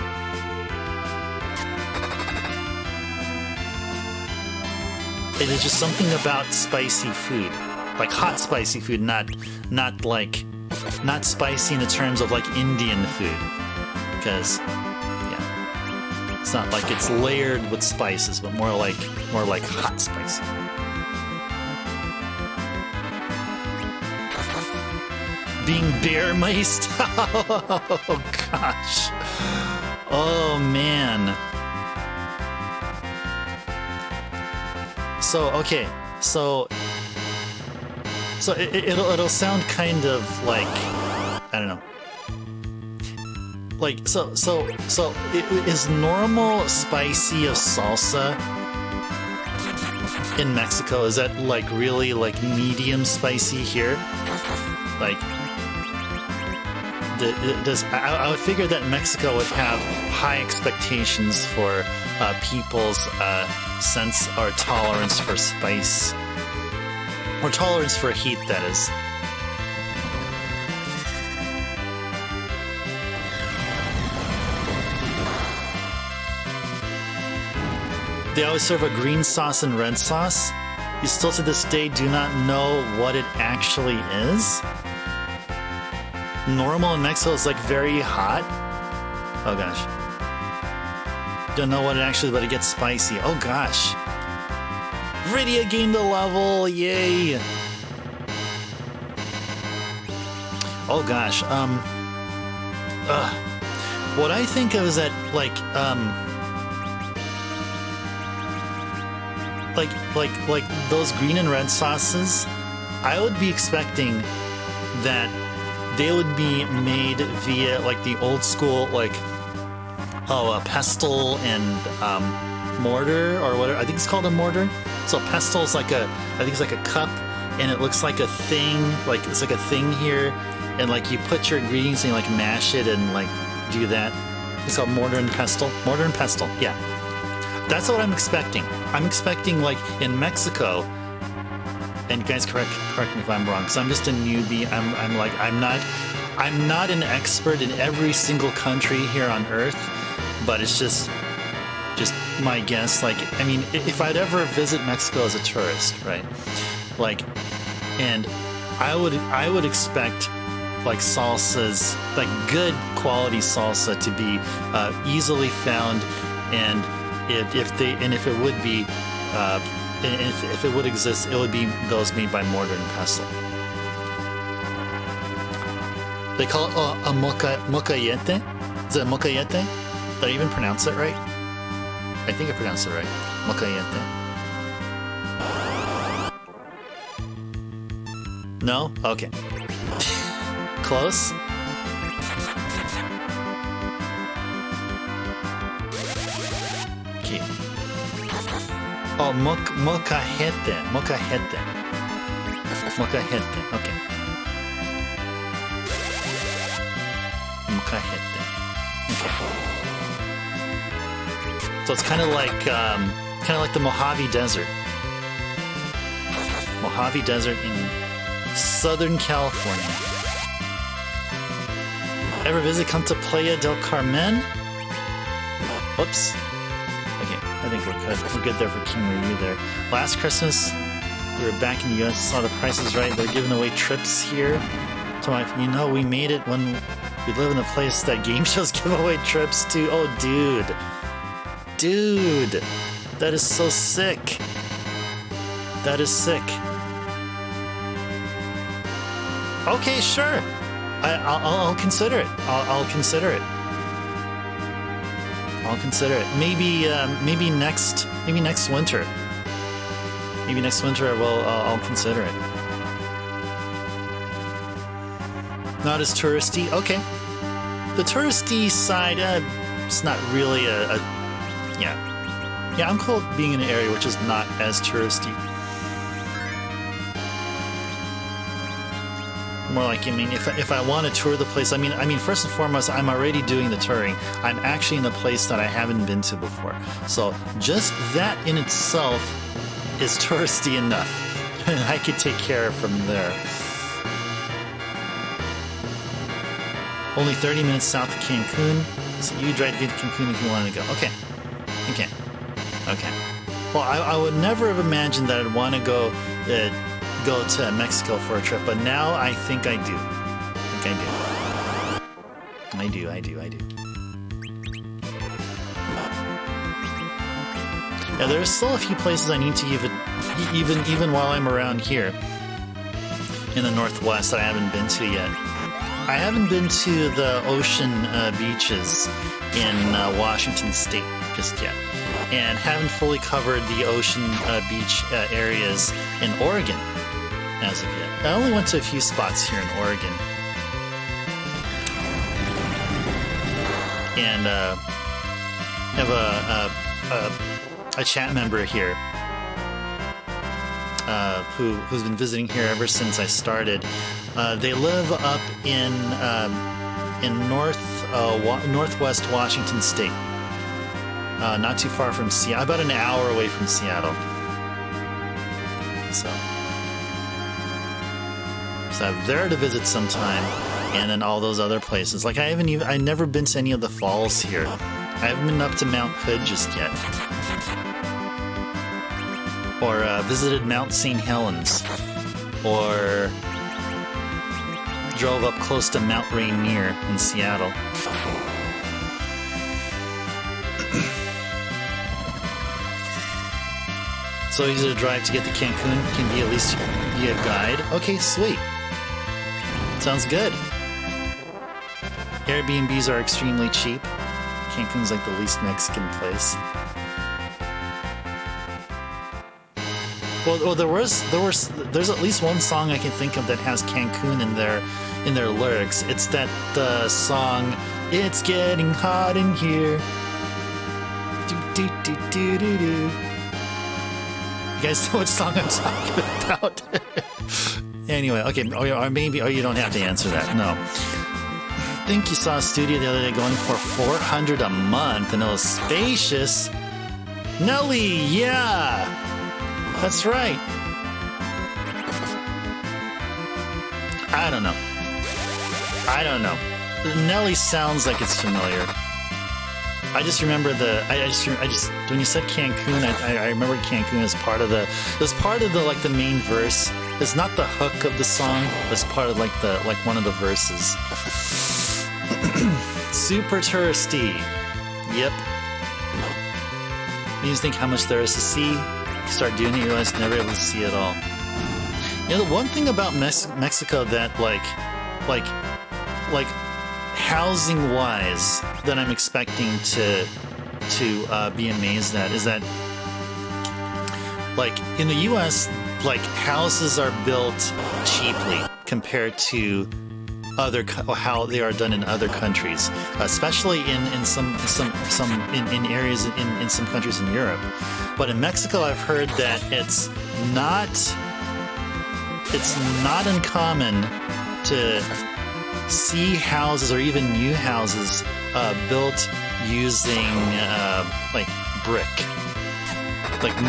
A: It is just something about spicy food, like hot spicy food, not spicy in the terms of like Indian food, because yeah, it's not like it's layered with spices, but more like hot spicy. Being bear maced. Oh gosh. Oh man. So okay, so it'll sound kind of like, I don't know, like so is normal spicy of salsa in Mexico, is that like really like medium spicy here? Like I would figure that Mexico would have high expectations for people's sense or tolerance for spice. Or tolerance for heat, that is. They always serve a green sauce and red sauce. You still to this day do not know what it actually is. Normal in Mexico is like very hot. Oh gosh. don't know what it actually, but it gets spicy. Oh gosh. Rydia gained a level, yay! Oh gosh, what I think of is that, like those green and red sauces, I would be expecting that they would be made via, like, the old school, like, a pestle and mortar, or whatever. I think it's called a mortar. So pestle is like I think it's like a cup, and it looks like a thing, like it's like a thing here, and like you put your ingredients and you like mash it and like do that. It's called mortar and pestle. Mortar and pestle, yeah. That's what I'm expecting. I'm expecting, like, in Mexico, and you guys correct me if I'm wrong, because I'm just a newbie. I'm not an expert in every single country here on Earth, but it's just my guess. Like, I mean, if I'd ever visit Mexico as a tourist, right? Like, and I would expect, like, salsas, like good quality salsa, to be easily found, and if it would be, if it would exist, it would be those made by mortar and pestle. They call it a mocayete. Is it a mocayete? Did I even pronounce it right? I think I pronounced it right. Mocayete. No? Okay. Close? Okay. Oh, mocajete. Mocajete. Mocajete. Okay. Mocajete. Okay. So it's kind of like the Mojave Desert. Mojave Desert in Southern California. Ever visit? Come to Playa del Carmen? Whoops. Okay, I think we're good there for King Ryu there. Last Christmas, we were back in the U.S. Saw the prices right. They're giving away trips here. So we made it when we live in a place that game shows give away trips to. Oh, dude, that is so sick. That is sick. Okay, sure. I'll consider it. I'll consider it. I'll consider it. Maybe next winter. Maybe next winter I'll consider it. Not as touristy. Okay. The touristy side, it's not really yeah. I'm cool being in an area which is not as touristy. More like, I mean, if I want to tour the place, I mean, first and foremost, I'm already doing the touring. I'm actually in a place that I haven't been to before. So just that in itself is touristy enough. I could take care of from there. Only 30 minutes south of Cancun. So you drive to get to Cancun if you want to go. Okay. Well, I would never have imagined that I'd want to go to Mexico for a trip, but now I think I do. I do. Yeah, there's still a few places I need to even while I'm around here in the Northwest that I haven't been to yet. I haven't been to the ocean beaches in Washington State just yet, and haven't fully covered the ocean beach areas in Oregon as of yet. I only went to a few spots here in Oregon. And have a chat member here who's been visiting here ever since I started. They live up in northwest Washington State, not too far from Seattle, about an hour away from Seattle. So I'm there to visit sometime, and then all those other places. Like I've never been to any of the falls here. I haven't been up to Mount Hood just yet, or visited Mount St. Helens, or drove up close to Mount Rainier in Seattle. So easy to drive to get to Cancun can be at least be a guide. Okay, sweet. Sounds good. Airbnbs are extremely cheap. Cancun's like the least Mexican place. Well, there's at least one song I can think of that has Cancun in their lyrics. It's that song, "It's Getting Hot in Here." Do do do do do do. You guys know what song I'm talking about? Anyway, okay, or maybe you don't have to answer that. No. I think you saw a studio the other day going for $400 a month, and it was spacious. Nelly, yeah, that's right. I don't know. Nelly sounds like it's familiar. I just remember when you said Cancun, I remember Cancun as part of the like the main verse. It's not the hook of the song, it's part of like one of the verses. Super touristy. Yep. You just think how much there is to see. You start doing it, you realize you're never able to see it all. You know, the one thing about Mexico that like housing wise that I'm expecting to be amazed at is that like in the US, like houses are built cheaply compared to how they are done in other countries, especially in some areas in some countries in Europe. But in Mexico, I've heard that it's not uncommon to see houses or even new houses built using like brick, like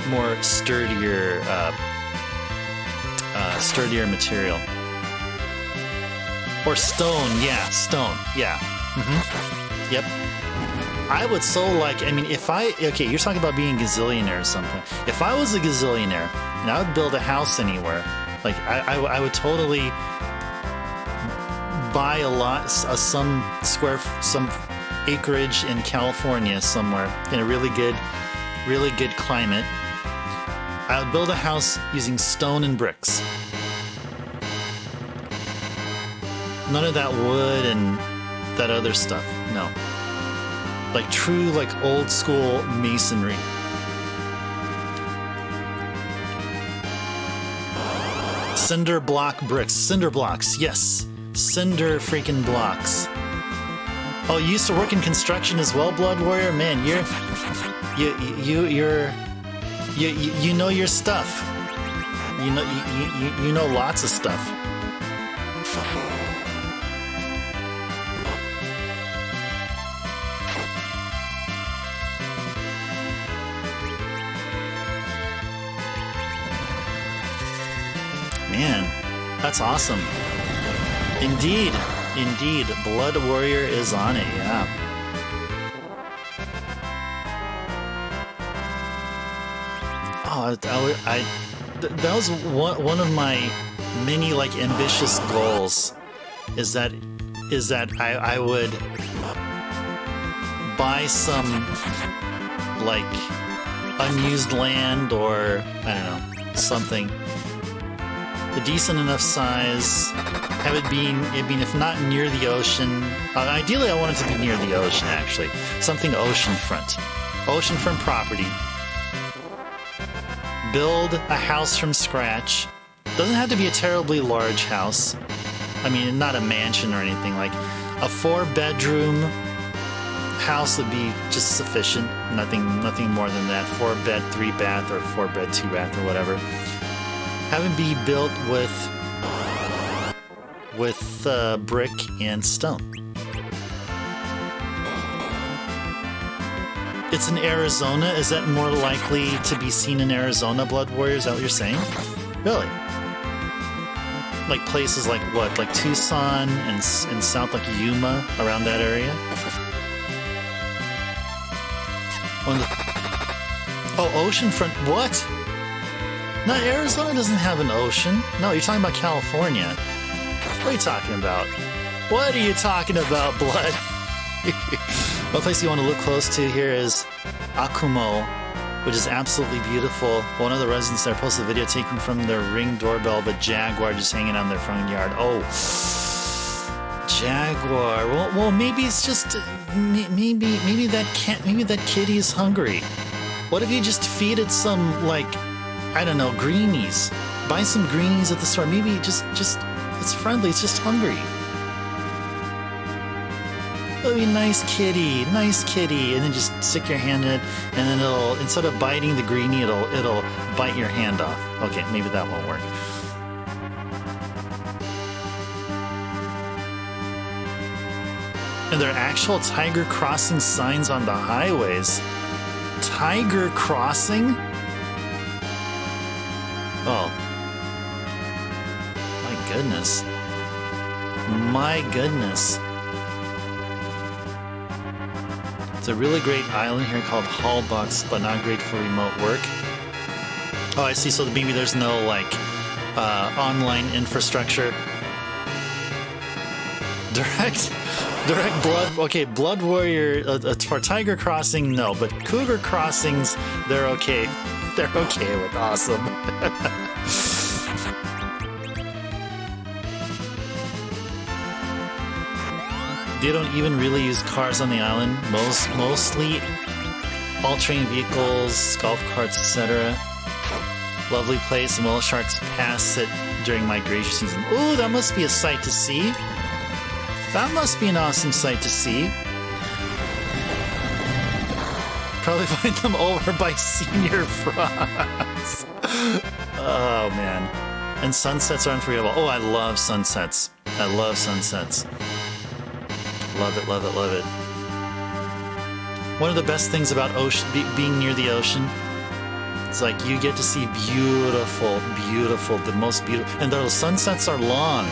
A: more sturdier material, or stone. Yeah, stone. Yeah. Mm-hmm. Yep. I would you're talking about being a gazillionaire or something. If I was a gazillionaire and I would build a house anywhere, like I would totally buy some acreage in California somewhere in a really good climate. I would build a house using stone and bricks. None of that wood and that other stuff. No. Like true, like old school masonry. Cinder block bricks. Cinder blocks, yes. Cinder freaking blocks. Oh, you used to work in construction as well, Blood Warrior? Man, you know your stuff. You know lots of stuff. Man, that's awesome. Indeed, Blood Warrior is on it, yeah. Oh, that was one of my many like ambitious goals. Is that I would buy some like unused land or I don't know something. A decent enough size, have it being if not near the ocean. Ideally, I want it to be near the ocean. Actually, something oceanfront property. Build a house from scratch. Doesn't have to be a terribly large house. I mean, not a mansion or anything. Like a 4-bedroom house would be just sufficient. Nothing more than that. 4-bed, 3-bath, or 4-bed, 2-bath, or whatever. Have it be built with brick and stone. It's in Arizona. Is that more likely to be seen in Arizona, Blood Warrior? Is that what you're saying? Really? Like places like what? Like Tucson and south like Yuma, around that area? Oceanfront. What? No, Arizona doesn't have an ocean. No, you're talking about California. What are you talking about? What are you talking about, Blood? One place you want to look close to here is Akumo, which is absolutely beautiful. One of the residents there posted a video taken from their Ring doorbell of a jaguar just hanging out in their front yard. Oh, jaguar. Well, maybe it's just maybe that kitty is hungry. What if you just feed it some, like, I don't know, greenies? Buy some greenies at the store. Maybe just it's friendly. It's just hungry. It'll be nice kitty, and then just stick your hand in it, and then it'll, instead of biting the greenie, it'll bite your hand off. Okay, maybe that won't work. And there are actual tiger crossing signs on the highways. Tiger crossing? Oh. My goodness. My goodness. It's a really great island here called Hallbox, but not great for remote work. Oh, I see. So maybe there's no, like, online infrastructure. Direct blood. Okay, Blood Warrior for Tiger Crossing, no, but Cougar Crossings, they're okay. They're okay with. Awesome. They don't even really use cars on the island. Mostly all-terrain vehicles, golf carts, etc. Lovely place, and whale sharks pass it during migration season. Ooh, that must be a sight to see. That must be an awesome sight to see. Probably find them over by senior frogs. Oh, man. And sunsets are unforgettable. Oh, I love sunsets. I love sunsets. Love it, love it, love it. One of the best things about being near the ocean, it's like you get to see beautiful, the most beautiful, and those sunsets are long.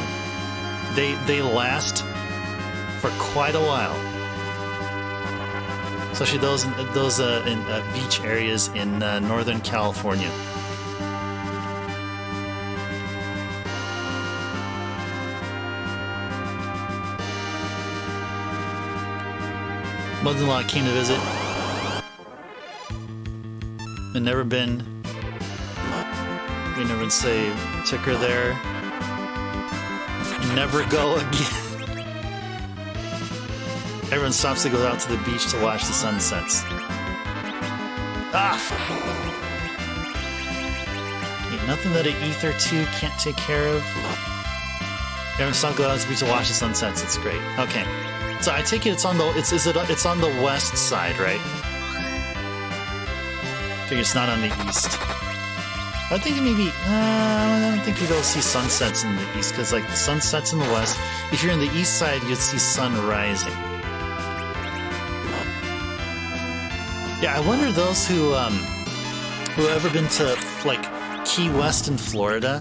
A: They last for quite a while, especially those in beach areas in Northern California. Mother-in-law came to visit. I've never been. We never say took her there. Never go again. Everyone stops to go out to the beach to watch the sunsets. Ah! Ain't nothing that an Ether 2 can't take care of. Everyone stops to go out to the beach to watch the sunsets. It's great. Okay. So I take it it's on the it's on the west side, right? I think it's not on the east. I think maybe I don't think you'd see sunsets in the east, because like the sunsets in the west. If you're in the east side, you'd see sun rising. Yeah, I wonder those who ever been to like Key West in Florida.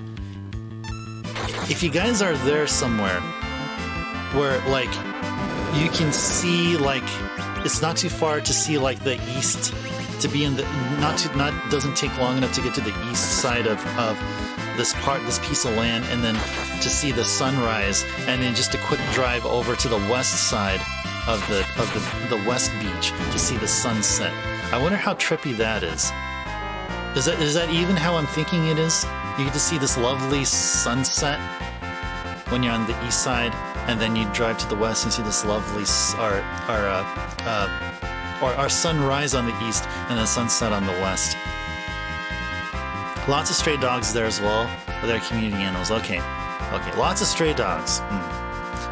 A: If you guys are there somewhere where like you can see, like, it's not too far to see like the east, to be in the doesn't take long enough to get to the east side of this piece of land, and then to see the sunrise, and then just a quick drive over to the west side of the west beach to see the sunset. I wonder how trippy that is. Is that even how I'm thinking it is? You get to see this lovely sunset when you're on the east side, and then you drive to the west and see this lovely our sunrise on the east and the sunset on the west. Lots of stray dogs there as well. They're community animals. Okay, lots of stray dogs.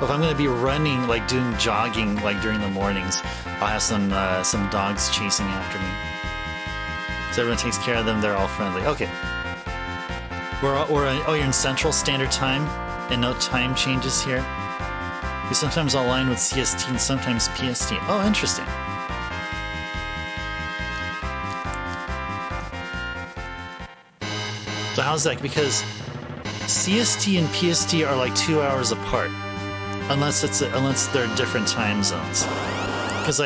A: If I'm going to be running, like doing jogging, like during the mornings, I'll have some dogs chasing after me. So everyone takes care of them. They're all friendly. Okay. You're in Central Standard Time, and no time changes here. We sometimes align with CST and sometimes PST. Oh, interesting. So how's that? Because CST and PST are like 2 hours apart, unless they're different time zones. Because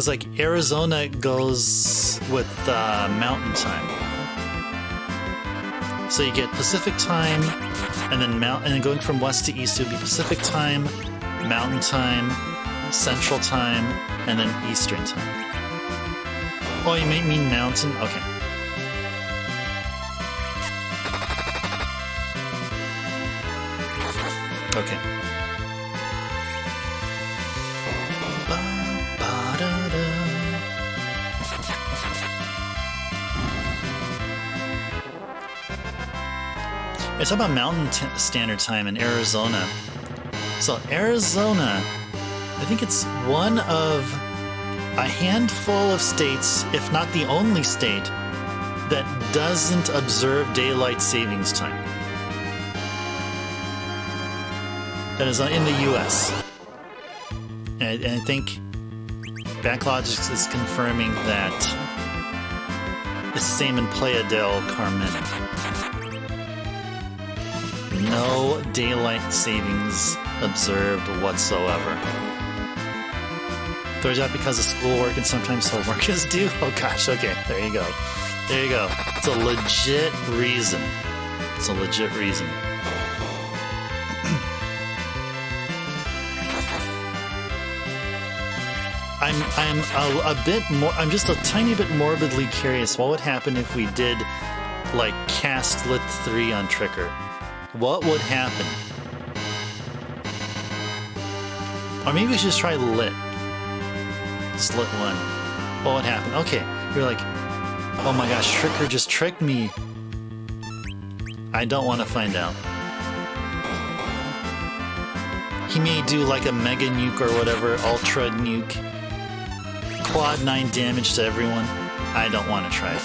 A: like Arizona goes with Mountain Time. So you get Pacific Time, and then going from west to east, it would be Pacific Time, Mountain Time, Central Time, and then Eastern Time. Oh, you mean mountain? Okay. Okay. It's about Mountain Standard Time in Arizona. So Arizona, I think it's one of a handful of states, if not the only state, that doesn't observe daylight savings time. That is in the U.S. And I think Backlogics is confirming that it's the same in Playa del Carmen. No daylight savings observed whatsoever. So is that because of schoolwork and sometimes homework is due? Oh gosh, okay, there you go. There you go. It's a legit reason. It's a legit reason. I'm just a tiny bit morbidly curious. What would happen if we did like cast lit 3 on Tricker? What would happen? Or maybe we should just try lit. Just lit 1. What would happen? Okay, you're like, oh my gosh, Tricker just tricked me. I don't want to find out. He may do like a mega nuke or whatever, ultra nuke. Quad 9 damage to everyone. I don't want to try it.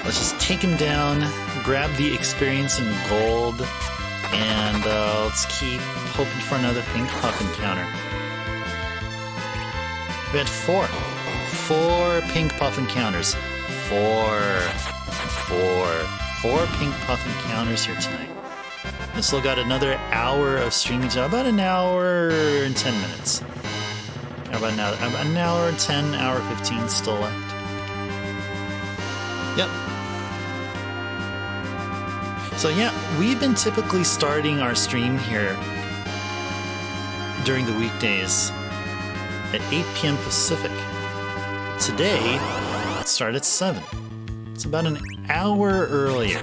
A: Let's just take him down, grab the experience and gold, and let's keep hoping for another pink puff encounter. We had 4 pink puff encounters. 4 pink puff encounters here tonight. We still got another hour of streaming time, about an hour and 10 minutes. About an hour and 10, hour 15 still left. Yep. So yeah, we've been typically starting our stream here during the weekdays at 8 p.m. Pacific. Today, it started at 7. It's about an hour earlier.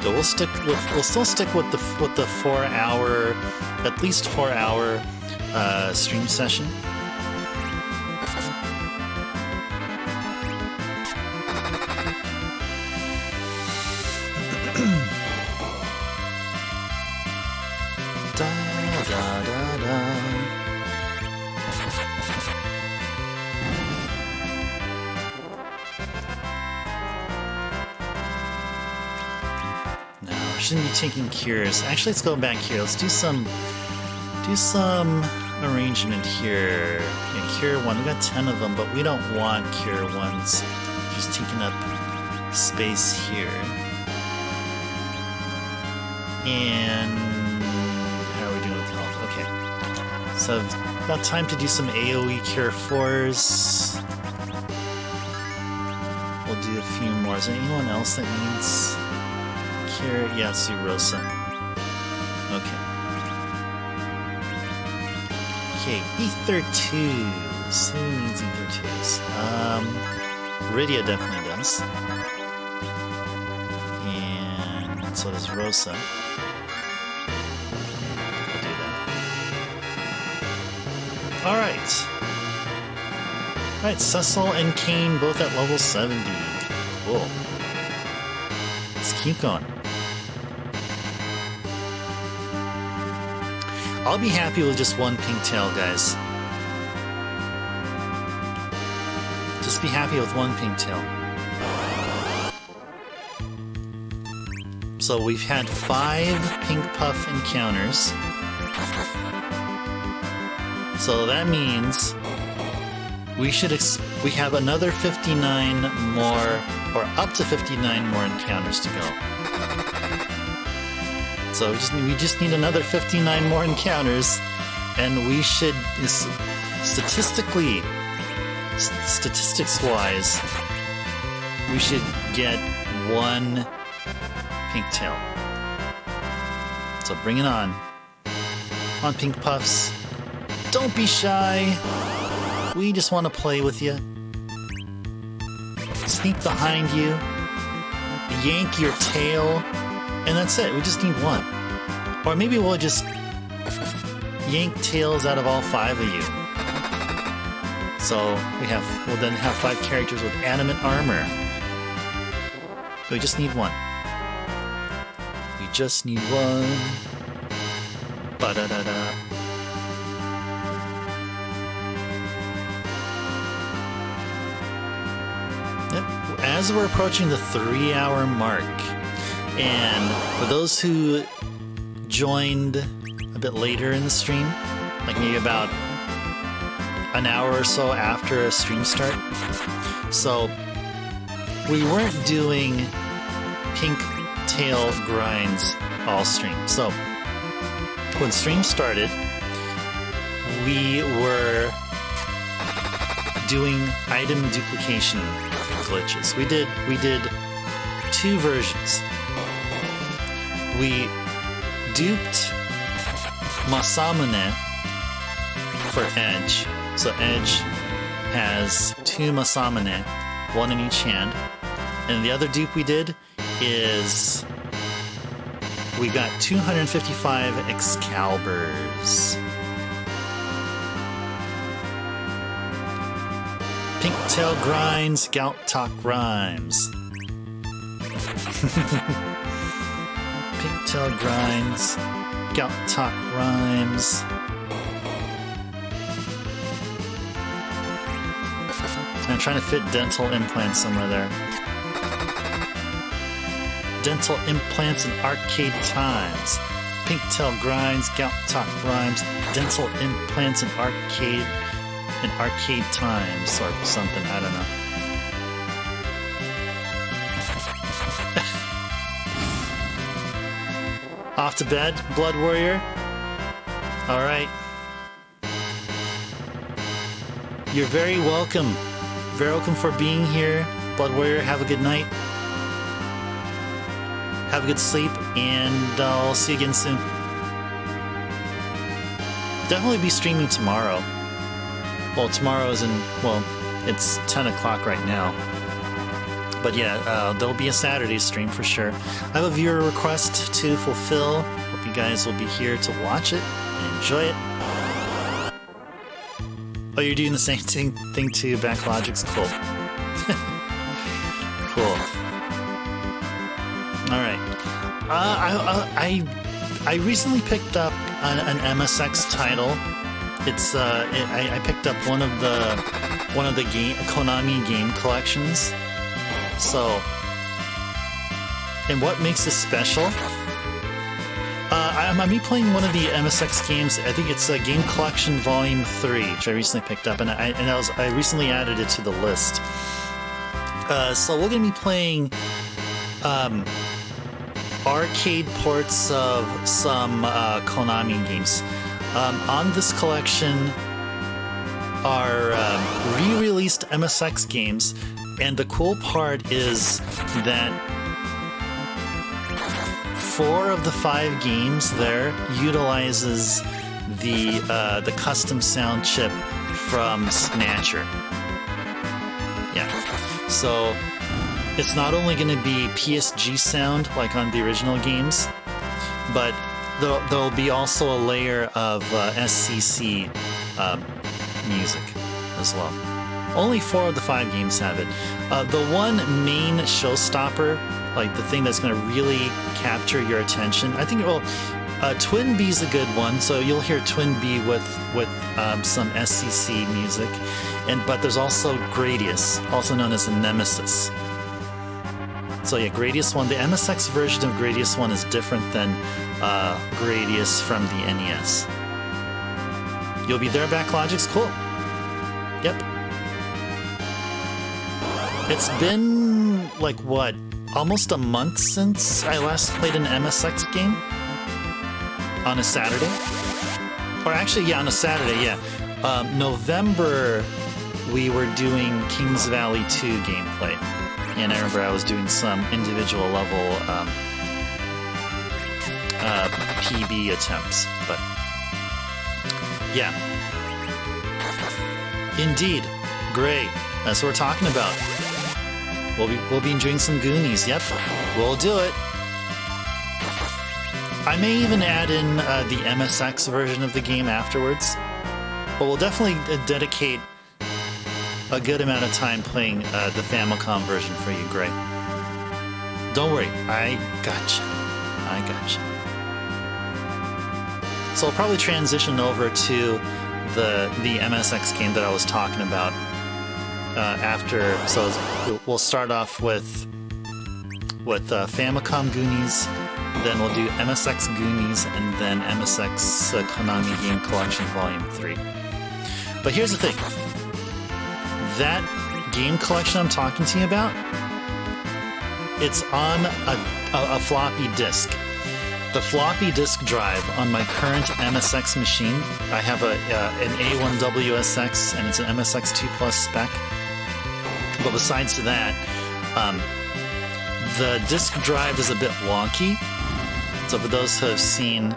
A: So we'll still stick with the 4-hour, at least 4-hour stream session. Shouldn't be taking cures. Actually, let's go back here. Let's do some arrangement here. Yeah, cure 1. We got 10 of them, but we don't want cure 1s. Just taking up space here. And how are we doing with health? Okay. So about time to do some AoE cure 4s. We'll do a few more. Is there anyone else that needs cure? Yeah, let's do Rosa. Okay. Okay, Ether 2s. Who needs Ether 2s? Rydia definitely does. And so does Rosa. We'll do that. Alright. Alright, Cecil and Kane both at level 70. Cool. Let's keep going. I'll be happy with just 1 pink tail, guys. Just be happy with 1 pink tail. So we've had 5 pink puff encounters. So that means we have another 59 more, or up to 59 more encounters to go. So we just need another 59 more encounters, and we should, statistics-wise, we should get 1 pink tail. So bring it on. Come on, pink puffs. Don't be shy. We just want to play with you. Sneak behind you. Yank your tail. And that's it. We just need one. Or maybe we'll just yank tails out of all 5 of you. So we'll then have 5 characters with animate armor. We just need one. We just need one. Ba-da-da-da. Yep. As we're approaching the 3-hour mark, and for those who joined a bit later in the stream, like maybe about an hour or so after a stream start, so we weren't doing pink tail grinds all stream. So when stream started, we were doing item duplication glitches. We did 2 versions. We duped Masamune for Edge. So Edge has 2 Masamune, 1 in each hand. And the other dupe we did is we got 255 Excaliburs. Pink tail grinds, gout talk rhymes. Pink tail grinds, gout talk rhymes. I'm trying to fit dental implants somewhere there. Dental implants in arcade times. Pink tail grinds, gout talk rhymes. Dental implants in arcade times, or something. I don't know. Off to bed, Blood Warrior. All right. You're very welcome. Very welcome for being here, Blood Warrior. Have a good night. Have a good sleep, and I'll see you again soon. Definitely be streaming tomorrow. Well, tomorrow is it's 10 o'clock right now. But yeah, there'll be a Saturday stream for sure. I have a viewer request to fulfill. Hope you guys will be here to watch it and enjoy it. Oh, you're doing the same thing to Backlogic's? Cool. Cool. All right. I recently picked up an MSX title. It's I picked up one of the Konami game collections. So, and what makes this special? I'm playing one of the MSX games. I think it's Game Collection Volume 3, which I recently picked up, and I recently added it to the list. So we're gonna be playing arcade ports of some Konami games. On this collection are re-released MSX games, and the cool part is that 4 of the 5 games there utilizes the custom sound chip from Snatcher. Yeah, so it's not only going to be PSG sound like on the original games, but there'll be also a layer of SCC music as well. Only 4 of the 5 games have it. The one main showstopper, like the thing that's going to really capture your attention, I think, Twin B's a good one. So you'll hear Twin B with some SCC music, but there's also Gradius, also known as the Nemesis. So yeah, Gradius 1, the MSX version of Gradius 1 is different than Gradius from the NES. You'll be there, Backlogic's? Cool. Yep. It's been, like, what, almost a month since I last played an MSX game? On a Saturday? Or actually, yeah, on a Saturday, yeah. November, we were doing Kings Valley 2 gameplay. And I remember I was doing some individual level PB attempts. But, yeah. Indeed. Great. That's what we're talking about. We'll be enjoying some Goonies. Yep. We'll do it. I may even add in the MSX version of the game afterwards. But we'll definitely dedicate a good amount of time playing the Famicom version for you, Gray. Don't worry. I gotcha. So I'll probably transition over to the MSX game that I was talking about after. So we'll start off with Famicom Goonies, then we'll do MSX Goonies, and then MSX Konami Game Collection Volume 3. But here's the thing. That game collection I'm talking to you about, it's on a floppy disk. The floppy disk drive on my current MSX machine, I have an A1WSX, and it's an MSX2 Plus spec. But besides that, the disk drive is a bit wonky. So for those who have seen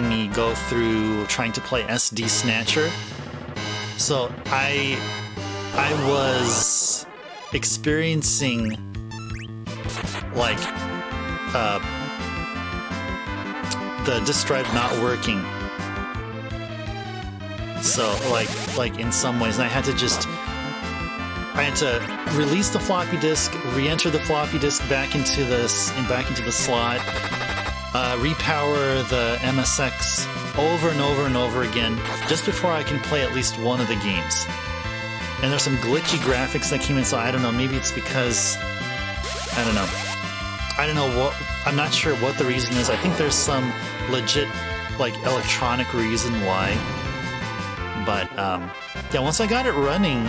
A: me go through trying to play SD Snatcher, so I was experiencing like the disk drive not working. So like in some ways, and I had to release the floppy disk, re-enter the floppy disk back into the slot, repower the MSX over and over and over again, just before I can play at least one of the games. And there's some glitchy graphics that came in, so I don't know, maybe it's because, I don't know what, I'm not sure what the reason is. I think there's some legit, like, electronic reason why. But, yeah, once I got it running,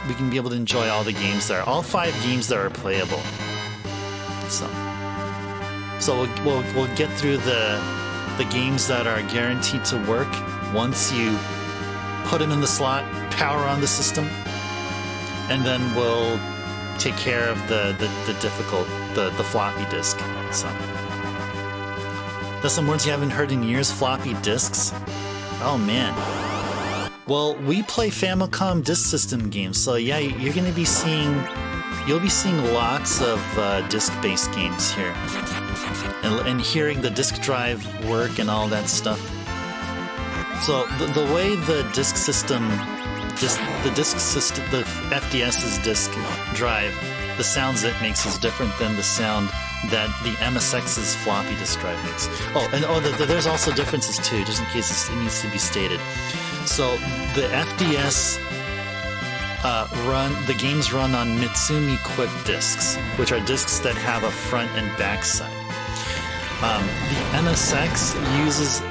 A: we can be able to enjoy all the games there. All 5 games that are playable. So we'll get through the games that are guaranteed to work once you put them in the slot, power on the system, and then we'll take care of the difficult, the floppy disk. So that's some words you haven't heard in years, floppy disks. Oh man. Well, we play Famicom disk system games, so yeah, you'll be seeing lots of disk-based games here, and hearing the disk drive work and all that stuff. So the way the FDS's disk drive, the sounds it makes is different than the sound that the MSX's floppy disk drive makes. There's also differences too, just in case it needs to be stated. So the FDS the games run on Mitsumi Quick disks, which are disks that have a front and back side. The MSX uses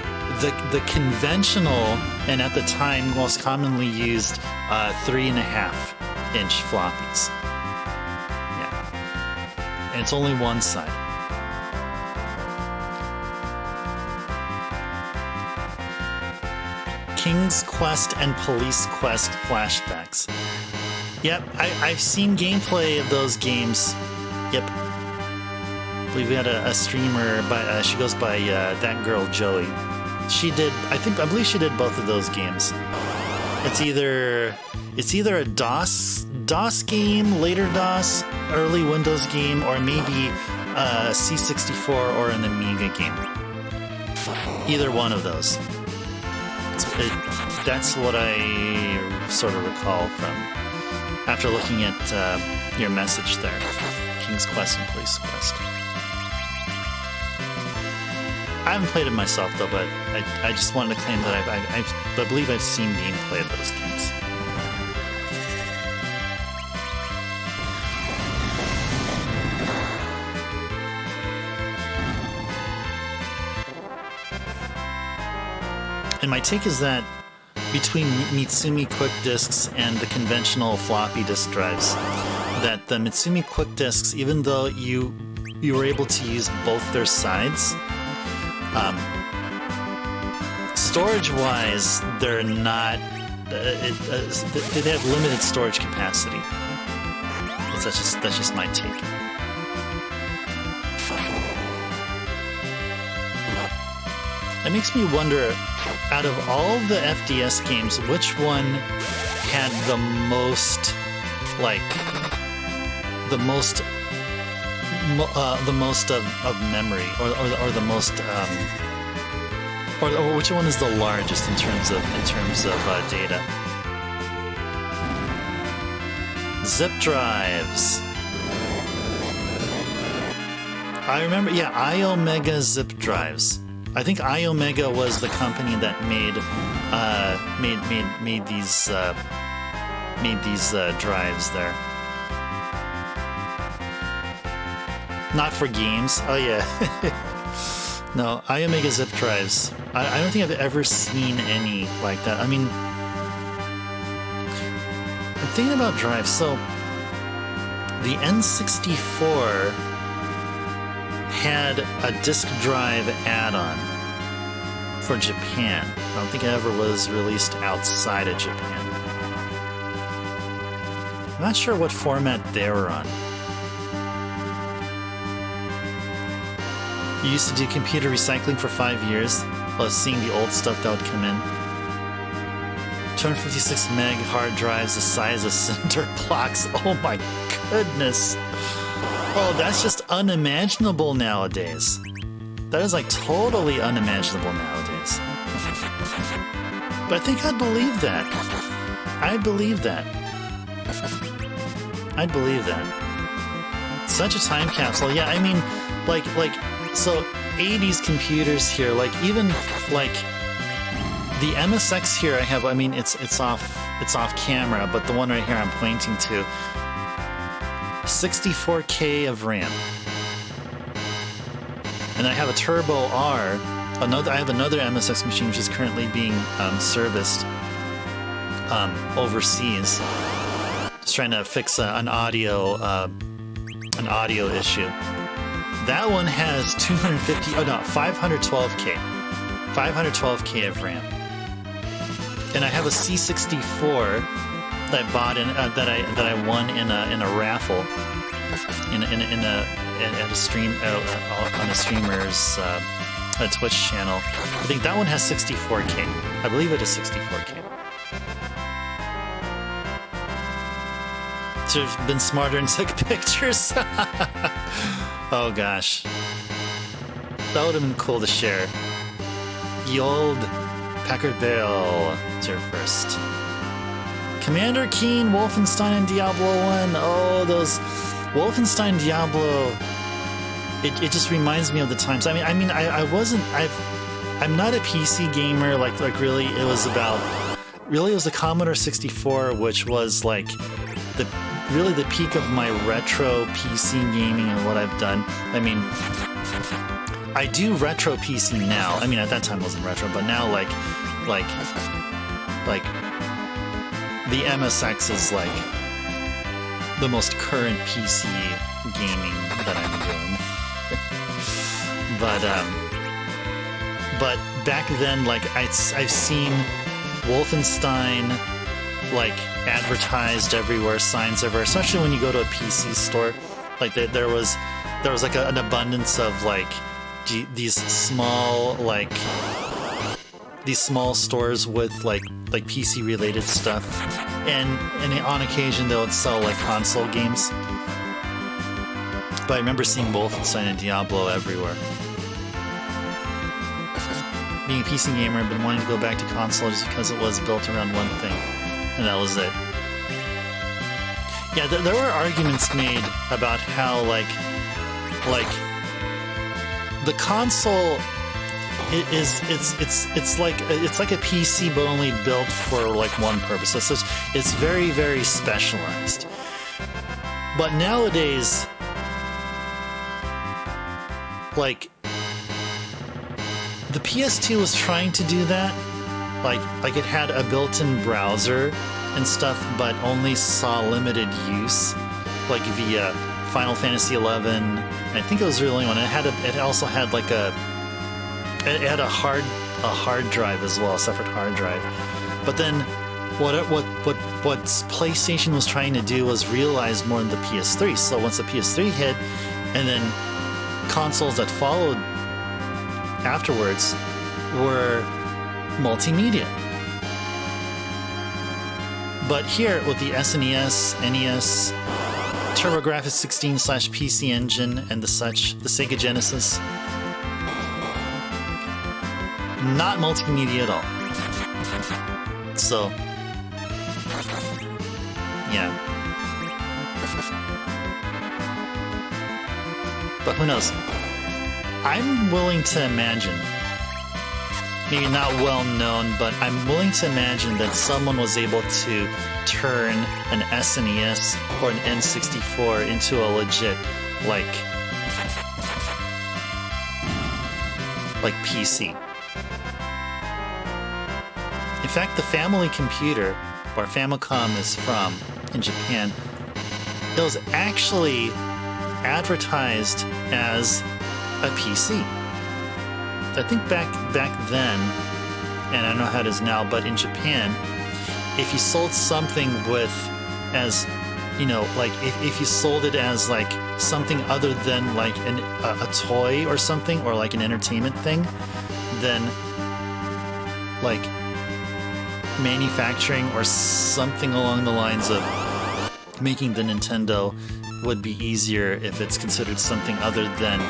A: the conventional, and at the time most commonly used, 3.5-inch floppies. Yeah, and it's only one side. King's Quest and Police Quest flashbacks. Yep, I've seen gameplay of those games. Yep. I believe we had a streamer, she goes by That Girl Joey. I believe she did both of those games. It's either a DOS game, later DOS, early Windows game, or maybe a C64 or an Amiga game. Either one of those. That's what I sort of recall from after looking at your message there. King's Quest and Police Quest. I haven't played it myself though, but I just wanted to claim that I believe I've seen gameplay of those games. And my take is that between Mitsumi Quick Disks and the conventional floppy disk drives, that the Mitsumi Quick Disks, even though you were able to use both their sides, storage-wise, they're not. They have limited storage capacity. That's just my take. It makes me wonder, out of all the FDS games, which one had the most, like, the most of memory, or the most, or which one is the largest in terms of data? Zip drives. I remember, yeah, iOmega zip drives. I think iOmega was the company that made these drives there. Not for games. Oh yeah. No, iOmega zip drives. I don't think I've ever seen any like that. I mean, I'm thinking about drives. So the N64 had a disk drive add-on for Japan. I don't think it ever was released outside of Japan. I'm not sure what format they were on. You used to do computer recycling for 5 years, plus seeing the old stuff that would come in. 256 meg hard drives the size of cinder blocks. Oh my goodness. Oh, that's just unimaginable nowadays. That is like totally unimaginable nowadays. But I think I'd believe that. I'd believe that. I'd believe that. Such a time capsule. Yeah, I mean, like, so 80s computers here, like even like the MSX here I have, I mean, it's off camera, but the one right here I'm pointing to, 64K of RAM. And I have a Turbo R. I have another MSX machine which is currently being serviced overseas. Just trying to fix an audio issue. That one has 512K. 512K of RAM. And I have a C64 that I bought that I won in a raffle at a stream on a streamer's a Twitch channel. I think that one has 64K. I believe it is 64K. Should have been smarter and took pictures. Oh gosh, that would have been cool to share. Ye old Packard Bale, it's your first. Commander Keen, Wolfenstein, and Diablo 1. Oh, those Wolfenstein, Diablo. It just reminds me of the times. I'm not a PC gamer. Like really, it was the Commodore 64, which was like the peak of my retro PC gaming and what I've done. I mean, I do retro PC now. I mean, at that time it wasn't retro, but now like the MSX is like the most current PC gaming that I'm doing. But back then, like I've seen Wolfenstein like advertised everywhere, signs everywhere, especially when you go to a PC store. Like there was like an abundance of like these small stores with like PC related stuff, and on occasion they would sell like console games. But I remember seeing Wolfenstein and Diablo everywhere. Being a PC gamer, I've been wanting to go back to console just because it was built around one thing, and that was it. Yeah, there were arguments made about how like the console it's like a PC but only built for like one purpose. So it's very, very specialized. But nowadays, like the PS2 was trying to do that, like it had a built-in browser and stuff, but only saw limited use, like via Final Fantasy XI. And I think it was the only one. It also had like a hard drive as well, a separate hard drive. But then what PlayStation was trying to do was realize more in the PS3. So once the PS3 hit, and then consoles that followed afterwards were multimedia. But here with the SNES, NES, TurboGrafx 16/PC Engine, and the Sega Genesis, not multimedia at all. So, yeah. But who knows? I'm willing to imagine, maybe not well known, but I'm willing to imagine that someone was able to turn an SNES or an N64 into a legit, like PC. In fact, the family computer, where Famicom is from in Japan, it was actually advertised as a PC. I think back then, and I don't know how it is now, but in Japan, if you sold something with, as, you know, like if you sold it as like something other than like a toy or something, or like an entertainment thing, then like manufacturing or something along the lines of making the Nintendo would be easier if it's considered something other than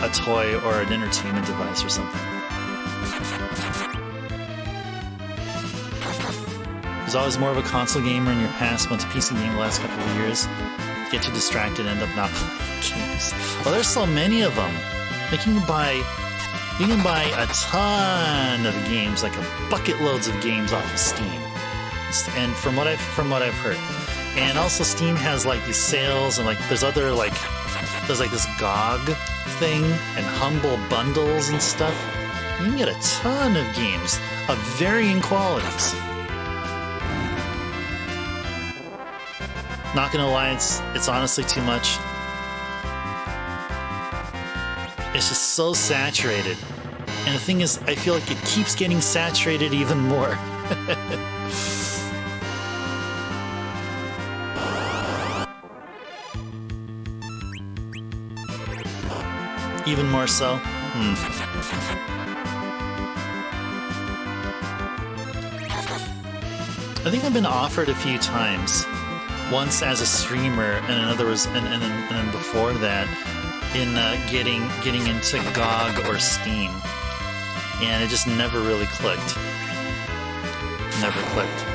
A: a toy or an entertainment device or something. There's always more of a console gamer in your past, went to PC game the last couple of years, get you distracted, end up not playing games. Well, there's so many of them. Like you can buy a ton of games, like a bucket loads of games off of Steam. And from what I've heard. And also Steam has like these sales, and like there's other like this GOG thing and Humble Bundles and stuff. You can get a ton of games of varying qualities. Not gonna lie, it's honestly too much. It's just so saturated. And the thing is, I feel like it keeps getting saturated even more. Even more so? I think I've been offered a few times. Once as a streamer, and another was, and then before that, in getting into GOG or Steam, and it just never really clicked. Never clicked.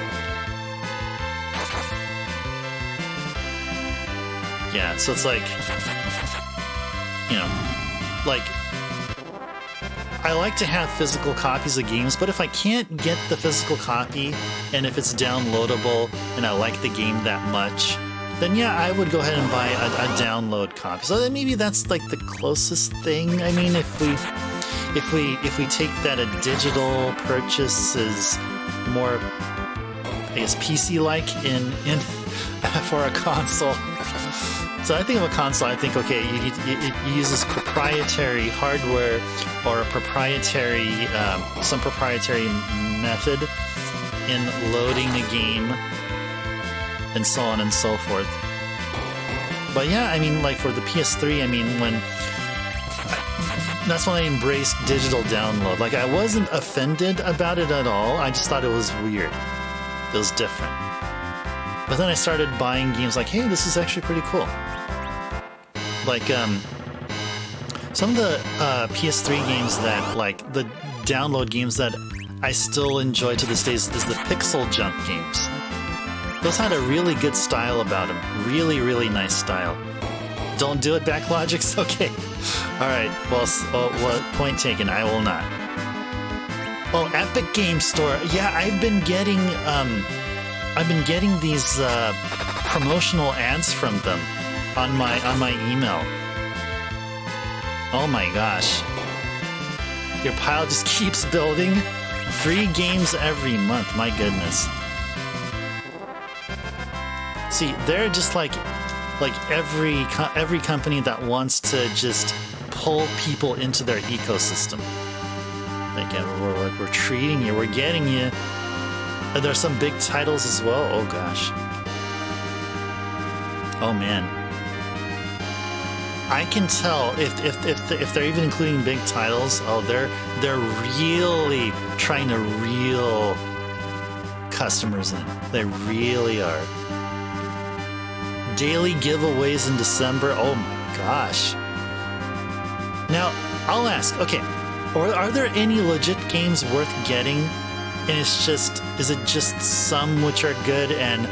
A: Yeah, so it's like, you know, like, I like to have physical copies of games, but if I can't get the physical copy, and if it's downloadable, and I like the game that much, then yeah, I would go ahead and buy a download copy. So then maybe that's like the closest thing. I mean, if we take that a digital purchase is more, I guess, PC-like in for a console. So I think of a console, I think, okay, it uses proprietary hardware or a proprietary, some proprietary method in loading a game and so on and so forth. But yeah, I mean, like for the PS3, I mean, that's when I embraced digital download. Like I wasn't offended about it at all. I just thought it was weird. It was different. But then I started buying games like, hey, this is actually pretty cool. Like, some of the PS3 games that, like, the download games that I still enjoy to this day is the Pixel Junk games. Those had a really good style about them. Really, really nice style. Don't do it, Backlogix? Okay. Alright, well, point taken. I will not. Oh, Epic Game Store. Yeah, I've been getting these promotional ads from them on my email. Oh my gosh. Your pile just keeps building. 3 games every month. My goodness. See, they're just like every company that wants to just pull people into their ecosystem. Like, we're treating you, we're getting you. And there's some big titles as well. Oh gosh. Oh man. I can tell if they're even including big titles. Oh, they're really trying to reel customers in. They really are. Daily giveaways in December. Oh my gosh. Now I'll ask. Okay, or are there any legit games worth getting? And is it just some which are good and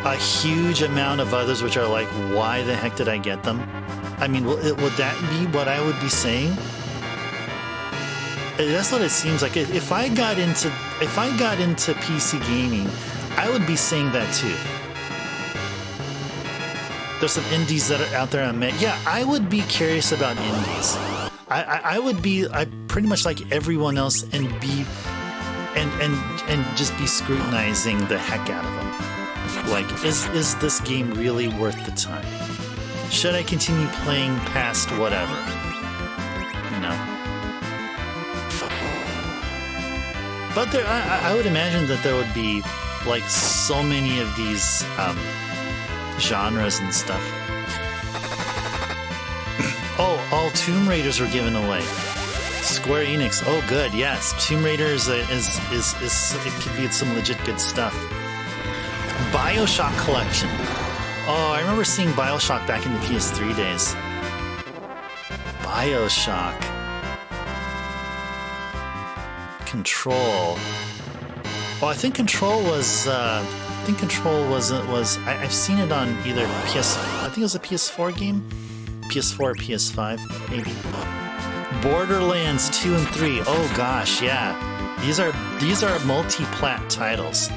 A: a huge amount of others which are like, why the heck did I get them? I mean, would that be what I would be saying? That's what it seems like. If I got into PC gaming, I would be saying that too. There's some indies that are out there. I would be curious about indies. I would be pretty much like everyone else and just be scrutinizing the heck out of them. Like, is this game really worth the time? Should I continue playing past whatever? You know. But I would imagine that there would be like so many of these genres and stuff. Oh, all Tomb Raiders were given away. Square Enix. Oh, good. Yes, Tomb Raider is it could be some legit good stuff. BioShock collection. Oh, I remember seeing BioShock back in the PS3 days. BioShock. Control. Oh, I think Control was. I've seen it on either PS. I think it was a PS4 game, PS4 or PS5, maybe. Borderlands 2 and 3. Oh gosh, yeah. These are multi-plat titles.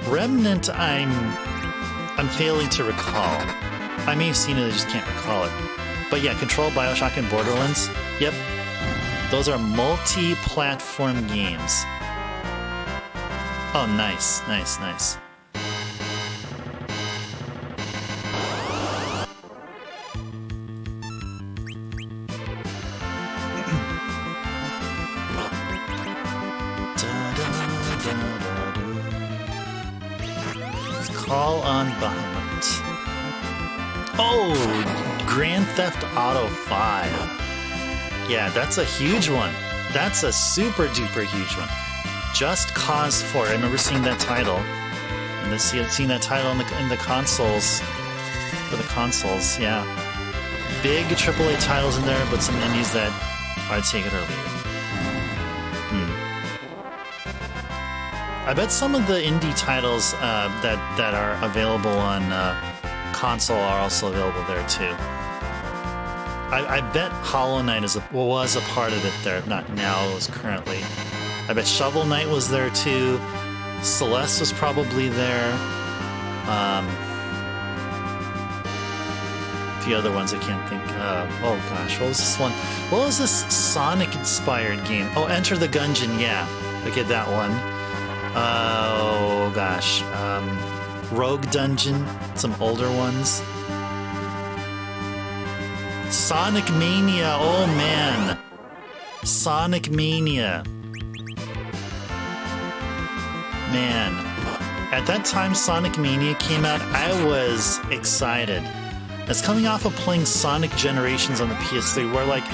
A: Remnant, I'm failing to recall. I may have seen it, I just can't recall it. But yeah, Control, BioShock, and Borderlands. Yep. Those are multi-platform games. Oh, nice. Call on Bahamut. Oh, Grand Theft Auto 5. Yeah, that's a huge one. That's a super duper huge one. Just Cause 4. I remember seeing that title, and then seeing that title in the consoles for the consoles. Yeah, big AAA titles in there, but some indies that I'd take it or leave it. I bet some of the indie titles that are available on console are also available there too. I bet Hollow Knight was a part of it there. Not now, it was currently. I bet Shovel Knight was there too. Celeste was probably there. A few other ones I can't think. Oh gosh, what was this one? What was this Sonic-inspired game? Oh, Enter the Gungeon. Yeah, okay, that one. Oh gosh, Rogue Dungeon. Some older ones. Sonic Mania. Oh man, Sonic Mania. Man, at that time Sonic Mania came out, I was excited. It's coming off of playing Sonic Generations on the PS3, where like,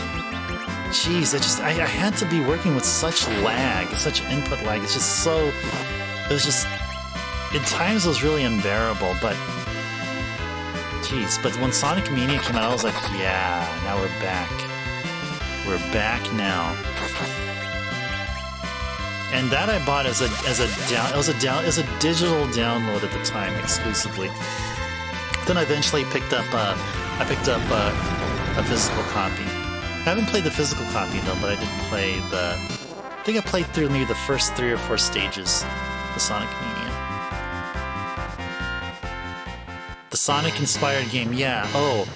A: geez, I had to be working with such lag, such input lag. It was just, in times it was really unbearable, but geez. But when Sonic Mania came out, I was like, yeah, now we're back. We're back now. And that I bought as a digital download at the time exclusively. Then I eventually picked up a physical copy. I haven't played the physical copy though, but I did play I think I played through maybe the first 3 or 4 stages of Sonic Mania. The Sonic inspired game, yeah. Oh,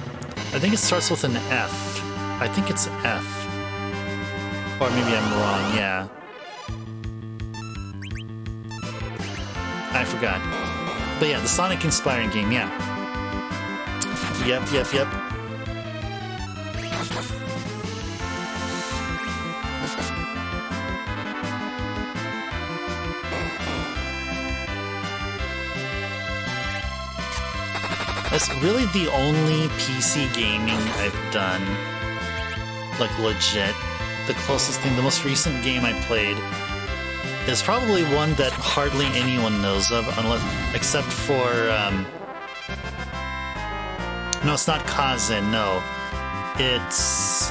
A: I think it starts with an F. I think it's F. Or maybe I'm wrong, yeah. I forgot. But yeah, the Sonic inspiring game, yeah. Yep. It's really the only PC gaming I've done, like legit. The closest thing, the most recent game I played is probably one that hardly anyone knows of, except for, no, it's not Kazin, no. It's,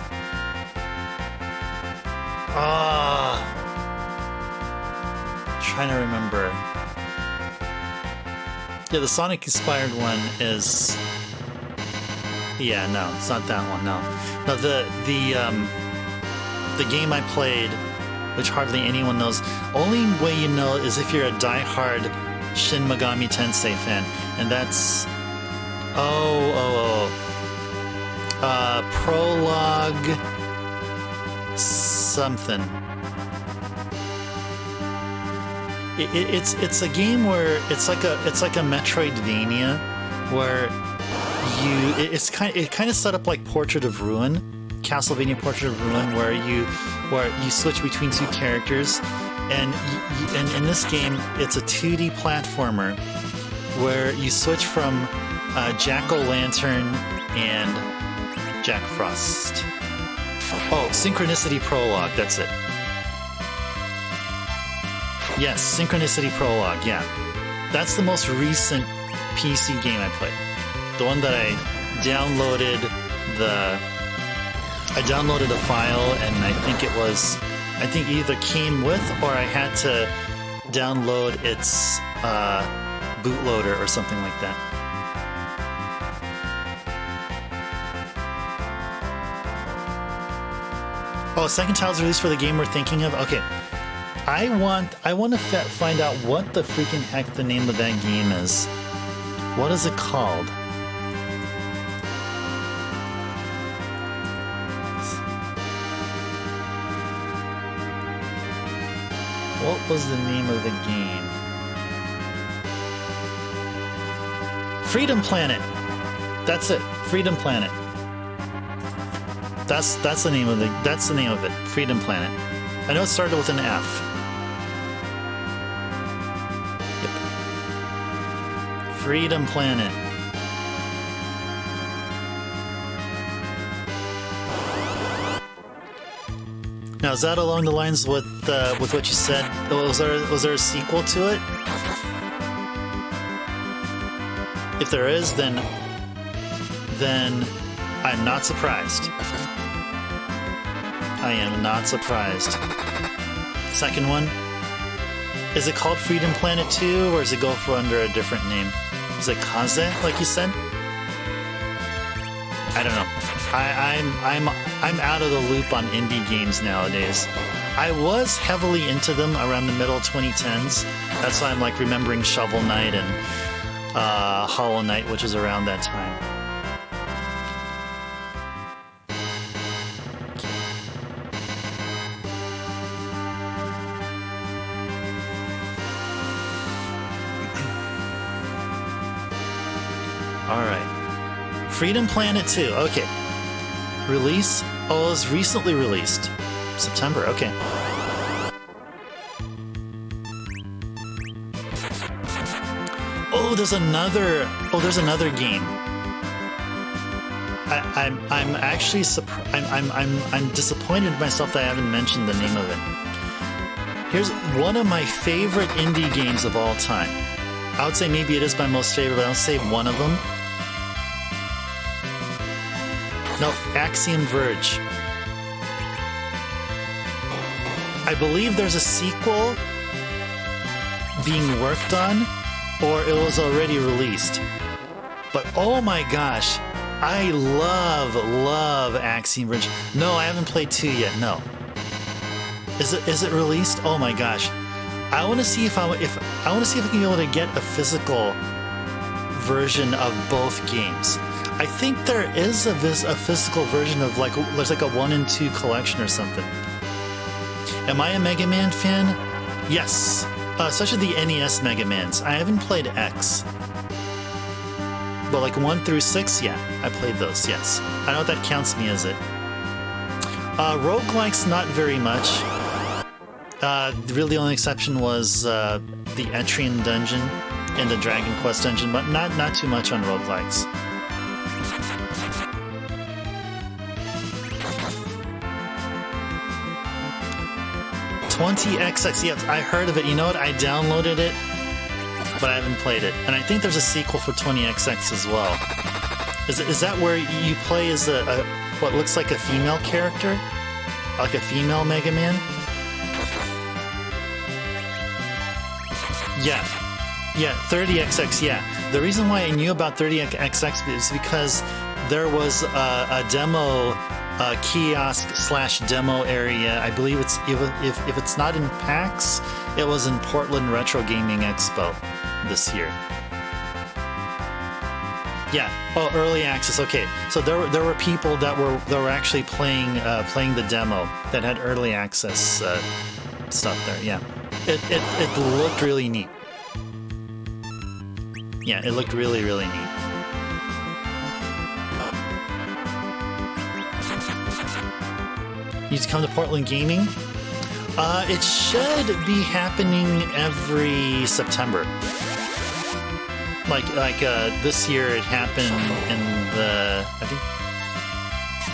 A: trying to remember. Yeah, the Sonic-inspired one is, yeah, no, it's not that one, no. No, the game I played, which hardly anyone knows, only way you know is if you're a die-hard Shin Megami Tensei fan, and that's Prologue something. It's a game where it's like a Metroidvania where it kind of set up like Portrait of Ruin, Castlevania Portrait of Ruin, where you switch between two characters, and in this game it's a 2D platformer where you switch from Jack-O-Lantern and Jack Frost. Oh, Synchronicity Prologue, that's it. Yes, Synchronicity Prologue, yeah. That's the most recent PC game I played. The one that I downloaded a file, and I think either came with or I had to download its bootloader or something like that. Oh, second title's released for the game we're thinking of? Okay. I want to find out what the freaking heck the name of that game is. What is it called? What was the name of the game? Freedom Planet. That's it. Freedom Planet. That's the name of it. Freedom Planet. I know it started with an F. Yep. Freedom Planet. Now, is that along the lines with what you said? Was there a sequel to it? If there is, then I'm not surprised. I am not surprised. Second one, is it called Freedom Planet 2, or does it go for under a different name? Is it Kaze, like you said? I don't know. I'm out of the loop on indie games nowadays. I was heavily into them around the middle 2010s. That's why I'm like remembering Shovel Knight and Hollow Knight, which was around that time. Alright. Freedom Planet 2, okay. Release? Oh, it was recently released. September, okay. Oh, there's another game. I'm actually I'm disappointed in myself that I haven't mentioned the name of it. Here's one of my favorite indie games of all time. I would say maybe it is my most favorite, but I'll say one of them. No, Axiom Verge. I believe there's a sequel being worked on, or it was already released. But oh my gosh, I love Axiom Verge. No, I haven't played 2 yet. No. Is it released? Oh my gosh. I want to see if I can be able to get a physical version of both games. I think there is a physical version of there's like a 1 and 2 collection or something. Am I a Mega Man fan? Yes, especially the NES Mega Mans. I haven't played X, but like 1 through 6, yeah, I played those. Yes, I know that counts me as it. Roguelikes, not very much. Really, the only exception was the Etrian Dungeon. in the Dragon Quest engine, but not too much on roguelikes. XX, yeah, I heard of it. You know what? I downloaded it, but I haven't played it. And I think there's a sequel for 20XX as well. Is that where you play as a what looks like a female character? Like a female Mega Man? Yeah. Yeah, 30XX, yeah. The reason why I knew about 30XX is because there was a demo kiosk/demo area. I believe if it's not in PAX, it was in Portland Retro Gaming Expo this year. Yeah. Oh, early access. Okay. So there were people that were actually playing the demo that had early access stuff there. Yeah. It looked really neat. Yeah, it looked really, really neat. You to come to Portland Gaming? It should be happening every September. Like this year it happened in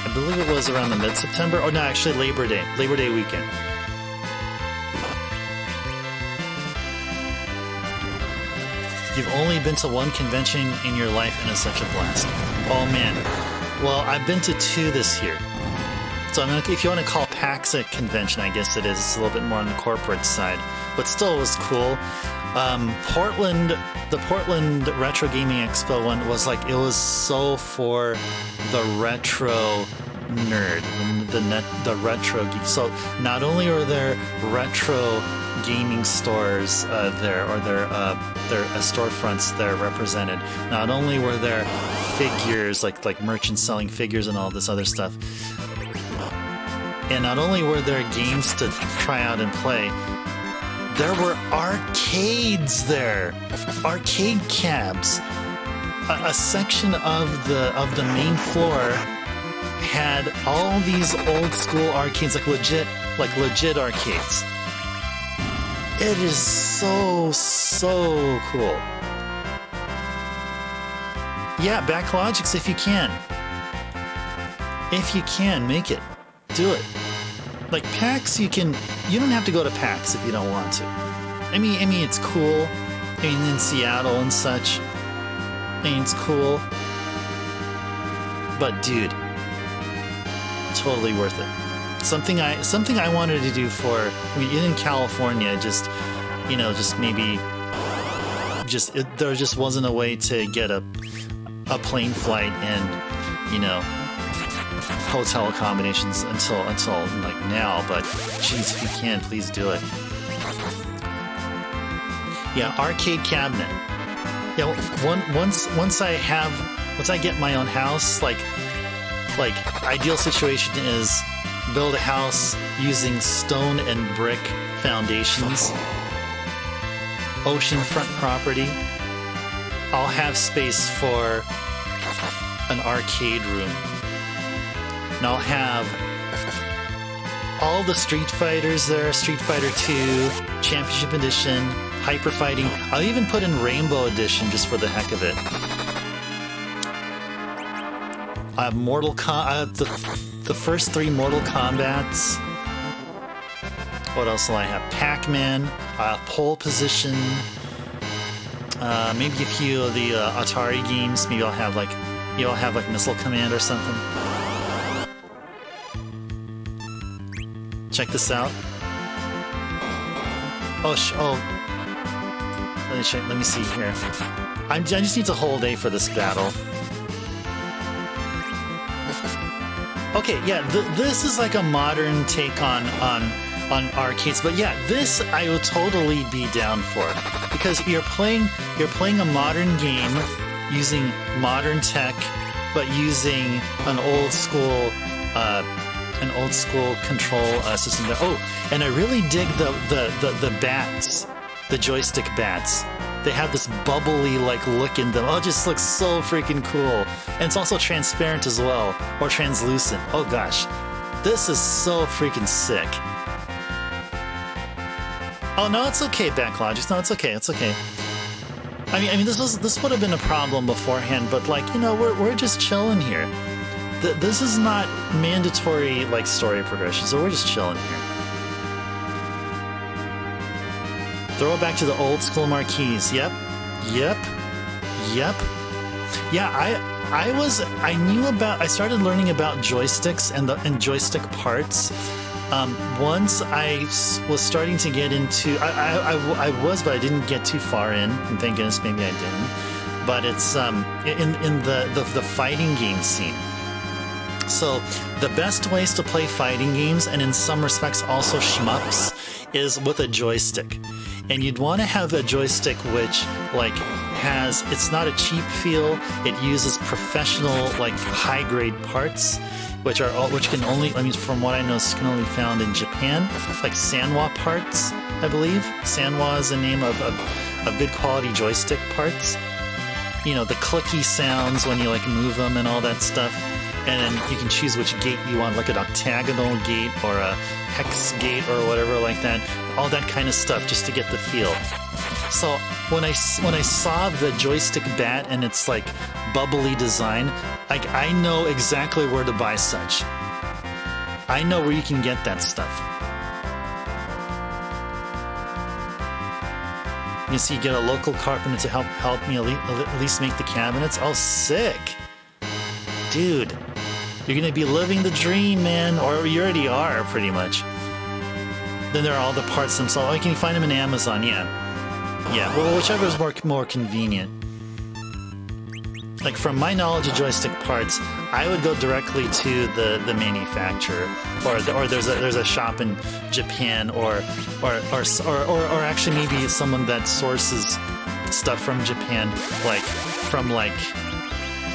A: I believe it was around the mid-September. Oh no, actually Labor Day weekend. You've only been to one convention in your life and it's such a blast. Oh man. Well, I've been to 2 this year. So if you want to call PAX a convention, I guess it is. It's a little bit more on the corporate side, but still it was cool. The Portland Retro Gaming Expo one was like, it was so for the retro nerd, the retro geek. So not only are there retro gaming stores there, or their storefronts there represented, not only were there figures, like merchants selling figures and all this other stuff, and not only were there games to try out and play, there were arcades there, arcade cabs. A section of the main floor had all these old school arcades, like legit arcades. It is so cool. Yeah, Backlogics if you can. If you can, make it. Do it. Like PAX, you don't have to go to PAX if you don't want to. I mean, it's cool. I mean, in Seattle and such. I mean, it's cool. But dude, totally worth it. Something I wanted to do in California, there just wasn't a way to get a plane flight and, hotel accommodations until like now, but geez, if you can, please do it. Yeah, arcade cabinet. Yeah, once I get my own house, like ideal situation is build a house using stone and brick foundations, oceanfront property. I'll have space for an arcade room. And I'll have all the Street Fighters there, Street Fighter 2, Championship Edition, Hyper Fighting. I'll even put in Rainbow Edition just for the heck of it. I have the first 3 Mortal Kombats. What else will I have? Pac-Man, Pole Position, maybe a few of the Atari games. Maybe I'll have like Missile Command or something. Check this out. Let me see here. I just need to hold A for this battle. Okay, yeah, this is like a modern take on arcades, but yeah, this I will totally be down for, because you're playing a modern game using modern tech, but using an old school control system there. Oh, and I really dig the bats, the joystick bats. They have this bubbly look in them. Oh, it just looks so freaking cool. And it's also transparent as well, or translucent. Oh gosh, this is so freaking sick. Oh no, it's okay, Backlogics. No, it's okay. I mean, this would have been a problem beforehand, but like, you know, we're just chilling here. This is not mandatory like story progression, so we're just chilling here. Throw it back to the old school marquees. Yep. Yeah, I started learning about joysticks and joystick parts. Once I was starting to get into, I was, but I didn't get too far in, and thank goodness maybe I didn't. But it's in the fighting game scene. So the best ways to play fighting games, and in some respects also shmups, is with a joystick. And you'd want to have a joystick which like it's not a cheap feel. It uses professional like high grade parts, which can only, I mean, from what I know, can only be found in Japan, like Sanwa parts, I believe. Sanwa is the name of good quality joystick parts. You know, the clicky sounds when you like move them and all that stuff. And then you can choose which gate you want, like an octagonal gate or a hex gate or whatever like that. All that kind of stuff just to get the feel. So when I saw the joystick bat and its like bubbly design, like I know exactly where to buy such. I know where you can get that stuff. You see, you get a local carpenter to help me at least make the cabinets. Oh, sick, dude! You're gonna be living the dream, man, or you already are, pretty much. Then there are all the parts themselves. Oh, can you find them in Amazon? Yeah. Well, whichever is more convenient. Like from my knowledge of joystick parts, I would go directly to the manufacturer, or there's a shop in Japan, or actually maybe someone that sources stuff from Japan,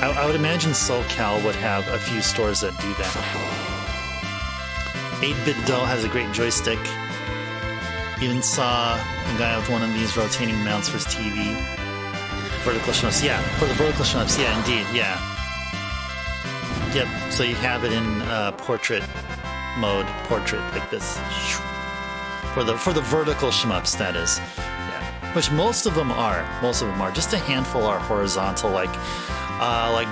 A: I would imagine SoCal would have a few stores that do that. 8-Bit Dough has a great joystick. Even saw a guy with one of these rotating mounts for his TV. Vertical shmups, yeah. For the vertical shmups, yeah, indeed, yeah. Yep, so you have it in portrait mode, portrait like this. For the vertical shmups, that is. Yeah. Which most of them are. Just a handful are horizontal, like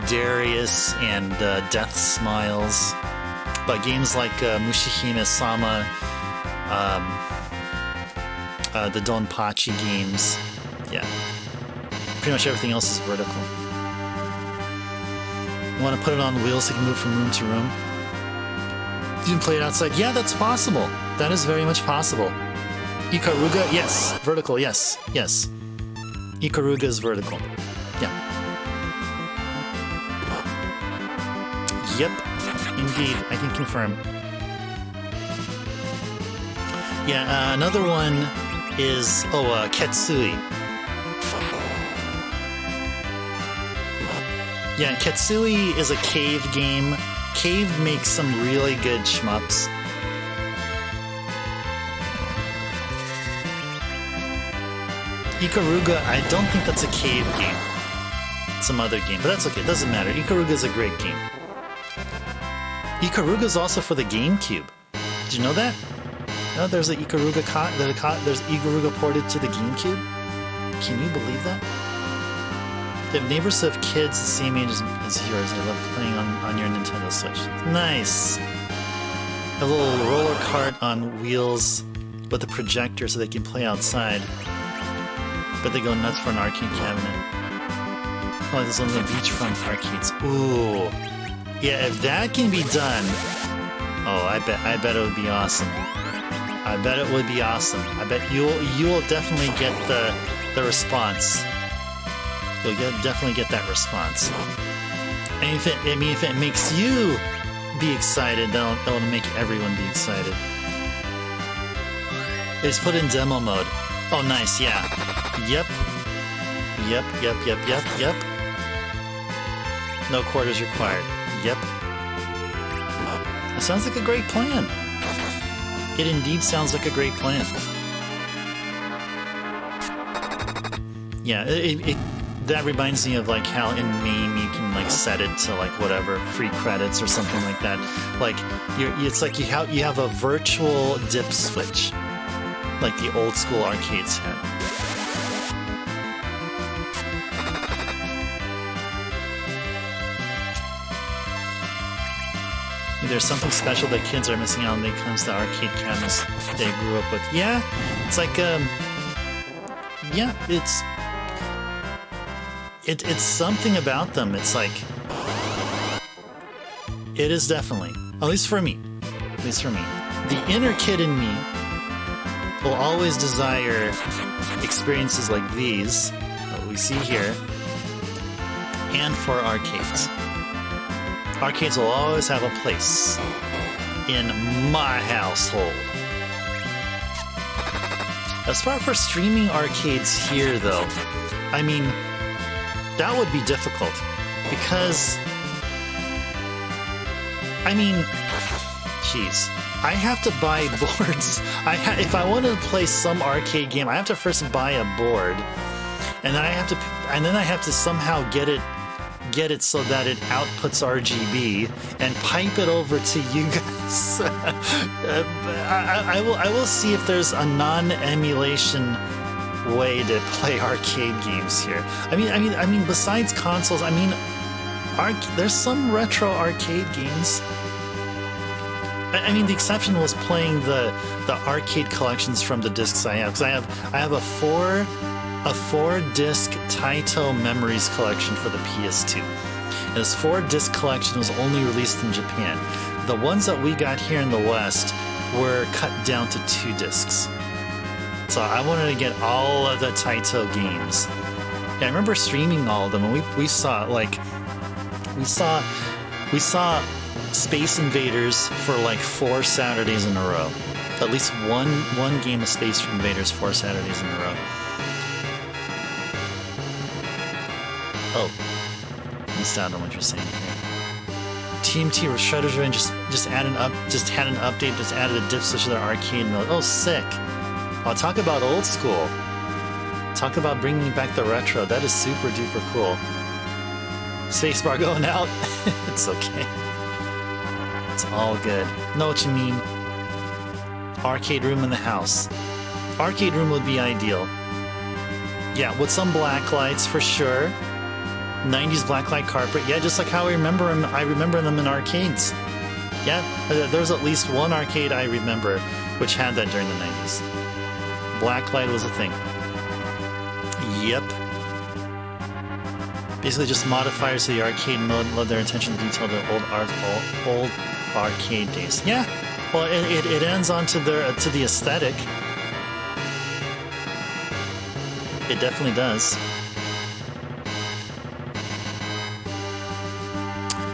A: Darius and Death Smiles. But games like Mushihime-sama, the Donpachi games, yeah. Pretty much everything else is vertical. You want to put it on wheels so you can move from room to room? You can play it outside. Yeah, that's possible. That is very much possible. Ikaruga, yes. Vertical, yes. Ikaruga is vertical. Yeah. Yep. Indeed, I can confirm. Yeah, another one is, Ketsui. Yeah, Ketsui is a Cave game. Cave makes some really good shmups. Ikaruga, I don't think that's a Cave game. It's some other game, but that's okay, it doesn't matter. Ikaruga is a great game. Ikaruga is also for the GameCube. Did you know that? No, there's an Ikaruga there's Ikaruga ported to the GameCube. Can you believe that? They have neighbors who have kids the same age as yours. They love playing on your Nintendo Switch. Nice. A little roller cart on wheels with a projector so they can play outside. But they go nuts for an arcade cabinet. Oh, there's one of the beachfront arcades. Ooh. Yeah, if that can be done, I bet it would be awesome. I bet it would be awesome. I bet you will definitely get the response. You'll definitely get that response. And if it makes you be excited, that'll make everyone be excited. It's put in demo mode. Oh, nice. Yeah. Yep. No quarters required. Yep. That sounds like a great plan. It indeed sounds like a great plan. Yeah, that reminds me of like how in MAME you can like set it to like whatever free credits or something like that. Like it's like you have a virtual dip switch, like the old school arcades had. There's something special that kids are missing out on when it comes to arcade cabinets they grew up with. Yeah, it's like, yeah, it's something about them. It's like, it is definitely, at least for me, the inner kid in me will always desire experiences like these, that we see here, and for arcades. Arcades will always have a place in my household. As far for streaming arcades here, though, I mean, that would be difficult because, I mean, jeez, I have to buy boards. If I wanted to play some arcade game, I have to first buy a board, and then I have to somehow get it so that it outputs RGB and pipe it over to you guys. I will see if there's a non-emulation way to play arcade games here. I mean, besides consoles, I mean, there's some retro arcade games. I mean, the exception was playing the arcade collections from the discs I have, because I have a four disc Taito Memories collection for the PS2. And this 4-disc collection was only released in Japan. The ones that we got here in the West were cut down to 2 discs. So I wanted to get all of the Taito games. Yeah, I remember streaming all of them, and we saw Space Invaders for like 4 Saturdays in a row. At least one game of Space Invaders 4 Saturdays in a row. Oh, missed out on what you're saying here. TMT or Shredder's Revenge just had an update, just added a dip switch to their arcade mode. Oh, sick! Oh, talk about old school. Talk about bringing back the retro. That is super duper cool. Spacebar going out. It's okay. It's all good. Know what you mean. Arcade room in the house. Arcade room would be ideal. Yeah, with some black lights for sure. 90s blacklight carpet. Yeah, just like how I remember them in arcades. Yeah, there's at least one arcade I remember which had that during the 90s. Blacklight was a thing. Yep. Basically just modifiers to the arcade mode led their attention to detail to old arcade days. Yeah, well, it ends on to the aesthetic. It definitely does.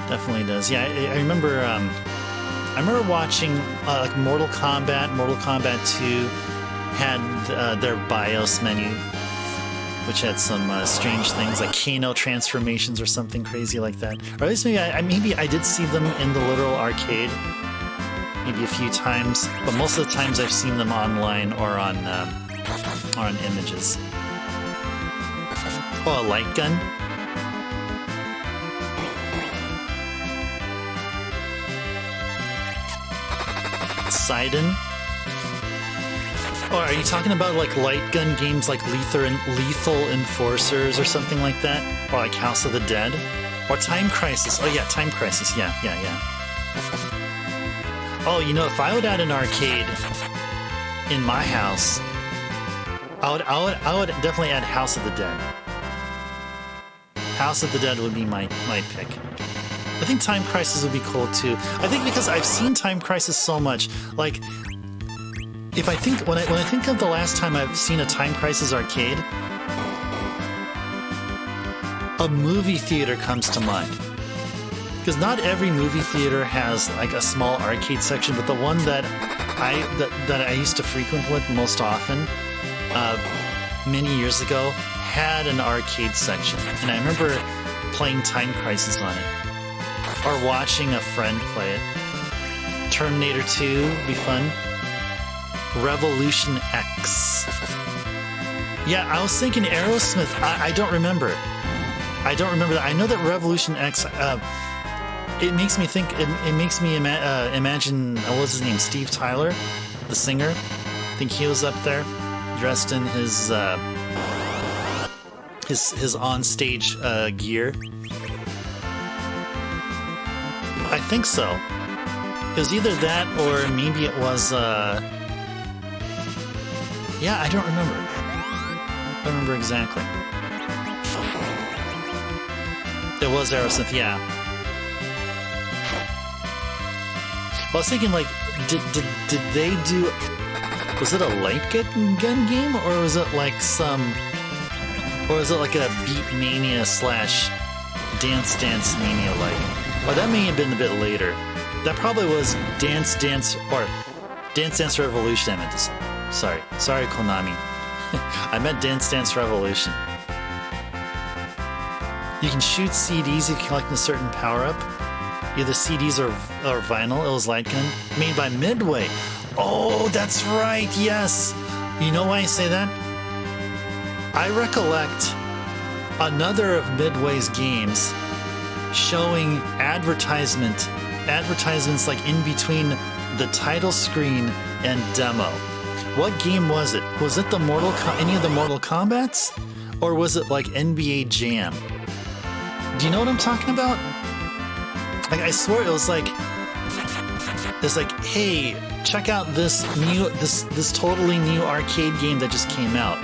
A: Definitely does. Yeah, I remember watching like Mortal Kombat 2 had their BIOS menu, which had some strange things like Kano transformations or something crazy like that. Or at least maybe I did see them in the literal arcade, maybe a few times, but most of the times I've seen them online or on images. Oh, a light gun. Sidon? Oh, are you talking about like light gun games like Lethal Enforcers or something like that? Or like House of the Dead? Or Time Crisis? Oh yeah, Time Crisis. Yeah. Oh, you know, if I would add an arcade in my house, I would definitely add House of the Dead. House of the Dead would be my pick. I think Time Crisis would be cool too. I think because I've seen Time Crisis so much, like when I think of the last time I've seen a Time Crisis arcade, a movie theater comes to mind. Because not every movie theater has like a small arcade section, but the one that I used to frequent with most often, many years ago, had an arcade section, and I remember playing Time Crisis on it. Or watching a friend play it. Terminator 2 would be fun. Revolution X. Yeah, I was thinking Aerosmith. I don't remember. I don't remember that. I know that Revolution X. It makes me think. It makes me imagine. What was his name? Steve Tyler, the singer. I think he was up there, dressed in his onstage gear. I think so. It was either that or maybe it was, yeah, I don't remember. I don't remember exactly. It was Aerosmith, yeah. I was thinking, like, did they do... Was it a light gun game, or was it like some... Or was it like a Beat Mania / Dance Mania like? Or that may have been a bit later. That probably was Dance Revolution I meant to say. Sorry, Konami. I meant Dance Revolution. You can shoot CDs if you collect a certain power-up. Either CDs or vinyl. It was light gun. Made by Midway. Oh, that's right, yes! You know why I say that? I recollect another of Midway's games showing advertisements like in between the title screen and demo. What game was it? Was it any of the Mortal Kombats? Or was it like NBA Jam? Do you know what I'm talking about? Like, I swear it was like, hey, check out this totally new arcade game that just came out.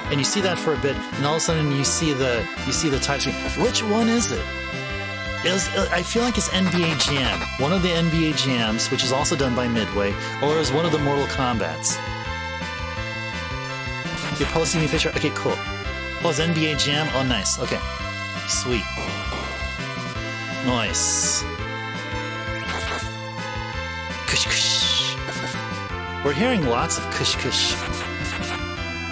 A: And you see that for a bit, and all of a sudden you see the title screen. Which one is it? I feel like it's NBA Jam, one of the NBA Jams, which is also done by Midway, or is one of the Mortal Kombats. You're posting me a picture? Okay, cool. Oh, it's NBA Jam? Oh, nice. Okay. Sweet. Nice. Kush kush. We're hearing lots of kush kush.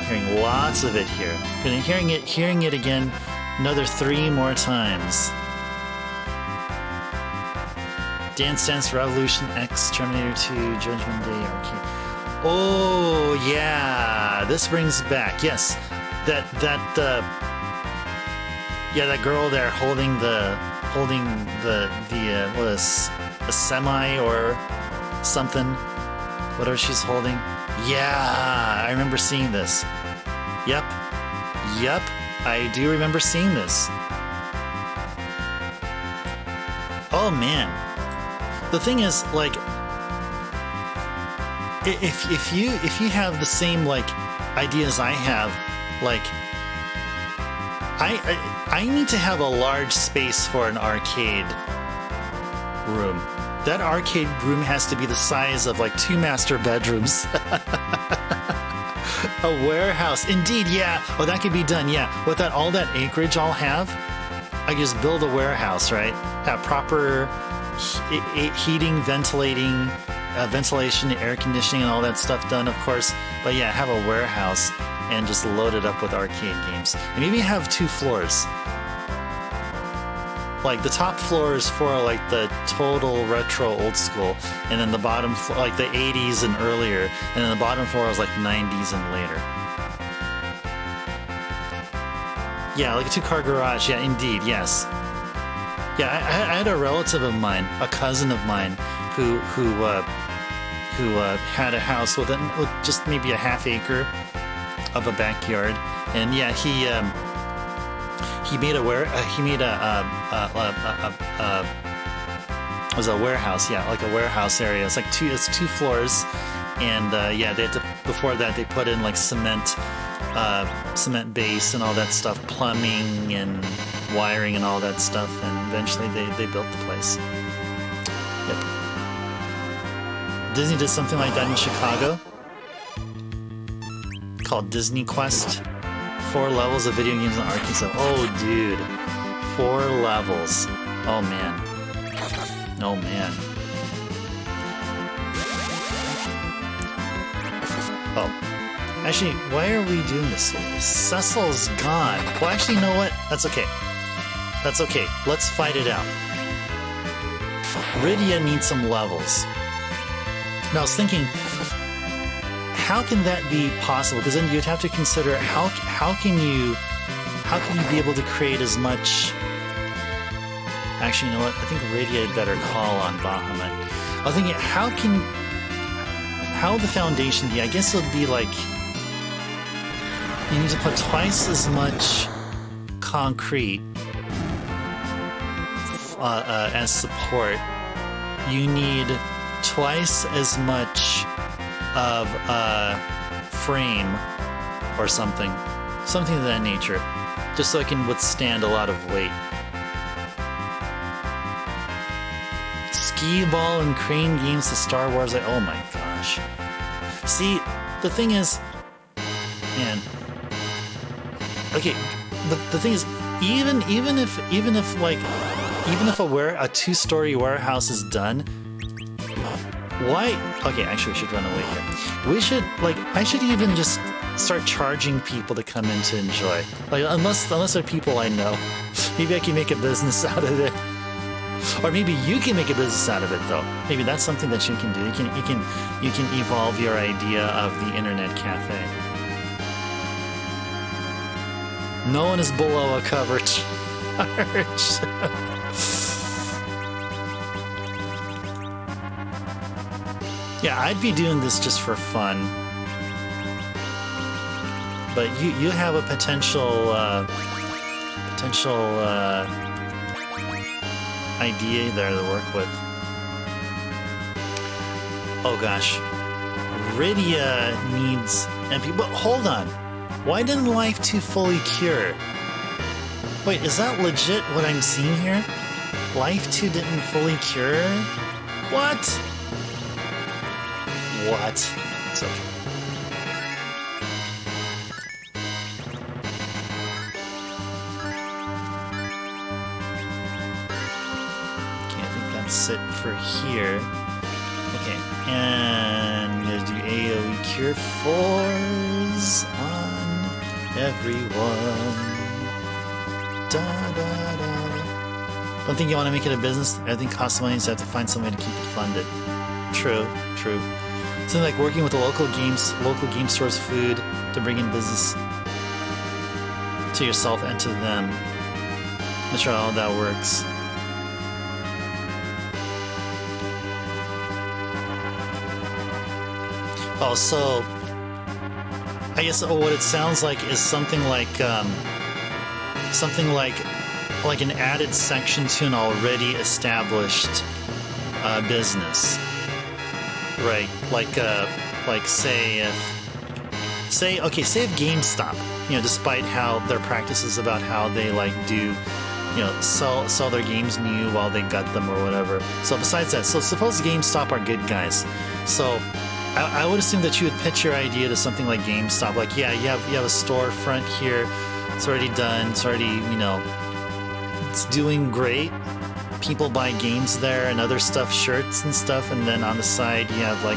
A: Hearing lots of it here. Gonna hearing it again another 3 more times. Dance Revolution X, Terminator 2, Judgment Day Arcade. Oh yeah, this brings back, yes, that girl there holding the what is a semi or something, whatever she's holding. Yeah, I remember seeing this. Yep, I do remember seeing this. Oh man. The thing is, like, if you have the same like ideas I have, like, I need to have a large space for an arcade room. That arcade room has to be the size of like 2 master bedrooms. A warehouse, indeed, yeah. Oh, that could be done, yeah. With all that acreage I'll have, I can just build a warehouse, right? Have proper heating, ventilation, air conditioning, and all that stuff done, of course. But yeah, have a warehouse and just load it up with arcade games. And maybe have 2 floors. Like the top floor is for like the total retro old school, and then the bottom floor, like the 80s and earlier, and then the bottom floor is like 90s and later. Yeah, like a 2-car garage. Yeah, indeed, yes. Yeah, I had a relative of mine, a cousin of mine, who had a house with just maybe a half acre of a backyard, and yeah, he made a warehouse, yeah, like a warehouse area. It's like it's 2 floors, and yeah, they had to, before that they put in like cement base and all that stuff, plumbing and wiring and all that stuff, and eventually they built the place. Yep. Disney did something like that in Chicago called Disney Quest. 4 levels of video games and arcade stuff. Oh, dude. 4 levels. Oh, man. Oh, man. Oh. Actually, why are we doing this? Cecil's gone. Well, actually, you know what? That's okay. That's okay. Let's fight it out. Rydia needs some levels. Now, I was thinking, how can that be possible? Because then you'd have to consider how can you be able to create as much. Actually, you know what? I think Rydia had better call on Bahamut. I was thinking, how the foundation be? I guess it would be like you need to put twice as much concrete as support. You need twice as much of a frame or something of that nature, just so I can withstand a lot of weight. Ski ball and crane games, the Star Wars. Oh my gosh! See, the thing is, man. Okay, the thing is, even if a two-story warehouse is done, why? Okay, actually, we should run away here. We should I should even just start charging people to come in to enjoy. Like, unless they're people I know, maybe I can make a business out of it. Or maybe you can make a business out of it, though. Maybe that's something that you can do. You can evolve your idea of the internet cafe. No one is below a cover charge. Yeah, I'd be doing this just for fun. But you have a potential idea there to work with. Oh gosh, Rydia needs MP. But hold on, why didn't Life 2 fully cure? Wait, is that legit what I'm seeing here? Life 2 didn't fully cure? What? What? It's okay. It for here. Okay, and I'm gonna do AoE Cure 4s on everyone. Da da da. Don't think you want to make it a business. Everything costs money, so you have to find some way to keep it funded. True. Something like working with the local game stores' food to bring in business to yourself and to them. Not sure how that works. Oh, so I guess what it sounds like is something like an added section to an already established business, right? Like say if GameStop, despite how their practices about how they do, sell their games new while they gut them or whatever. So besides that, so suppose GameStop are good guys, so I would assume that you would pitch your idea to something like GameStop. Like, yeah, you have a storefront here. It's already done. It's already, it's doing great. People buy games there and other stuff, shirts and stuff. And then on the side, you have on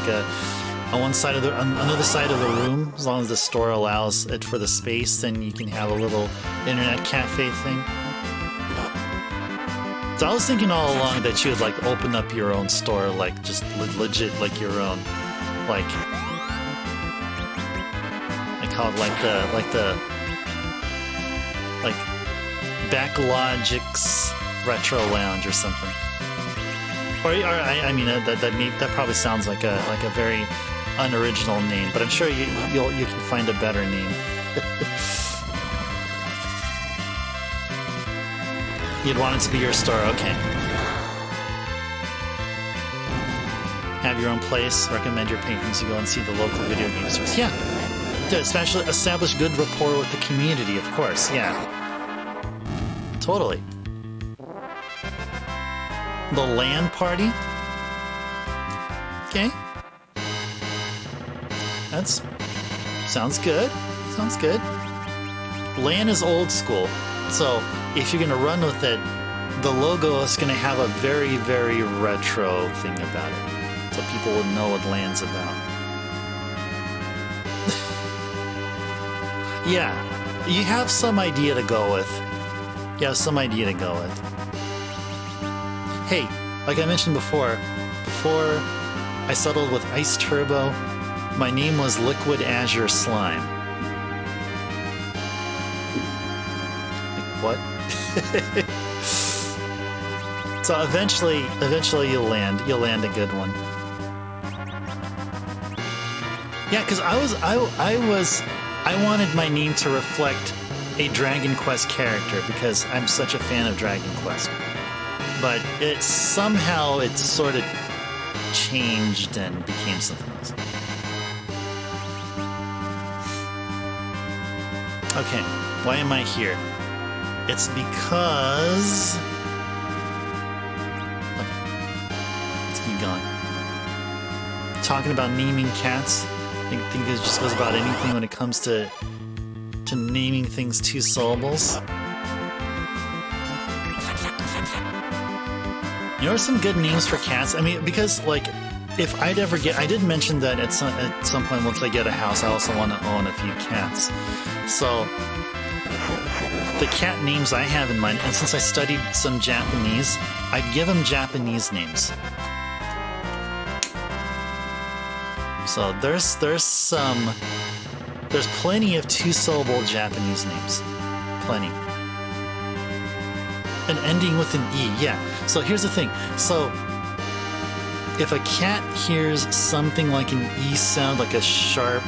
A: another side of the room, as long as the store allows it for the space, then you can have a little internet cafe thing. So I was thinking all along that you would open up your own store, just legit, your own. I call it the Backlogic's Retro Lounge or something. Or that probably sounds like a very unoriginal name, but I'm sure you can find a better name. You'd want it to be your store, okay. Have your own place. Recommend your patrons to go and see the local video game stores. Yeah, to establish good rapport with the community, of course. Yeah, totally. The LAN party. Okay, sounds good. Sounds good. LAN is old school, so if you're gonna run with it, the logo is gonna have a very, very retro thing about it. So people would know what LAN's about. Yeah, you have some idea to go with. Hey, like I mentioned before I settled with Ice Turbo, my name was Liquid Azure Slime. What? So eventually you'll land a good one. Yeah, because I wanted my name to reflect a Dragon Quest character because I'm such a fan of Dragon Quest. But it's sort of changed and became something else. Okay, why am I here? It's because... Let's keep going. Talking about naming cats. I think it just goes about anything when it comes to naming things 2 syllables. You know, are some good names for cats? I mean, because, like, if I'd ever get... I did mention that at some point once I get a house, I also want to own a few cats. So, the cat names I have in mind, and since I studied some Japanese, I'd give them Japanese names. So there's plenty of 2-syllable Japanese names. Plenty. And ending with an E, yeah. So here's the thing. So if a cat hears something like an E sound, like a sharp,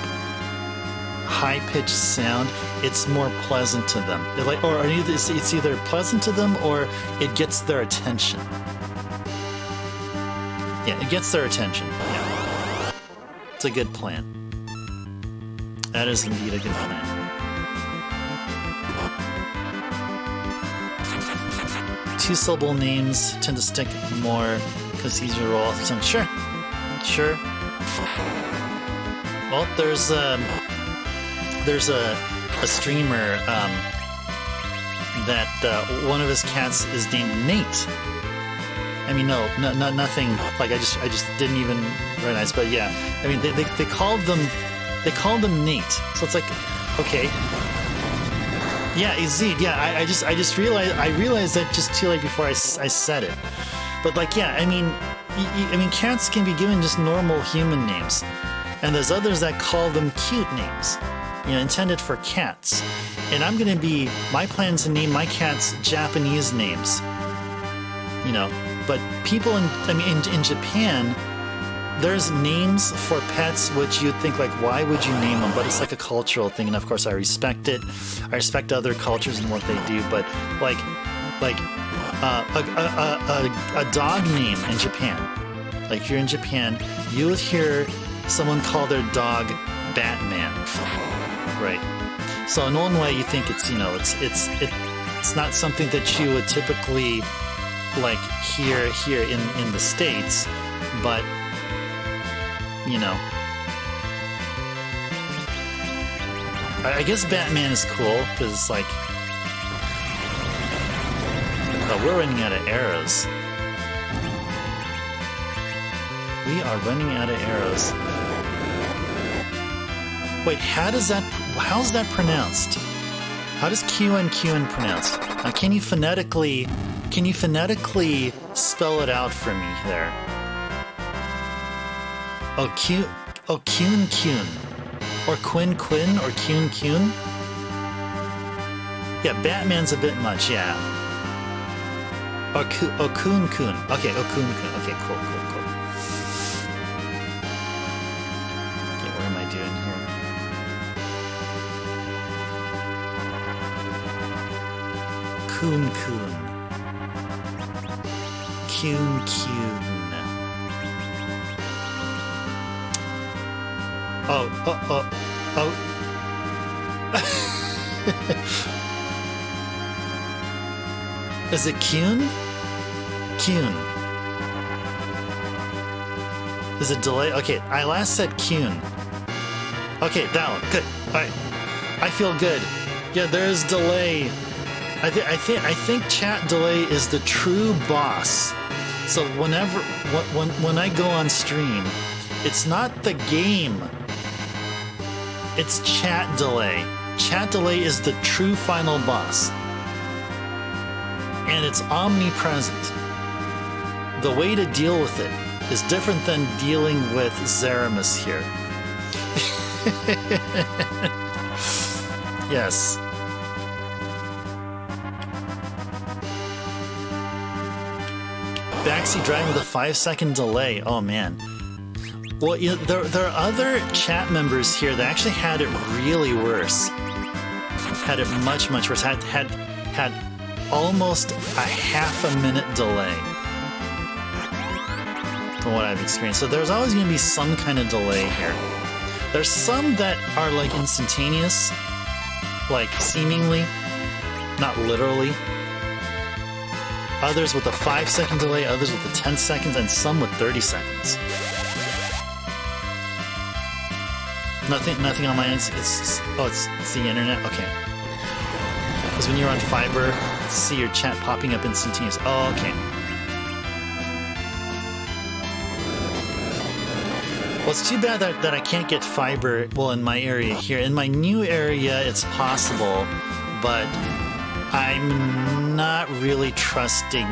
A: high-pitched sound, it's more pleasant to them. It's either pleasant to them or it gets their attention. Yeah, it gets their attention. Yeah. It's a good plan. That is indeed a good plan. Two-syllable names tend to stick more because these are all... Sure. Well, there's a streamer that one of his cats is named Nate. I mean, no, nothing. Like I just didn't even realize. But yeah, I mean, they called them Nate. So it's like, okay, yeah, Izid. Yeah, I just realized that just too late before I said it. But like, yeah, I mean, cats can be given just normal human names, and there's others that call them cute names, you know, intended for cats. And my plan is to name my cats Japanese names, you know. But people in Japan, there's names for pets which you'd think like, why would you name them? But it's like a cultural thing, and of course I respect it. I respect other cultures and what they do. But like a dog name in Japan, like if you're in Japan, you would hear someone call their dog Batman, right? So in one way, you think it's, you know, it's not something that you would typically like here in the States, but you know, I guess Batman is cool because it's like, oh, we're running out of arrows. We are running out of arrows. Wait, how's that pronounced? How does QN pronounced? Now, can you phonetically spell it out for me there? Oh, Kyun. Or Quinn, or Kyun. Yeah, Batman's a bit much, yeah. Or Kun. Okay, Kun. Okay, cool. Okay, what am I doing here? Kun. Kyun. Oh. Is it Kyun? Is it delay? Okay, I last said Kyun. Okay, that one. Good. Alright. I feel good. Yeah, there's delay. I think chat delay is the true boss. So when I go on stream, it's not the game. It's chat delay. Chat delay is the true final boss. And it's omnipresent. The way to deal with it is different than dealing with Zeramus here. Yes. Backseat driving with a 5-second delay. Oh man. Well, you know, there are other chat members here that actually had it really worse. Had it much worse. Had almost a half a minute delay. from what I've experienced. So there's always going to be some kind of delay here. There's some that are like instantaneous, like seemingly, not literally. Others with a 5-second delay, others with a 10 seconds, and some with 30 seconds. Nothing on my end. It's the internet. Okay. Because when you're on fiber, see your chat popping up instantaneous. Oh, okay. Well, it's too bad that I can't get fiber, well, in my area here. In my new area, it's possible, but I'm not really trusting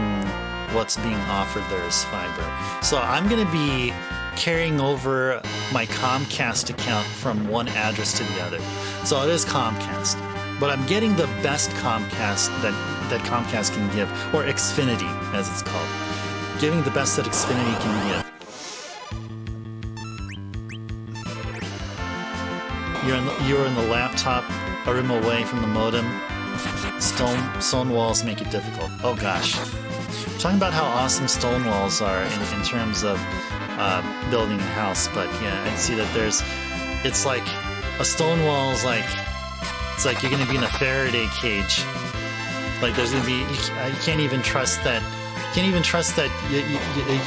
A: what's being offered there as fiber. So I'm going to be carrying over my Comcast account from one address to the other. So it is Comcast. But I'm getting the best Comcast that Comcast can give, or Xfinity, as it's called. Giving the best that Xfinity can give. You're in the laptop, a room away from the modem. Stone walls make it difficult. Oh gosh. We're talking about how awesome stone walls are in terms of building a house, but yeah, I see that it's like a stone wall is like, it's like you're going to be in a Faraday cage. Like there's going to be, you can't even trust that. You can't even trust that you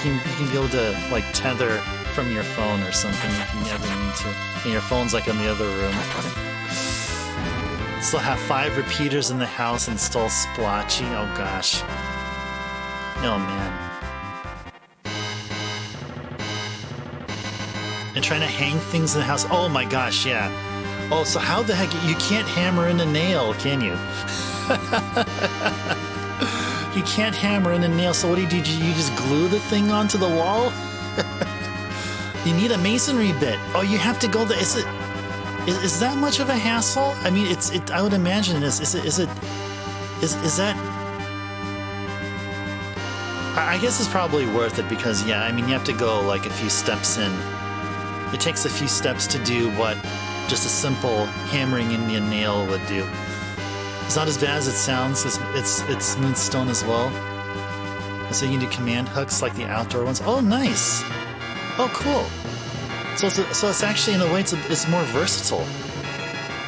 A: can be able to like tether from your phone or something if you ever need to. And your phone's like in the other room. Still have 5 repeaters in the house, install splotchy. Oh gosh. Oh man. And trying to hang things in the house. Oh my gosh, yeah. Oh, so how the heck, you can't hammer in a nail, can you? You can't hammer in a nail, so what do? You just glue the thing onto the wall? You need a masonry bit. Oh, you have to go there. Is that much of a hassle? I mean, I would imagine it is. Is that? I guess it's probably worth it because, yeah, I mean, you have to go like a few steps in. It takes a few steps to do what just a simple hammering in a nail would do. It's not as bad as it sounds. It's smooth stone as well. So you can do command hooks like the outdoor ones. Oh, nice. Oh, cool. So it's actually, in a way, it's more versatile.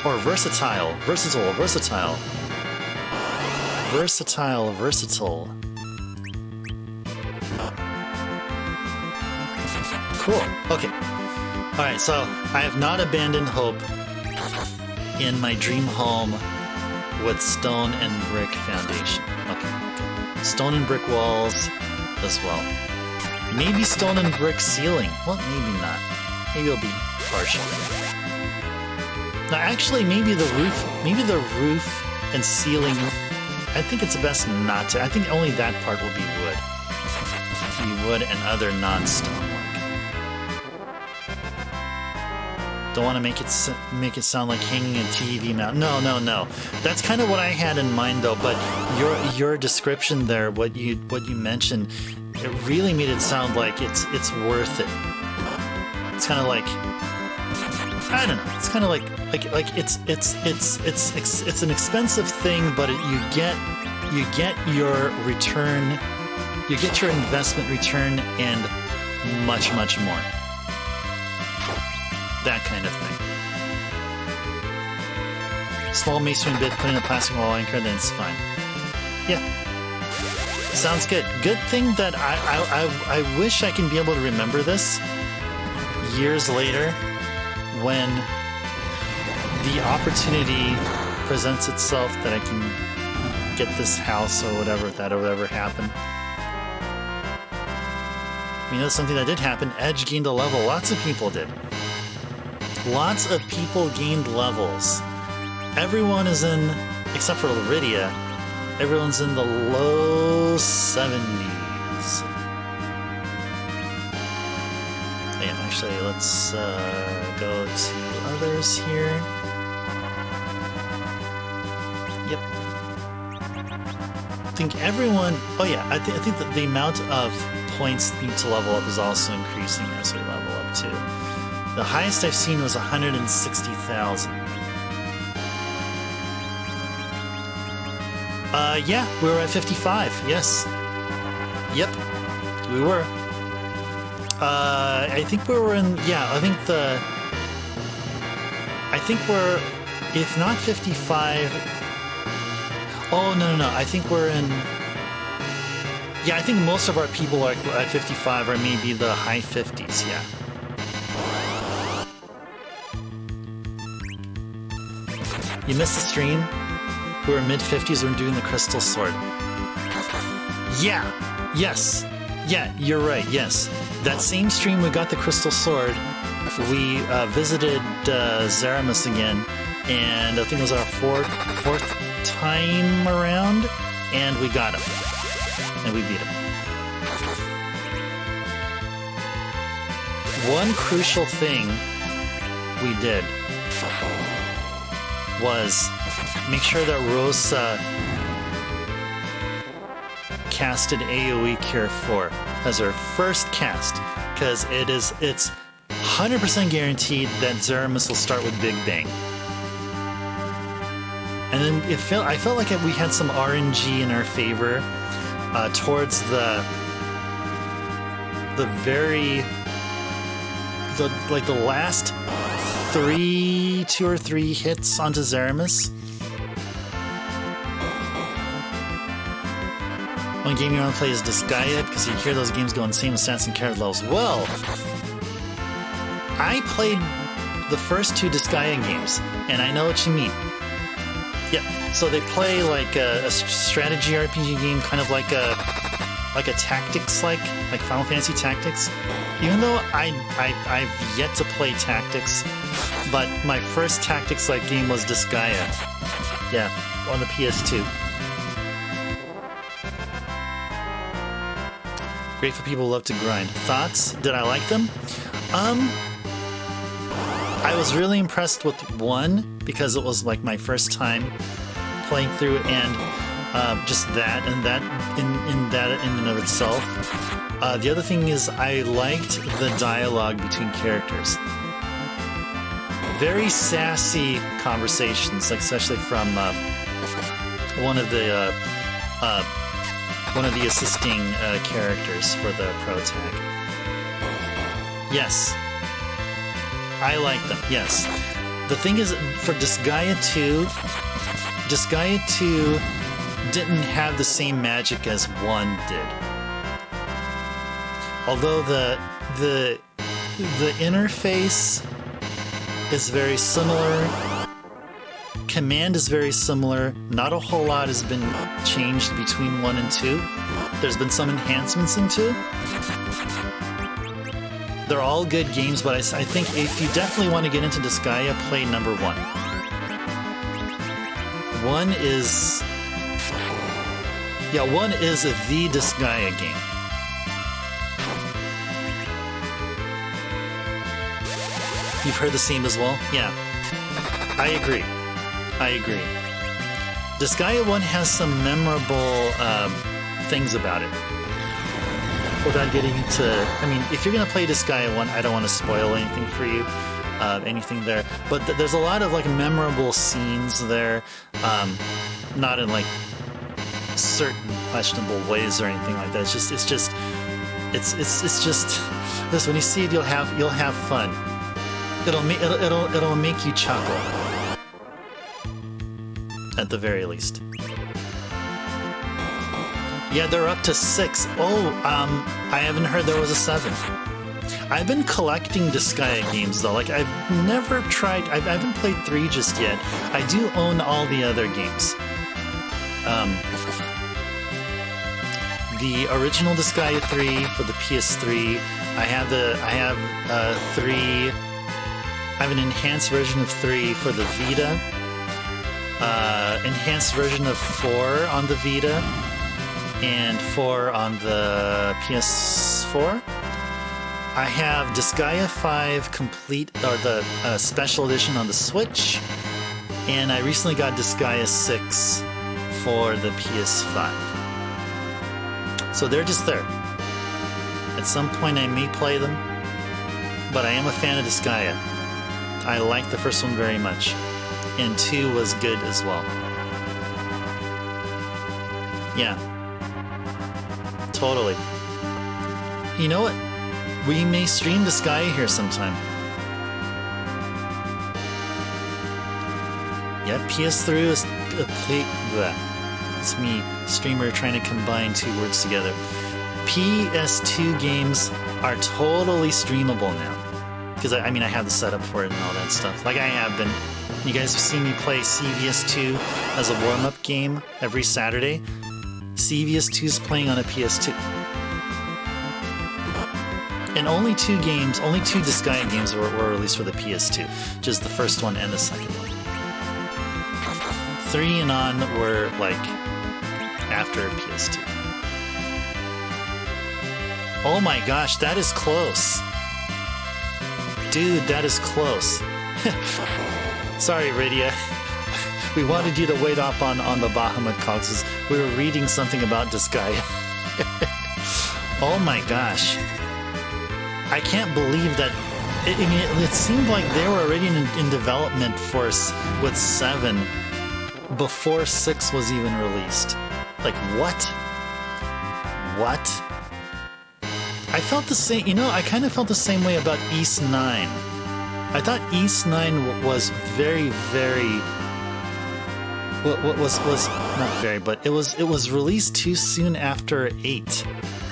A: Or versatile. Versatile. Cool. Okay. Alright, so I have not abandoned hope in my dream home with stone and brick foundation. Okay. Stone and brick walls as well. Maybe stone and brick ceiling. Well, maybe not. Maybe it'll be partial. Now, actually, maybe the roof and ceiling, I think it's best not to. I think only that part will be wood. Wood and other non-stone. Don't want to make it sound like hanging a TV mount. No. That's kind of what I had in mind, though. But your description there, what you mentioned, it really made it sound like it's worth it. It's kind of like, I don't know. It's kind of like it's an expensive thing, but you get your return, you get your investment return, and much more. That kind of thing. Small masonry bit, put in a plastic wall anchor, then it's fine. Yeah. Sounds good. Good thing that I wish I can be able to remember this years later when the opportunity presents itself that I can get this house or whatever, if that would ever happen. You know, something that did happen, Edge gained a level. Lots of people did. Lots of people gained levels. Everyone is in, except for Lydia, everyone's in the low 70s. Yeah, actually, let's go to others here. Yep. I think everyone... Oh yeah, I think that the amount of points need to level up is also increasing as we level up too. The highest I've seen was 160,000. Yeah, we were at 55, yes. Yep, we were. I think we were in. Yeah, I think we're, if not 55. Oh no! I think we're in. Yeah, I think most of our people are at 55 or maybe the high 50s. Yeah. You missed the stream. We were mid 50s. We're doing the crystal sword. Yeah. Yes. Yeah, you're right. Yes. That same stream we got the crystal sword. We visited Zaramus again, and I think it was our fourth time around, and we got him. And we beat him. One crucial thing we did was make sure that Rosa casted AoE Cure 4 as her first cast, because it's 100% guaranteed that Zaramus will start with Big Bang. And then I felt like we had some RNG in our favor towards the last two or three hits onto Zaramus. One game you want to play is Disgaea, because you hear those games go insane with stats and character levels. Well, I played the first two Disgaea games, and I know what you mean. Yeah, so they play like a strategy RPG game, kind of like a tactics, like Final Fantasy Tactics. Even though I've yet to play Tactics, but my first Tactics-like game was Disgaea. Yeah, on the PS2. Great for people who love to grind. Thoughts? Did I like them? I was really impressed with 1 because it was like my first time playing through it, and just that and that in and of itself. The other thing is I liked the dialogue between characters. Very sassy conversations, like especially from one of the assisting characters for the pro tag. Yes. I like them, yes. The thing is, for Disgaea 2 didn't have the same magic as 1 did. Although the interface is very similar, command is very similar, not a whole lot has been changed between 1 and 2. There's been some enhancements in 2. They're all good games, but I think if you definitely want to get into Disgaea, play number 1. 1 is the Disgaea game. You've heard the same as well? Yeah. I agree. Disgaea 1 has some memorable things about it. Without getting into... I mean, if you're going to play Disgaea 1, I don't want to spoil anything for you. Anything there. But there's a lot of, like, memorable scenes there. Not in, like, certain questionable ways or anything like that. It's just... Listen, when you see it, you'll have fun. It'll make you chuckle. At the very least. Yeah, they're up to 6. Oh, I haven't heard there was a 7. I've been collecting Disgaea games, though. Like, I've never tried... I haven't played 3 just yet. I do own all the other games. The original Disgaea 3 for the PS3. I have 3... I have an enhanced version of 3 for the Vita. Enhanced version of 4 on the Vita. And 4 on the PS4. I have Disgaea 5 complete, or the special edition on the Switch. And I recently got Disgaea 6 for the PS5. So they're just there. At some point I may play them, but I am a fan of Disgaea. I like the first one very much. And 2 was good as well. Yeah. Totally. You know what? We may stream Disgaea here sometime. Yeah, PS3 is a play. It's me, streamer, trying to combine two words together. PS2 games are totally streamable now. Because, I mean, I have the setup for it and all that stuff. Like I have been. You guys have seen me play CVS2 as a warm-up game every Saturday. CVS2 is playing on a PS2. And only two Disgaea games were released for the PS2. Just the first one and the second one. 3 and on were, like, after PS2. Oh my gosh, that is close. Dude, that is close. Sorry, Radia. We wanted you to wait up on the Bahamut Cogs. We were reading something about Disgaea. Oh my gosh. I can't believe that. It seemed like they were already in development with 7 before 6 was even released. Like, what? What? I felt the same, I kind of felt the same way about East 9. I thought East 9 was very, very... was not very, but it was released too soon after 8.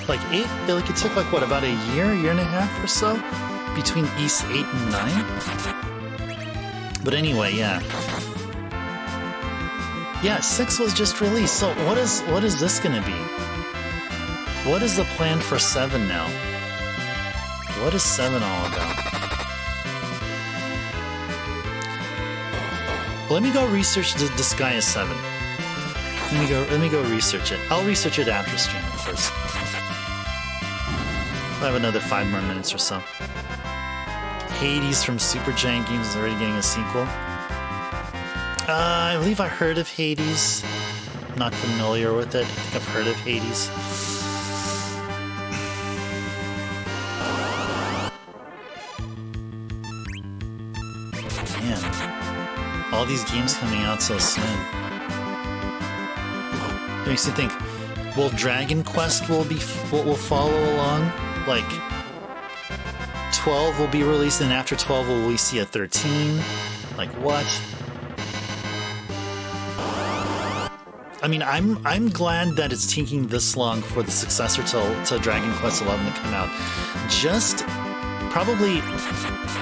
A: Like 8, it took like what, about a year and a half or so between East 8 and 9. But anyway, yeah. Yeah, 6 was just released. So what is this gonna be? What is the plan for 7 now? What is 7 all about? Let me go research Disgaea 7. Let me go research it. I'll research it after stream first. I have another 5 more minutes or so. Hades from Supergiant Games is already getting a sequel. I believe I heard of Hades. Not familiar with it. I think I've heard of Hades. Man, all these games coming out so soon. It makes you think, will Dragon Quest will follow along? Like 12 will be released, and after 12 will we see a 13? Like what? I mean, I'm glad that it's taking this long for the successor to Dragon Quest XI to come out. Just probably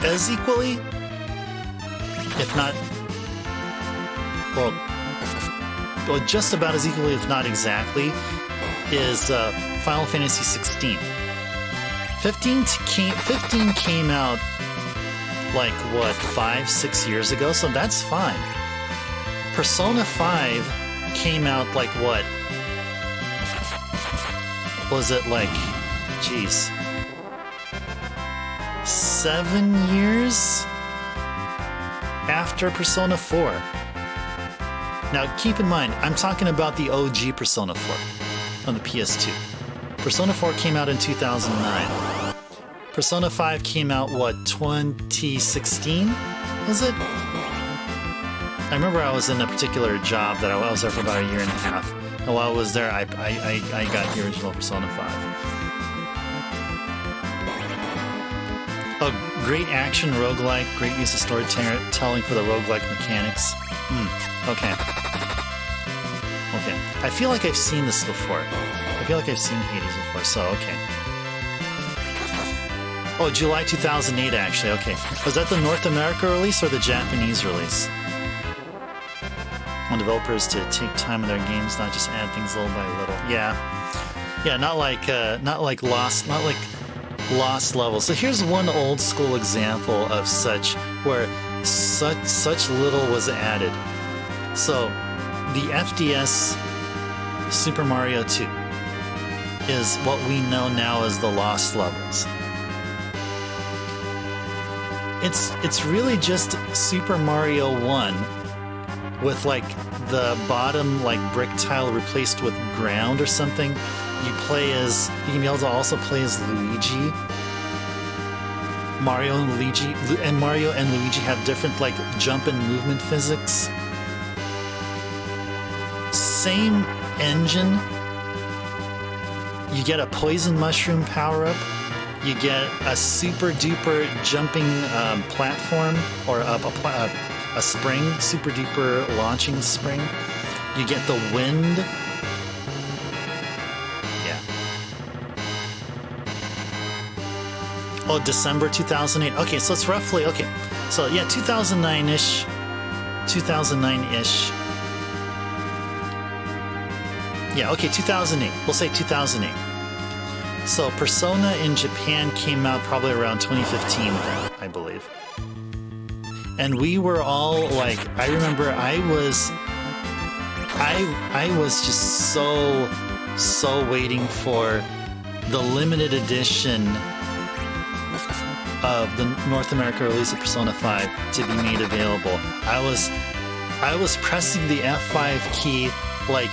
A: as equally, if not, well, just about as equally, if not exactly, is Final Fantasy XVI. 15 came out like what, 5-6 years ago, so that's fine. Persona 5 came out like what? Was it like, geez, 7 years after Persona 4? Now keep in mind, I'm talking about the OG Persona 4 on the PS2. Persona 4 came out in 2009. Persona 5 came out, what, 2016? Was it? I remember I was in a particular job that I was there for about a year and a half. And while I was there, I got the original Persona 5. A great action roguelike, great use of storytelling for the roguelike mechanics. Okay. Okay. I feel like I've seen this before. I feel like I've seen Hades before, so okay. Oh, July 2008, actually. Okay. Was that the North America release or the Japanese release? On developers to take time in their games, not just add things little by little. Yeah. Yeah, not like Lost Levels. So here's one old school example of such, where such little was added. So the FDS Super Mario 2 is what we know now as the Lost Levels. It's really just Super Mario 1 with like the bottom like brick tile replaced with ground or something. You can be able to also play as Luigi. Mario and Luigi have different like jump and movement physics. Same engine. You get a poison mushroom power-up. You get a super duper jumping platform, or a spring, super duper launching spring. You get the wind. Yeah. Oh, December 2008. Okay, so it's roughly, okay. So yeah, 2009-ish. 2009-ish. Yeah, okay, 2008. We'll say 2008. So Persona in Japan came out probably around 2015, I believe. And we were all like, I remember I was just so waiting for the limited edition of the North America release of Persona 5 to be made available. I was pressing the F5 key like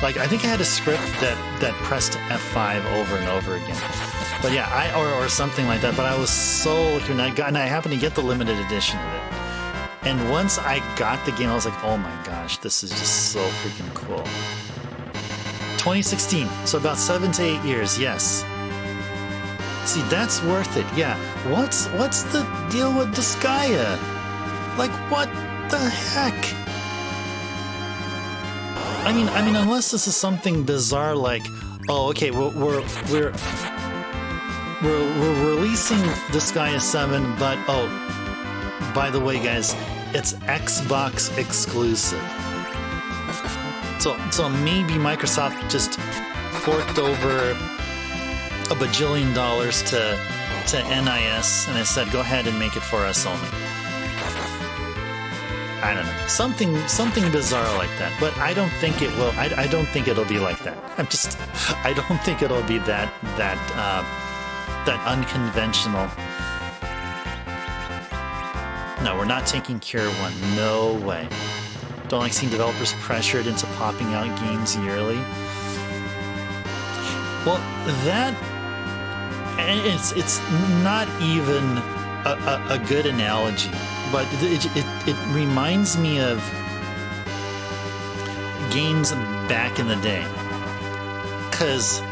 A: I think I had a script that pressed F5 over and over again. But yeah, or something like that. But I was so, and I happened to get the limited edition of it. And once I got the game, I was like, oh my gosh, this is just so freaking cool. 2016, so about 7 to 8 years, yes. See, that's worth it. Yeah. What's the deal with Disgaea? Like, what the heck? I mean, unless this is something bizarre like, oh, okay, we're releasing Disgaea 7, but oh, by the way, guys, it's Xbox exclusive. So maybe Microsoft just forked over a bajillion dollars to NIS and it said, go ahead and make it for us only. I don't know, something bizarre like that. But I don't think it will. I don't think it'll be like that. I don't think it'll be that unconventional. No, we're not taking Cure 1. No way. Don't like seeing developers pressured into popping out games yearly. Well, that it's not even a good analogy, but it reminds me of games back in the day, because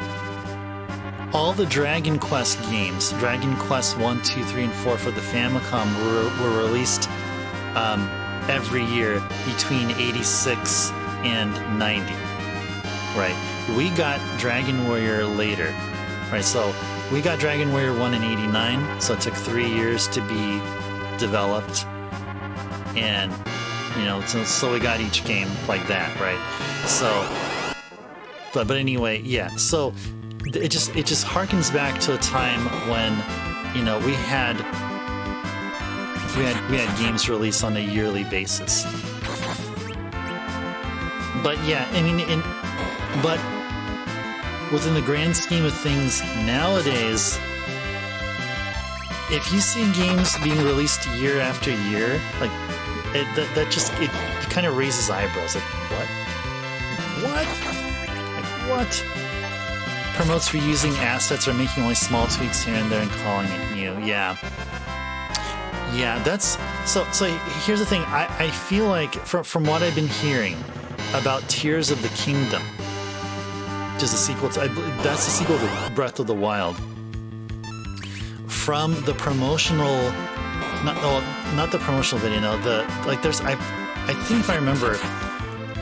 A: all the Dragon Quest games, Dragon Quest 1, 2, 3, and 4 for the Famicom were released every year between 86 and 90, right? We got Dragon Warrior later, right? So we got Dragon Warrior 1 in 89, so it took 3 years to be developed, and so we got each game like that, right? So, but anyway, yeah. So it just harkens back to a time when we had games released on a yearly basis. But yeah, I mean, but within the grand scheme of things nowadays, if you see games being released year after year, like it kind of raises eyebrows. Like what? What? Promotes reusing assets or making only small tweaks here and there and calling it new. Yeah, that's so. Here's the thing. I feel like from what I've been hearing about Tears of the Kingdom, which is a sequel to, that's the sequel to Breath of the Wild. From the promotional, not the promotional video. No, there's I think if I remember,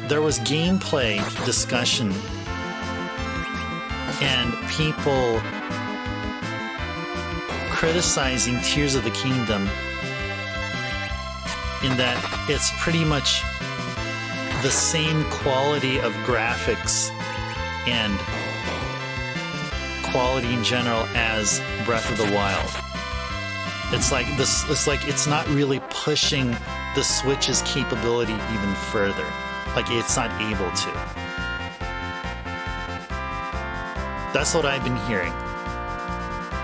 A: there was gameplay discussion and people criticizing Tears of the Kingdom in that it's pretty much the same quality of graphics and quality in general as Breath of the Wild. It's like this. It's like it's not really pushing the Switch's capability even further. Like it's not able to. That's what I've been hearing.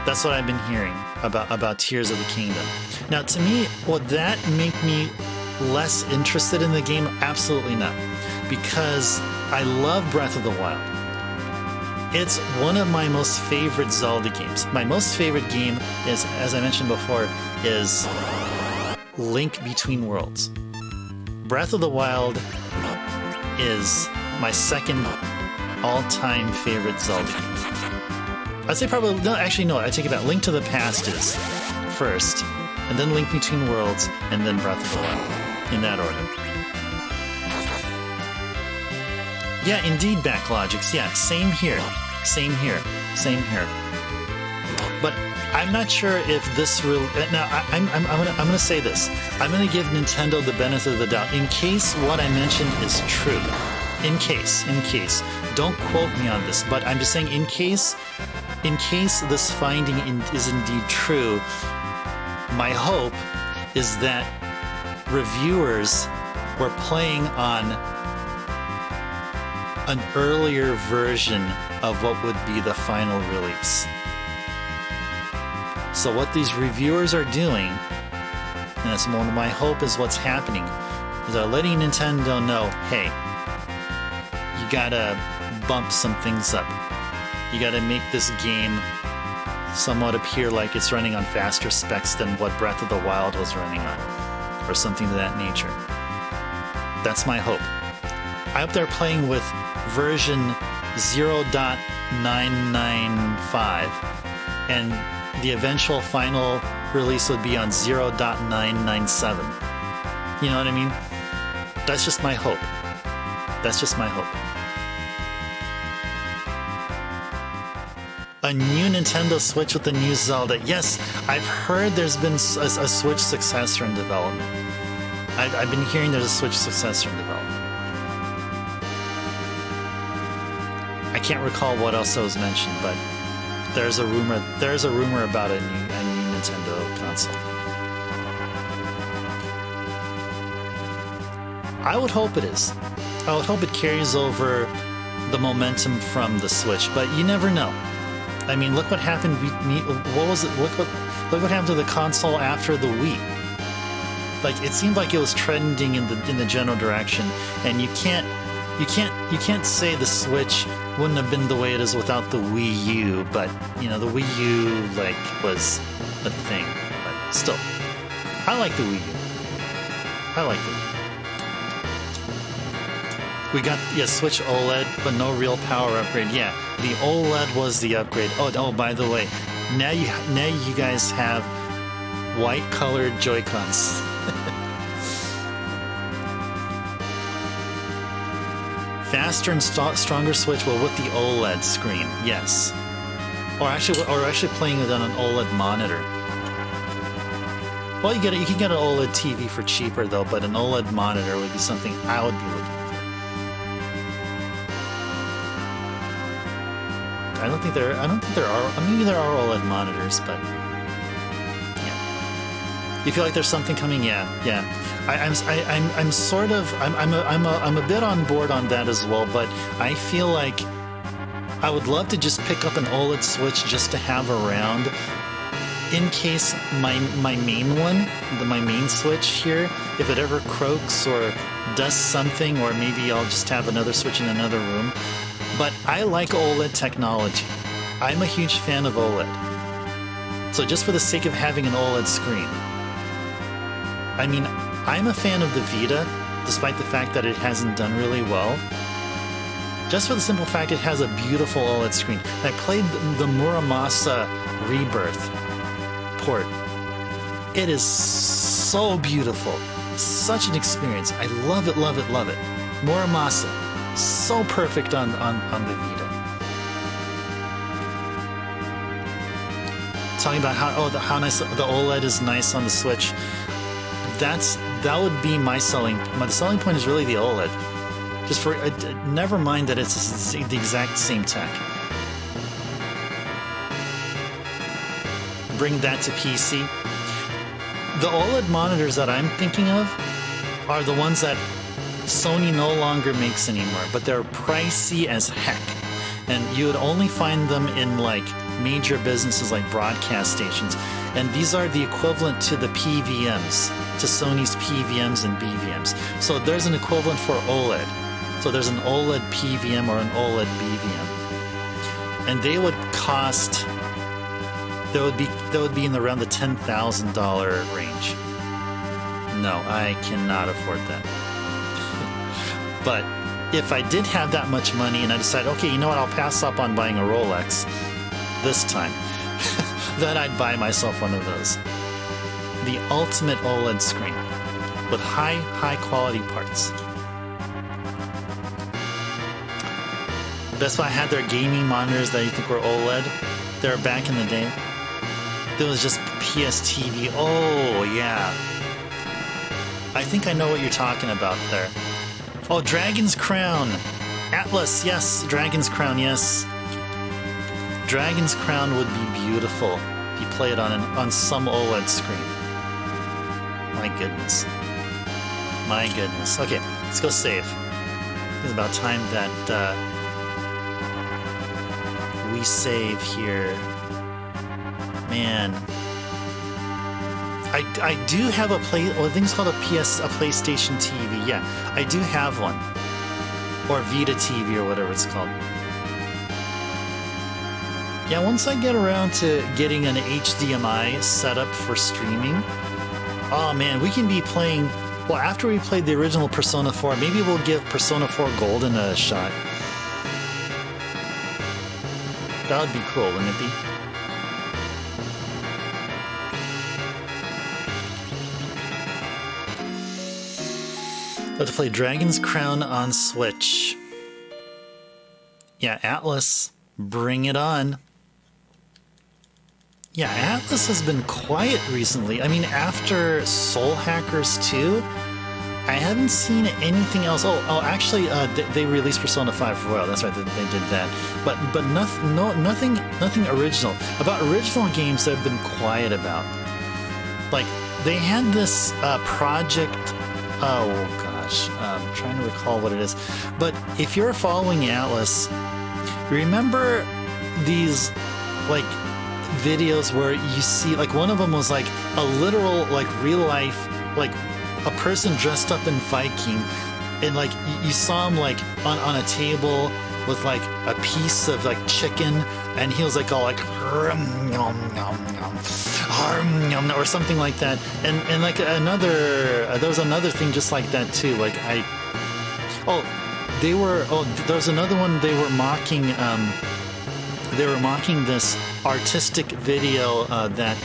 A: That's what I've been hearing about Tears of the Kingdom. Now, to me, would that make me less interested in the game? Absolutely not. Because I love Breath of the Wild. It's one of my most favorite Zelda games. My most favorite game is, as I mentioned before, is Link Between Worlds. Breath of the Wild is my second all-time favorite Zelda game. I'd say probably, no, actually, no, I take it back. Link to the Past is first, and then Link Between Worlds, and then Breath of the Wild, in that order. Yeah, indeed, Backlogics. Yeah, same here. Same here. Same here. But I'm not sure if this will. Now, I'm gonna say this. I'm gonna give Nintendo the benefit of the doubt in case what I mentioned is true. In case. Don't quote me on this, but I'm just saying in case this finding is indeed true. My hope is that reviewers were playing on an earlier version of what would be the final release. So what these reviewers are doing, and that's one of my hope is what's happening, is they're letting Nintendo know, hey, you gotta bump some things up. You gotta make this game somewhat appear like it's running on faster specs than what Breath of the Wild was running on, or something of that nature. That's my hope. I hope they're playing with version 0.995, and the eventual final release would be on 0.997. You know what I mean? That's just my hope. That's just my hope. A new Nintendo Switch with the new Zelda. Yes, I've heard there's been a Switch successor in development. I've been hearing there's a Switch successor in development. I can't recall what else was mentioned, but there's a rumor. There's a rumor about a new Nintendo console. I would hope it is. I would hope it carries over the momentum from the Switch, but you never know. I mean, look what happened. What was it? Look what happened to the console after the Wii. Like, it seemed like it was trending in the general direction, and you can't say the Switch wouldn't have been the way it is without the Wii U. But you know, the Wii U was a thing. But still, I like the Wii U. I like the Wii U. We got, Switch OLED, but no real power upgrade. Yeah, the OLED was the upgrade. Oh, by the way, now you guys have white-colored Joy-Cons. Faster and stronger Switch, well, with the OLED screen, yes. Or actually playing it on an OLED monitor. Well, you can get an OLED TV for cheaper though, but an OLED monitor would be something I would be looking for. I don't think there are. Maybe there are OLED monitors, but yeah. You feel like there's something coming? Yeah. I'm a bit on board on that as well, but I feel like I would love to just pick up an OLED Switch just to have around in case my main one, my main Switch here, if it ever croaks or does something, or maybe I'll just have another Switch in another room. But I like OLED technology. I'm a huge fan of OLED. So just for the sake of having an OLED screen. I mean, I'm a fan of the Vita, despite the fact that it hasn't done really well. Just for the simple fact it has a beautiful OLED screen. I played the Muramasa Rebirth port. It is so beautiful. Such an experience. I love it, love it, love it. Muramasa. So perfect on the Vita. Talking about how nice the OLED is nice on the Switch. That would be my selling. My selling point is really the OLED. Just for never mind that it's the exact same tech. Bring that to PC. The OLED monitors that I'm thinking of are the ones that Sony no longer makes anymore, but they're pricey as heck, and you would only find them in like major businesses like broadcast stations, and these are the equivalent to the PVMs, to Sony's PVMs and BVMs. So there's an equivalent for OLED. So there's an OLED PVM or an OLED BVM, and they would cost. That would be in around the $10,000 range. No, I cannot afford that. But if I did have that much money and I decided, okay, you know what, I'll pass up on buying a Rolex, this time that I'd buy myself one of those. The ultimate OLED screen with high quality parts. That's why I had their gaming monitors that you think were OLED. They were back in the day. It was just PSTV. Oh, yeah. I think I know what you're talking about there. Oh, Dragon's Crown. Atlas, yes. Dragon's Crown, yes. Dragon's Crown would be beautiful if you play it on some OLED screen. My goodness. My goodness. Okay, let's go save. It's about time that we save here. Man. I do have a I think it's called a PlayStation TV. Yeah, I do have one. Or Vita TV or whatever it's called. Yeah, once I get around to getting an HDMI setup for streaming, oh man, we can be playing... Well, after we played the original Persona 4, maybe we'll give Persona 4 Golden a shot. That would be cool, wouldn't it be? Let's play Dragon's Crown on Switch. Yeah, Atlas, bring it on. Yeah, Atlas has been quiet recently. I mean, after Soul Hackers 2, I haven't seen anything else. Oh, actually, they released Persona 5 Royal. That's right, they did that. But nothing original. About original games that have been quiet about. Like, they had this project. Oh gosh, I'm trying to recall what it is. But if you're following Atlas, remember these like videos where you see, like, one of them was like a literal, like, real life, like a person dressed up in Viking, and like you saw him like on a table with like a piece of like chicken, and he was like all like or something like that, and like there was another thing just like that too. Like there was another one they were mocking. They were mocking this artistic video that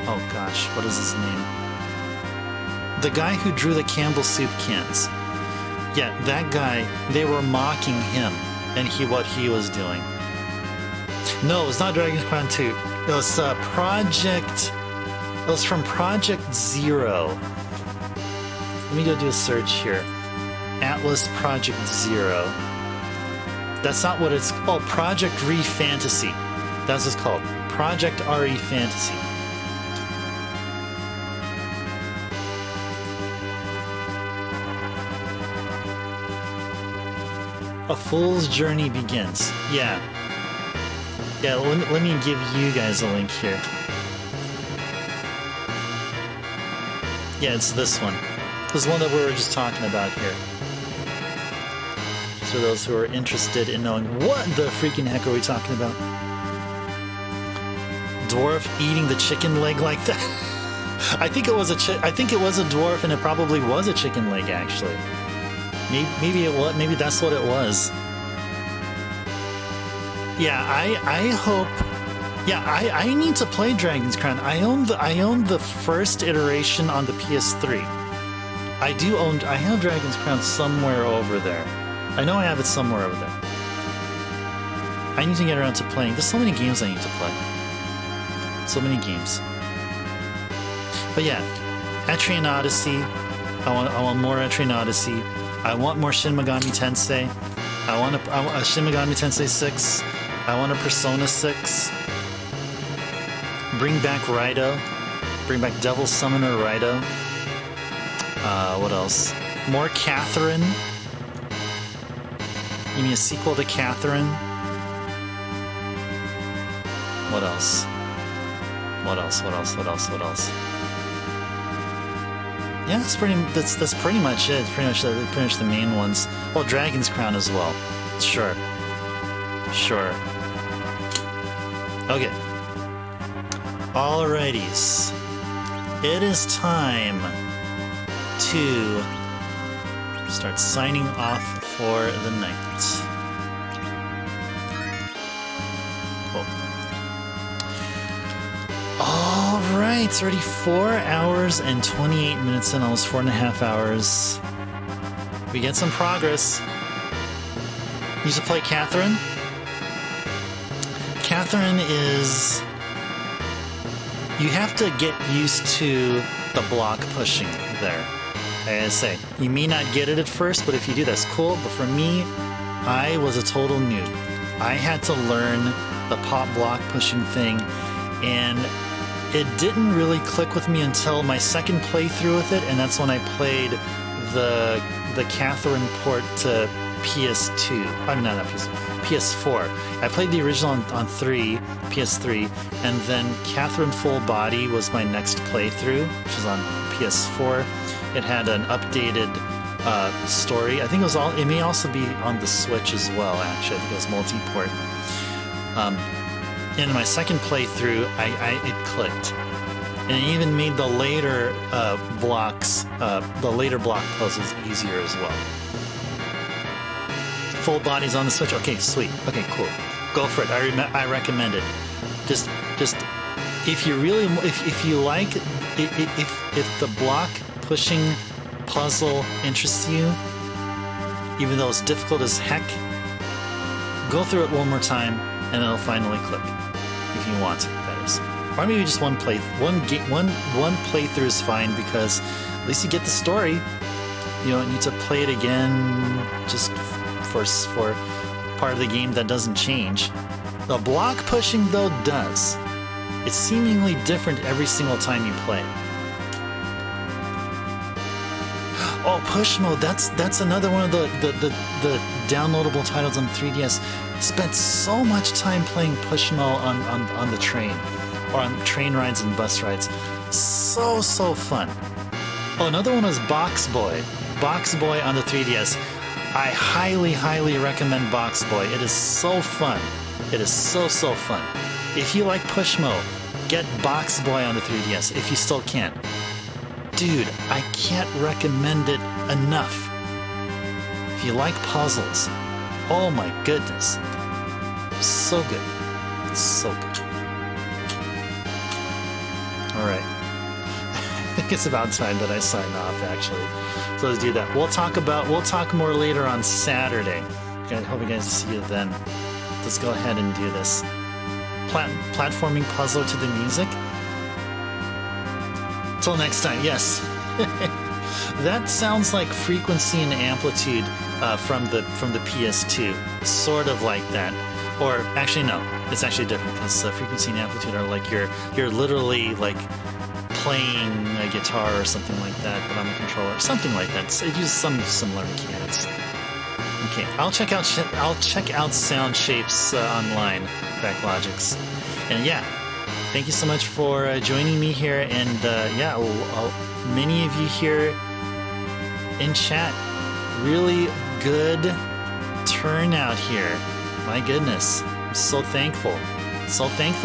A: oh gosh, what is his name? The guy who drew the Campbell soup cans. Yeah, that guy, they were mocking him and what he was doing. No, it was not Dragon's Crown 2. It was It was from Project Zero. Let me go do a search here. Atlas Project Zero. That's not what it's called. Oh, Project Re Fantasy. That's what it's called. Project RE Fantasy. A fool's journey begins. Yeah. Yeah, let me give you guys a link here. Yeah, it's this one. This is one that we were just talking about here. For those who are interested in knowing what the freaking heck are we talking about. Dwarf eating the chicken leg like that. I think it was a dwarf, and it probably was a chicken leg actually. Maybe it was. Maybe that's what it was. Yeah, I hope. Yeah, I need to play Dragon's Crown. I own the first iteration on the PS3. I have Dragon's Crown somewhere over there. I know I have it somewhere over there. I need to get around to playing. There's so many games I need to play. So many games. But yeah, Etrian Odyssey. I want more Etrian Odyssey. I want more Shin Megami Tensei. I want a Shin Megami Tensei 6. I want a Persona 6. Bring back Raito. Bring back Devil Summoner Raito. What else? More Catherine. Give me a sequel to Catherine. What else? What else? Yeah, that's pretty much it. Pretty much the main ones. Oh, Dragon's Crown as well. Sure. Okay. Alrighties. It is time to start signing off for the night. right, it's already 4 hours and 28 minutes in, almost 4.5 hours. We get some progress. Used to play Catherine. Catherine is... You have to get used to the block pushing there. Like I say, you may not get it at first, but if you do, that's cool. But for me, I was a total noob. I had to learn the pop block pushing thing, and it didn't really click with me until my second playthrough with it, and that's when I played the Catherine port to PS2. I mean, not PS2, PS4. I played the original on PS3, and then Catherine Full Body was my next playthrough, which was on PS4. It had an updated story. I think it may also be on the Switch as well, actually. I think it was multi-port. In my second playthrough, it clicked. And it even made the later block puzzles easier as well. Full Body's on the Switch. Okay, sweet. Okay, cool. Go for it. I recommend it. Just if you really, if you like, if the block pushing puzzle interests you, even though it's difficult as heck, go through it one more time and it'll finally click. If you want to, that is. Or maybe just one playthrough is fine, because at least you get the story. You don't need to play it again just for part of the game that doesn't change. The block pushing, though, does. It's seemingly different every single time you play. Oh, push mode. That's another one of the downloadable titles on 3DS. Spent so much time playing push mode on the train, or on train rides and bus rides. So fun. Oh, another one was Box Boy. Box Boy on the 3DS. I highly recommend Box Boy. It is so fun. It is so fun. If you like push mode, get Box Boy on the 3DS if you still can. Dude, I can't recommend it enough. If you like puzzles, oh my goodness. So good. So good. Alright. I think it's about time that I sign off, actually. So let's do that. We'll talk more later on Saturday. I hope you guys see you then. Let's go ahead and do this. Platforming puzzle to the music. Till next time, yes. That sounds like frequency and amplitude from the PS2. Sort of like that. Or actually no, it's actually different, because frequency and amplitude are like you're literally like playing a guitar or something like that, but on the controller, something like that. So it uses some similar mechanics. Okay, I'll check out Sound Shapes online, Backlogix, and yeah, thank you so much for joining me here, and yeah, many of you here in chat, really good turnout here. My goodness, I'm so thankful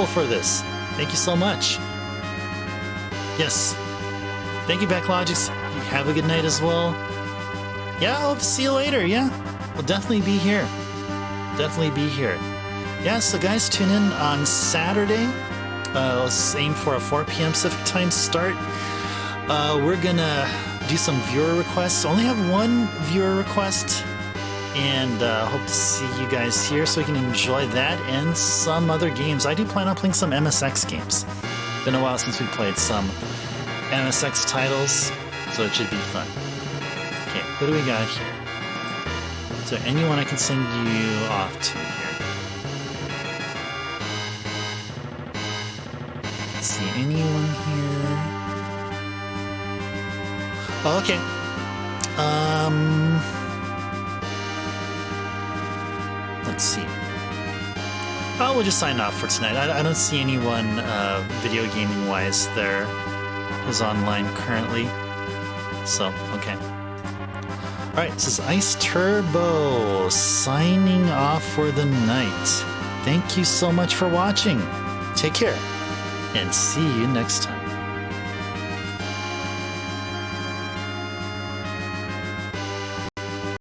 A: for this. Thank you so much. Yes. Thank you, Backlogix. You have a good night as well. Yeah, I'll see you later. Yeah, we'll definitely be here. Yeah, so guys, tune in on Saturday. Let's aim for a 4 p.m. Pacific time start. We're gonna do some viewer requests. Only have one viewer request, and hope to see you guys here so we can enjoy that and some other games. I do plan on playing some MSX games. Been a while since we played some MSX titles, so it should be fun. Okay, what do we got here? Is there anyone I can send you off to here? Let's see, anyone here? Oh, okay. Let's see. Oh, we'll just sign off for tonight. I don't see anyone video gaming wise there who's online currently. So, okay. Alright, this is Ice Turbo signing off for the night. Thank you so much for watching. Take care, and see you next time.